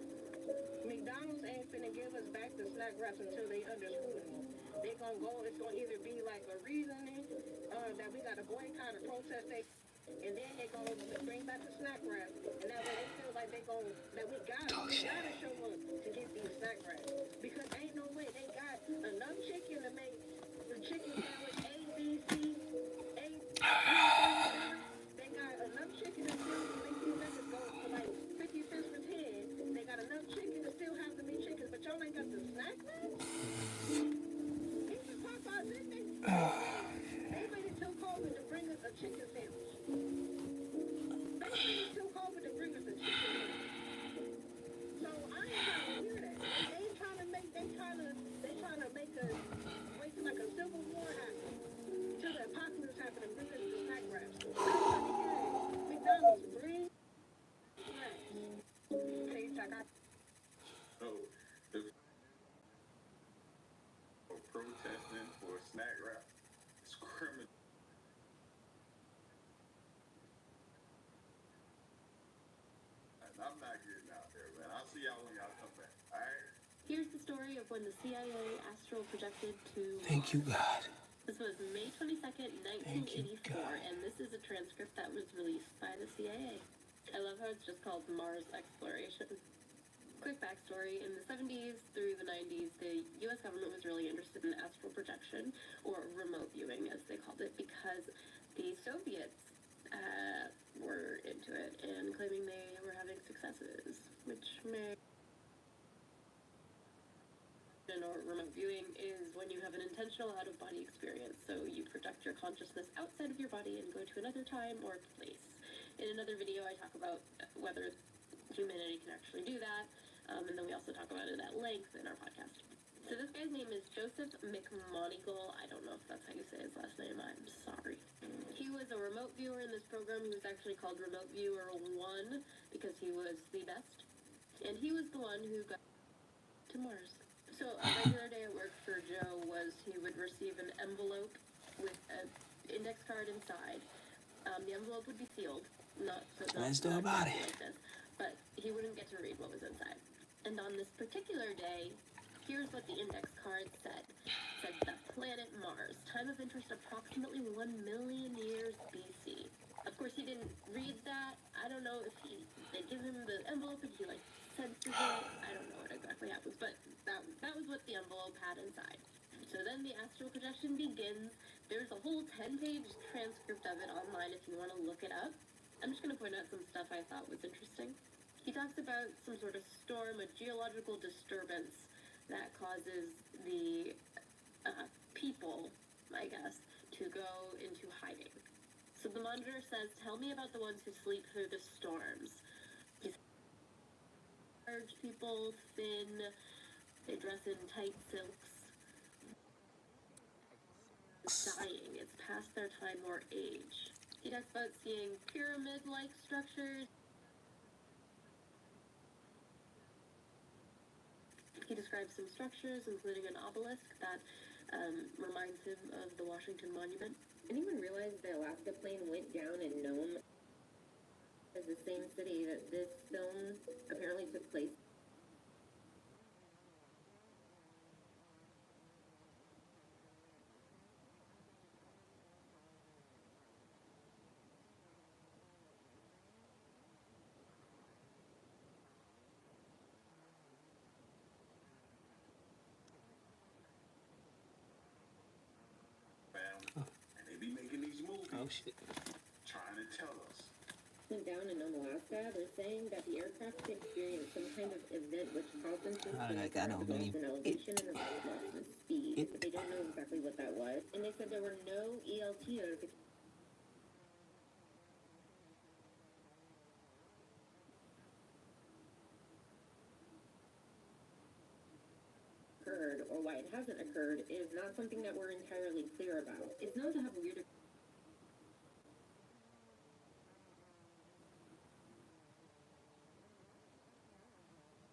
McDonald's ain't finna give us back the snack wraps until they under scrutiny. They gonna go, it's gonna either be like a reasoning that we gotta boycott or protest they, and then they gonna bring back the snack wraps, and that way they feel like they gon' that we gotta show up to get these snack wraps. Because ain't no way they got enough chicken to make the chicken sandwich A, B, C, A, they got enough chicken to still make these nuggets go for like 50 cents for 10. They got enough chicken to still have them be chickens, but y'all ain't got the snack wraps? Even Popeyes, they waited till COVID to bring us a chicken sandwich. They waited till COVID to bring us a chicken sandwich. So I ain't trying to hear that. They trying to make us wait till like a civil war happens, till the apocalypse happens and bring us the snack wraps. I ain't trying to hear that. McDonald's, bring wraps. Tastes like I. So the protesting for snack wrap is criminal. I'm not getting out there, man. I'll see y'all when y'all come back. All right. Here's the story of when the CIA astral projected to. Thank you, God. This was May 22nd, 1984, and this is a transcript that was released by the CIA. I love how it's just called Mars Exploration. Quick backstory, in the 70s through the 90s, the US government was really interested in astral projection, or remote viewing as they called it, because the Soviets were into it and claiming they were having successes, which may... or remote viewing is when you have an intentional out-of-body experience, so you project your consciousness outside of your body and go to another time or place. In another video, I talk about whether humanity can actually do that, and then we also talk about it at length in our podcast. So this guy's name is Joseph McMonigle. I don't know if that's how you say his last name. I'm sorry. He was a remote viewer in this program. He was actually called Remote Viewer 1 because he was the best, and he was the one who got to Mars. So a regular day at work for Joe was he would receive an envelope with an index card inside. The envelope would be sealed, not about it. like this, but he wouldn't get to read what was inside. And on this particular day, here's what the index card said. It said, the planet Mars, time of interest approximately 1 million years BC. Of course, he didn't read that. I don't know if they give him the envelope and he senses it. I don't know what exactly happens, but that was what the envelope had inside. So then the astral projection begins. There's a whole 10-page transcript of it online if you want to look it up. I'm just going to point out some stuff I thought was interesting. He talks about some sort of storm, a geological disturbance that causes the people, I guess, to go into hiding. So the monitor says, tell me about the ones who sleep through the storms. Large people, thin, they dress in tight silks. past their time or age. He talks about seeing pyramid-like structures. He describes some structures, including an obelisk that reminds him of the Washington Monument. Anyone realize the Alaska plane went down in Nome is the same city that this film apparently took place? And they be making these movies. Oh shit. Trying to tell us. Went down in Nome, Alaska. They're saying that the aircraft experienced some kind of event which caused them to Like, I don't believe an elevation and a loss in speed. But they don't know exactly what that was. And they said there were no ELT notifications occurred or why it hasn't occurred is not something that we're entirely clear about. It's known to have a weird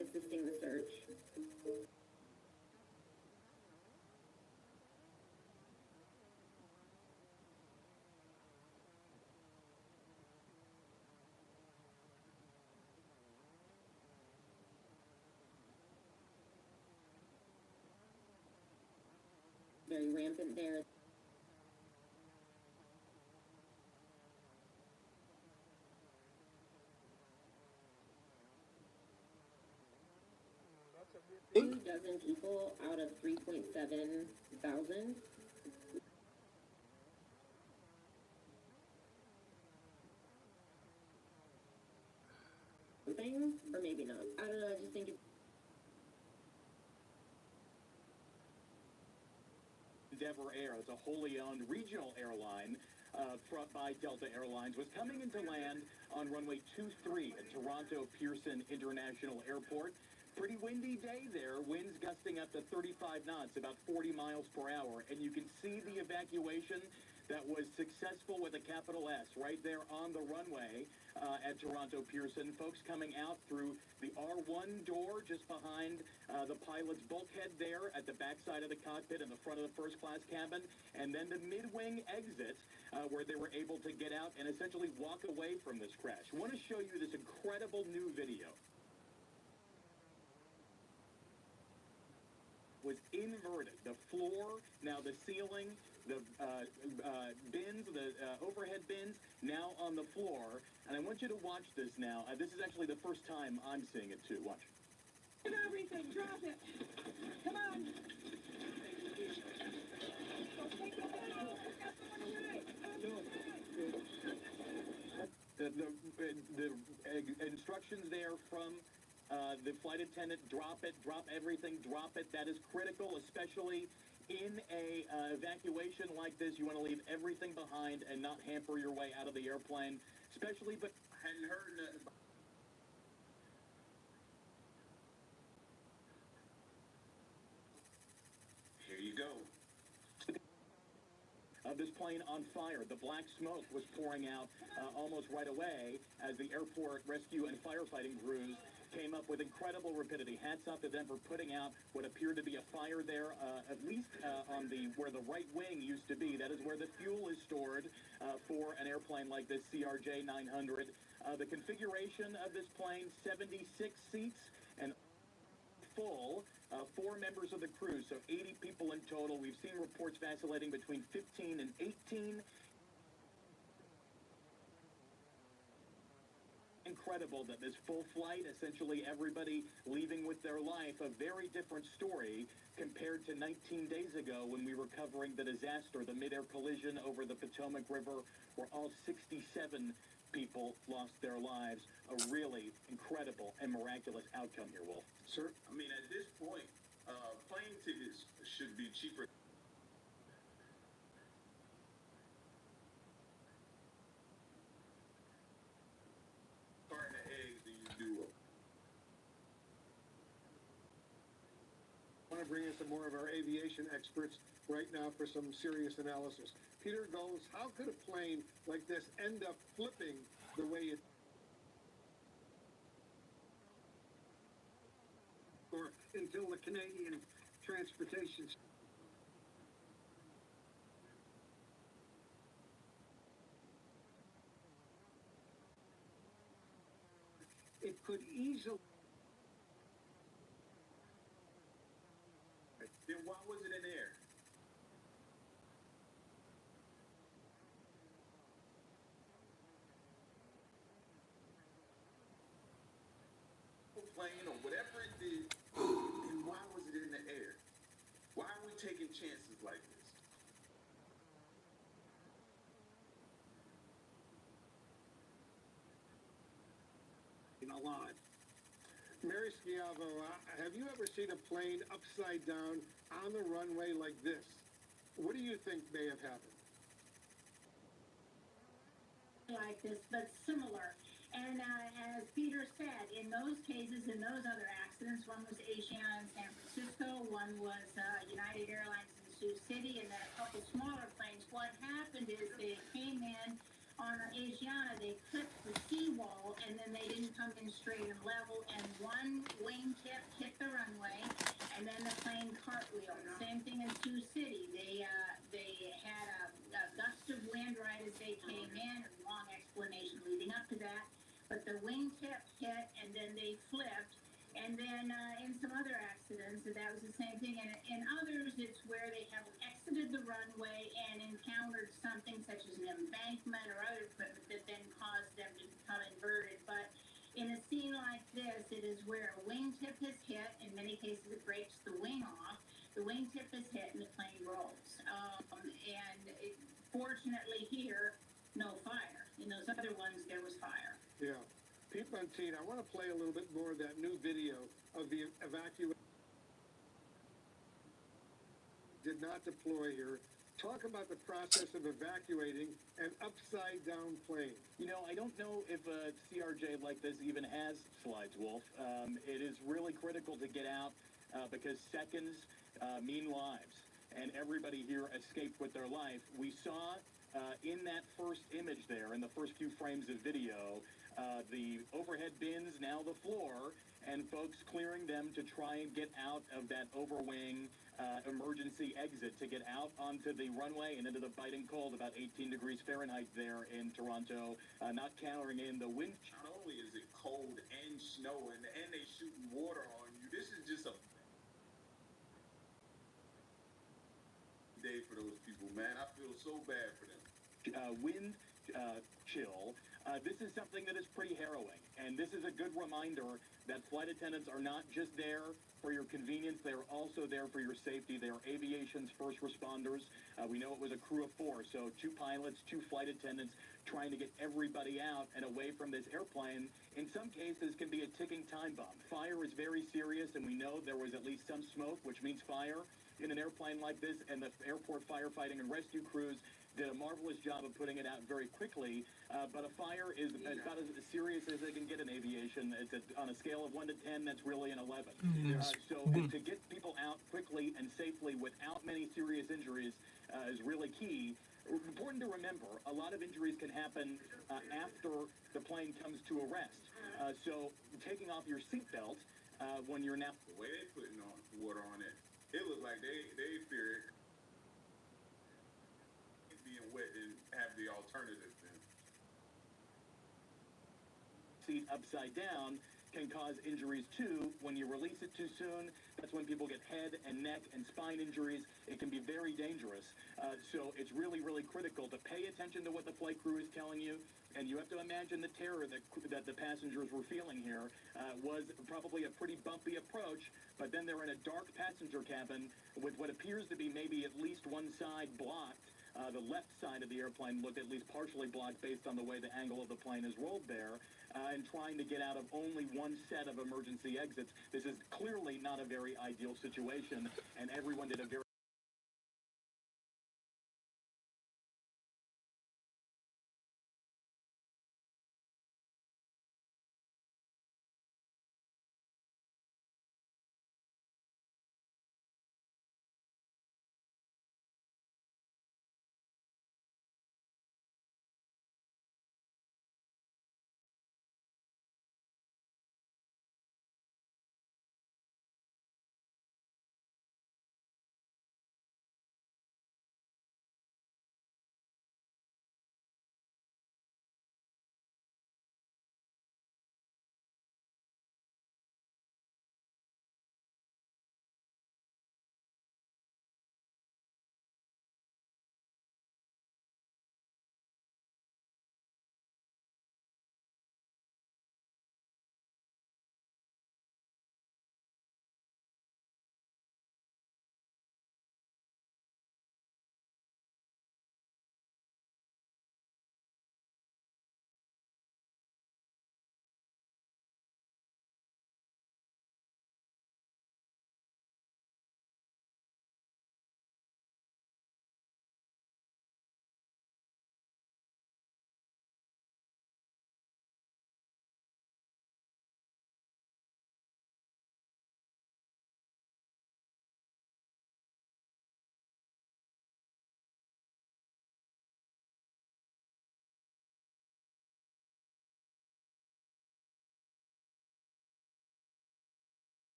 assisting the search. Very rampant there. Hey. 2 dozen people out of 3.7 thousand. Thing, or maybe not. I don't know, I just think it's Endeavor Air, it's a wholly owned regional airline by Delta Airlines, was coming into land on runway 23 at Toronto Pearson International Airport. Pretty windy day there, winds gusting up to 35 knots, about 40 miles per hour, and you can see the evacuation that was successful with a capital S right there on the runway at Toronto Pearson. Folks coming out through the R1 door just behind the pilot's bulkhead there at the backside of the cockpit in the front of the first class cabin, and then the mid-wing exit where they were able to get out and essentially walk away from this crash. I want to show you this incredible new video. Was inverted. The floor, now the ceiling, the bins, the overhead bins, now on the floor. And I want you to watch this now. This is actually the first time I'm seeing it too. Watch. Get everything, drop it. Come on. The instructions there from the flight attendant: drop it, drop everything, drop it. That is critical, especially in a evacuation like this. You want to leave everything behind and not hamper your way out of the airplane, especially. But Hadn't heard nothing. Here you go. Of this plane on fire. The black smoke was pouring out almost right away as the airport rescue and firefighting crews came up with incredible rapidity. Hats off to them for putting out what appeared to be a fire there, at least on where the right wing used to be. That is where the fuel is stored for an airplane like this CRJ 900. The configuration of this plane: 76 seats and full. 4 members of the crew, so 80 people in total. We've seen reports vacillating between 15 and 18. Incredible that this full flight, essentially everybody leaving with their life, a very different story compared to 19 days ago when we were covering the disaster, the mid-air collision over the Potomac River, where all 67 people lost their lives. A really incredible and miraculous outcome here, Wolf. Sir? I mean, at this point, plane tickets should be cheaper. Carton of eggs than you do. 100% bring in some more of our aviation experts right now for some serious analysis. Peter Gomes, how could a plane like this end up flipping the way it or until the Canadian transportation it could easily Then why was it in the air? Plane or whatever it did, and why was it in the air? Why are we taking chances like this? a lot. Mary Schiavo, have you ever seen a plane upside down on the runway like this? What do you think may have happened? Like this, but similar. And as Peter said, in those cases, in those other accidents, one was Asiana in San Francisco, one was United Airlines in Sioux City, and then a couple smaller planes. What happened is they came in on Asiana, they clipped the seawall, and then they didn't come in straight and level, and one wingtip hit the runway, and then the plane cartwheeled. Same thing in Sioux City. They had a gust of wind right as they came in, a long explanation leading up to that, but the wingtip hit, and then they flipped. And then in some other accidents, that was the same thing. And in others, it's where they have exited the runway and encountered something such as an embankment or other equipment that then caused them to become inverted. But in a scene like this, it is where a wingtip is hit. In many cases, it breaks the wing off. The wingtip is hit and the plane rolls. Fortunately here, no fire. In those other ones, there was fire. Yeah. Pete Montine, I want to play a little bit more of that new video of the evacuation. Did not deploy here. Talk about the process of evacuating an upside-down plane. You know, I don't know if a CRJ like this even has slides, Wolf. It is really critical to get out because seconds mean lives, and everybody here escaped with their life. We saw in that first image there, in the first few frames of video, the overhead bins, now the floor, and folks clearing them to try and get out of that overwing emergency exit to get out onto the runway and into the biting cold, about 18 degrees Fahrenheit there in Toronto, not counting in the wind. Not only is it cold and snow and they shooting water on you, this is just a day for those people, man. I feel so bad for them. Wind chill. This is something that is pretty harrowing, and this is a good reminder that flight attendants are not just there for your convenience, they're also there for your safety. They are aviation's first responders. We know it was a crew of 4, so 2 pilots, 2 flight attendants trying to get everybody out and away from this airplane. In some cases, can be a ticking time bomb. Fire is very serious, and we know there was at least some smoke, which means fire in an airplane like this, and the airport firefighting and rescue crews did a marvelous job of putting it out very quickly, but a fire is about as serious as they can get in aviation. It's on a scale of 1 to 10, that's really an 11. So to get people out quickly and safely without many serious injuries is really key. Important to remember, a lot of injuries can happen after the plane comes to a rest. So taking off your seatbelt when you're now... The way they putting on water on it, it looked like they fear it being wet and have the alternative then. Seat upside down can cause injuries too. When you release it too soon, that's when people get head and neck and spine injuries. It can be very dangerous. So it's really, really critical to pay attention to what the flight crew is telling you. And you have to imagine the terror that the passengers were feeling here was probably a pretty bumpy approach, but then they're in a dark passenger cabin with what appears to be maybe at least one side blocked. The left side of the airplane looked at least partially blocked based on the way the angle of the plane is rolled there, and trying to get out of only one set of emergency exits. This is clearly not a very ideal situation, and everyone did a very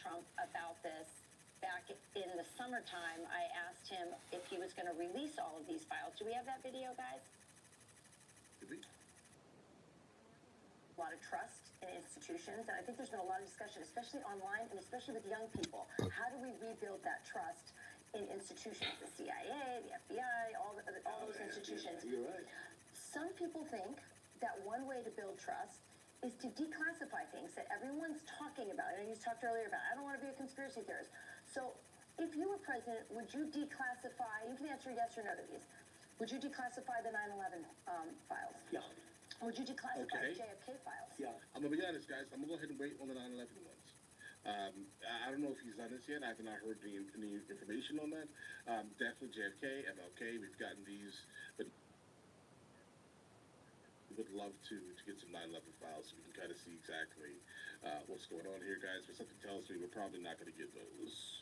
Trump about this back in the summertime. I asked him if he was going to release all of these files. Do we have that video, guys? Did we? A lot of trust in institutions, and I think there's been a lot of discussion, especially online and especially with young people. How do we rebuild that trust in institutions, the CIA, the FBI, all those institutions? You're right. Some people think that one way to build trust is to declassify things that everyone's talking about. And you talked earlier about, I don't want to be a conspiracy theorist. So if you were president, would you declassify, you can answer yes or no to these, would you declassify the 9/11 files? Yeah. Would you declassify Okay. the JFK files? Yeah. I'm gonna be honest, guys. I'm gonna go ahead and wait on the 9/11 ones. I don't know if he's done this yet. I have not heard any information on that. Definitely JFK, MLK. We've gotten these, but we would love to get some 9/11 files so we can kind of see exactly what's going on here, guys. But something tells me we're probably not going to get those.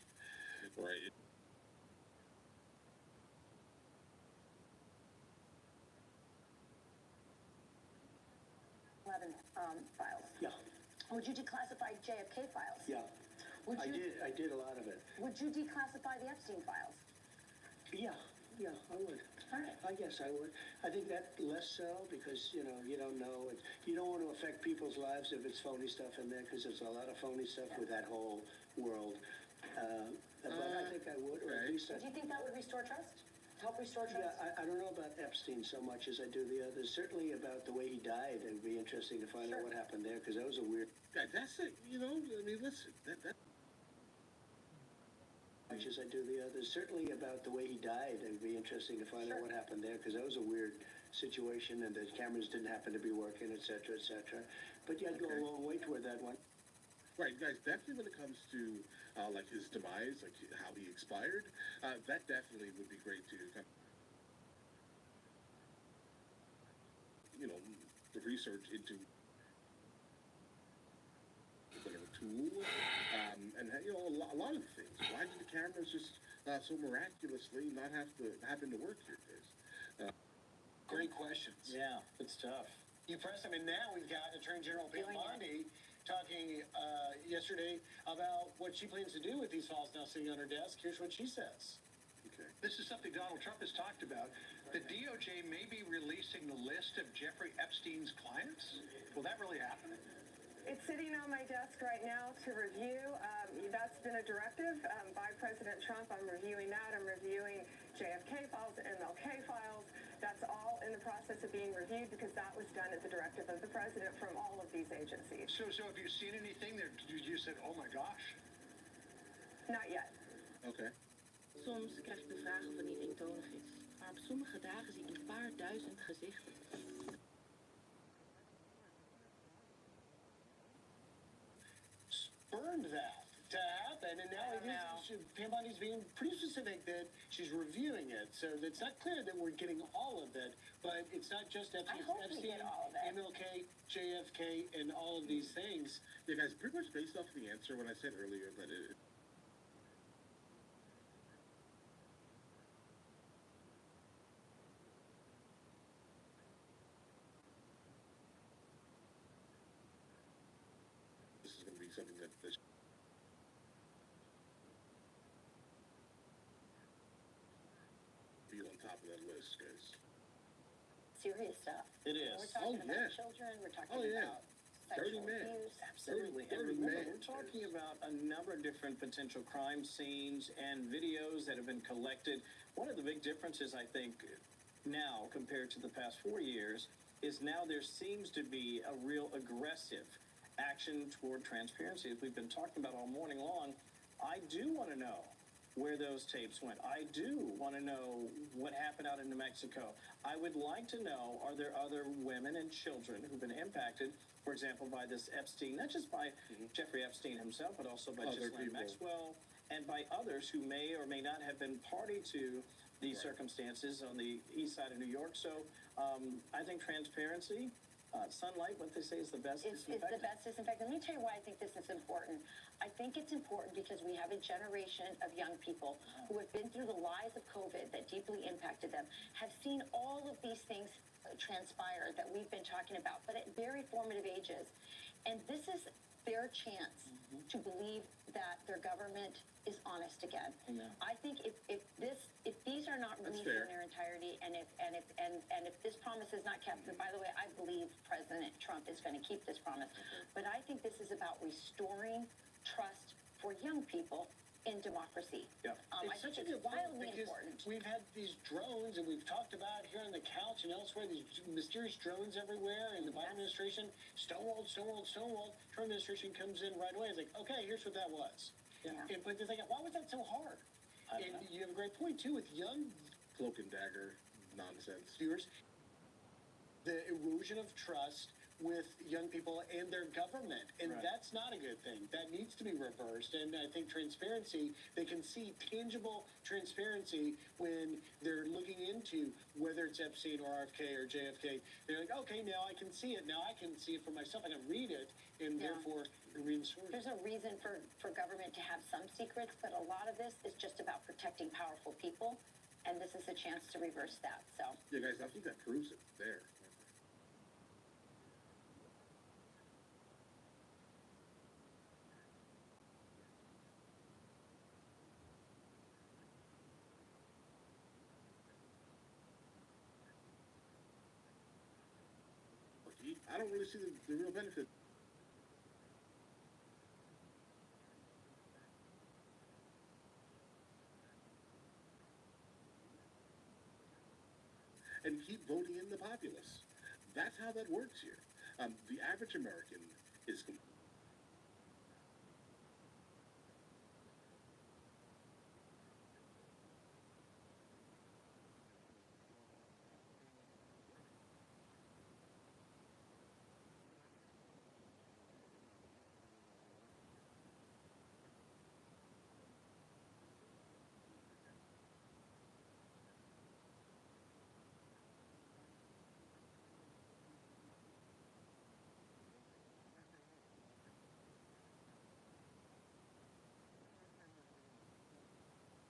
Right. 11 files. Yeah. Would you declassify JFK files? Yeah. Would you, I did a lot of it. Would you declassify the Epstein files? Yeah, I would. All right. I guess I would. I think that less so because, you don't know. You don't want to affect people's lives if it's phony stuff in there because there's a lot of phony stuff with that whole world. But I think I would, or at least Do you think that would restore trust? Help restore trust? Yeah, I don't know about Epstein so much as I do the others. Certainly about the way he died. It would be interesting to find out what happened there because that was a weird... Yeah, that's it. I mean, listen, that much as I do the others. Certainly about the way he died. It would be interesting to find out what happened there because that was a weird situation and the cameras didn't happen to be working, et cetera, et cetera. But yeah, I'd go a long way toward that one. Right, guys, definitely when it comes to like his demise, like how he expired, that definitely would be great to kind of, the research into whatever tool, and a lot of things. Why did the cameras just so miraculously not happen to work here, guys? Great questions. Yeah, it's tough. You press them, and now we've got Attorney General Dimanta talking yesterday about what she plans to do with these files now sitting on her desk. Here's what she says. Okay. This is something Donald Trump has talked about. The DOJ may be releasing the list of Jeffrey Epstein's clients. Will that really happen? It's sitting on my desk right now to review. That's been a directive by President Trump. I'm reviewing that. I'm reviewing JFK files, MLK files. That's all in the process of being reviewed because that was done at the directive of the president from all of these agencies. So have you seen anything that you said, oh my gosh? Not yet. Okay. Soms krijg ik de vraag of het niet eentonig is. Maar op sommige dagen zie ik een paar duizend gezichten. Spurned that to happen, and now Pam Bondi's being pretty specific that she's reviewing it. So it's not clear that we're getting all of it, but it's not just Epstein, MLK, JFK, and all of these things. Yeah, guys, pretty much based off of the answer when I said earlier that it. This is going to be something that be on top of that list, guys. Serious stuff. It is. We're talking about children. We're talking about Dirty sexual men. abuse. Absolutely. Dirty And men. we're talking about a number of different potential crime scenes and videos that have been collected. One of the big differences, I think, now compared to the past 4 years is now there seems to be a real aggressive action toward transparency, as we've been talking about all morning long. I do want to know where those tapes went. I do want to know what happened out in New Mexico. I would like to know, are there other women and children who've been impacted, for example, by this Epstein, not just by Jeffrey Epstein himself, but also by Ghislaine Maxwell and by others who may or may not have been party to these circumstances on the east side of New York. So I think transparency, sunlight, what they say is the best disinfectant. It's the best disinfectant. Let me tell you why I think this is important. I think it's important because we have a generation of young people who have been through the lies of COVID that deeply impacted them, have seen all of these things transpire that we've been talking about, but at very formative ages. And this is fair chance to believe that their government is honest again. I think if these are not released in their entirety, and if this promise is not kept, and by the way, I believe President Trump is going to keep this promise, but I think this is about restoring trust for young people in democracy. I It's think such a it's good point wildly because important. we've had these drones, and we've talked about here on the couch and elsewhere, these mysterious drones everywhere, and the Biden administration, stonewalled. Trump administration comes in right away. It's like, okay, here's what that was. But they're like, why was that so hard? And you have a great point, too, with young Cloak and dagger nonsense. viewers, the erosion of trust with young people and their government. And that's not a good thing. That needs to be reversed. And I think transparency, they can see tangible transparency when they're looking into whether it's Epstein or RFK or JFK. They're like, okay, now I can see it. Now I can see it for myself. I can read it and therefore read the story. There's a reason for government to have some secrets, but a lot of this is just about protecting powerful people. And this is a chance to reverse that. So Yeah, guys, I think that proves it there. I don't really see the real benefit. And keep voting in the populace. That's how that works here. The average American is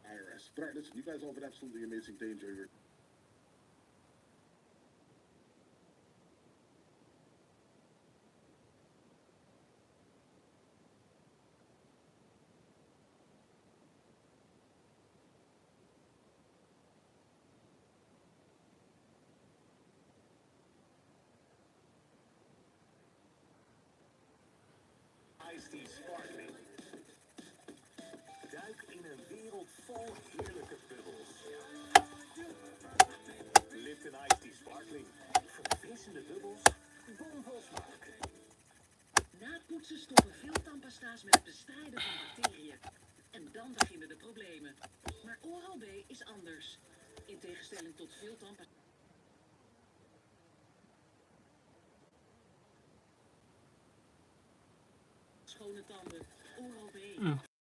IRS. But all right, listen, you guys all have an absolutely amazing day. Enjoy your Iced Tea Sparkling. Duik in een wereld vol heerlijke bubbels. Lipton Iced Tea Sparkling. Verfrissende bubbels, bomvol smaak. Na het poetsen stoppen veel tandpasta's met het bestrijden van bacteriën. En dan beginnen de problemen. Maar Oral-B is anders. In tegenstelling tot veel tandpasta's. Schone tanden. Oral-B.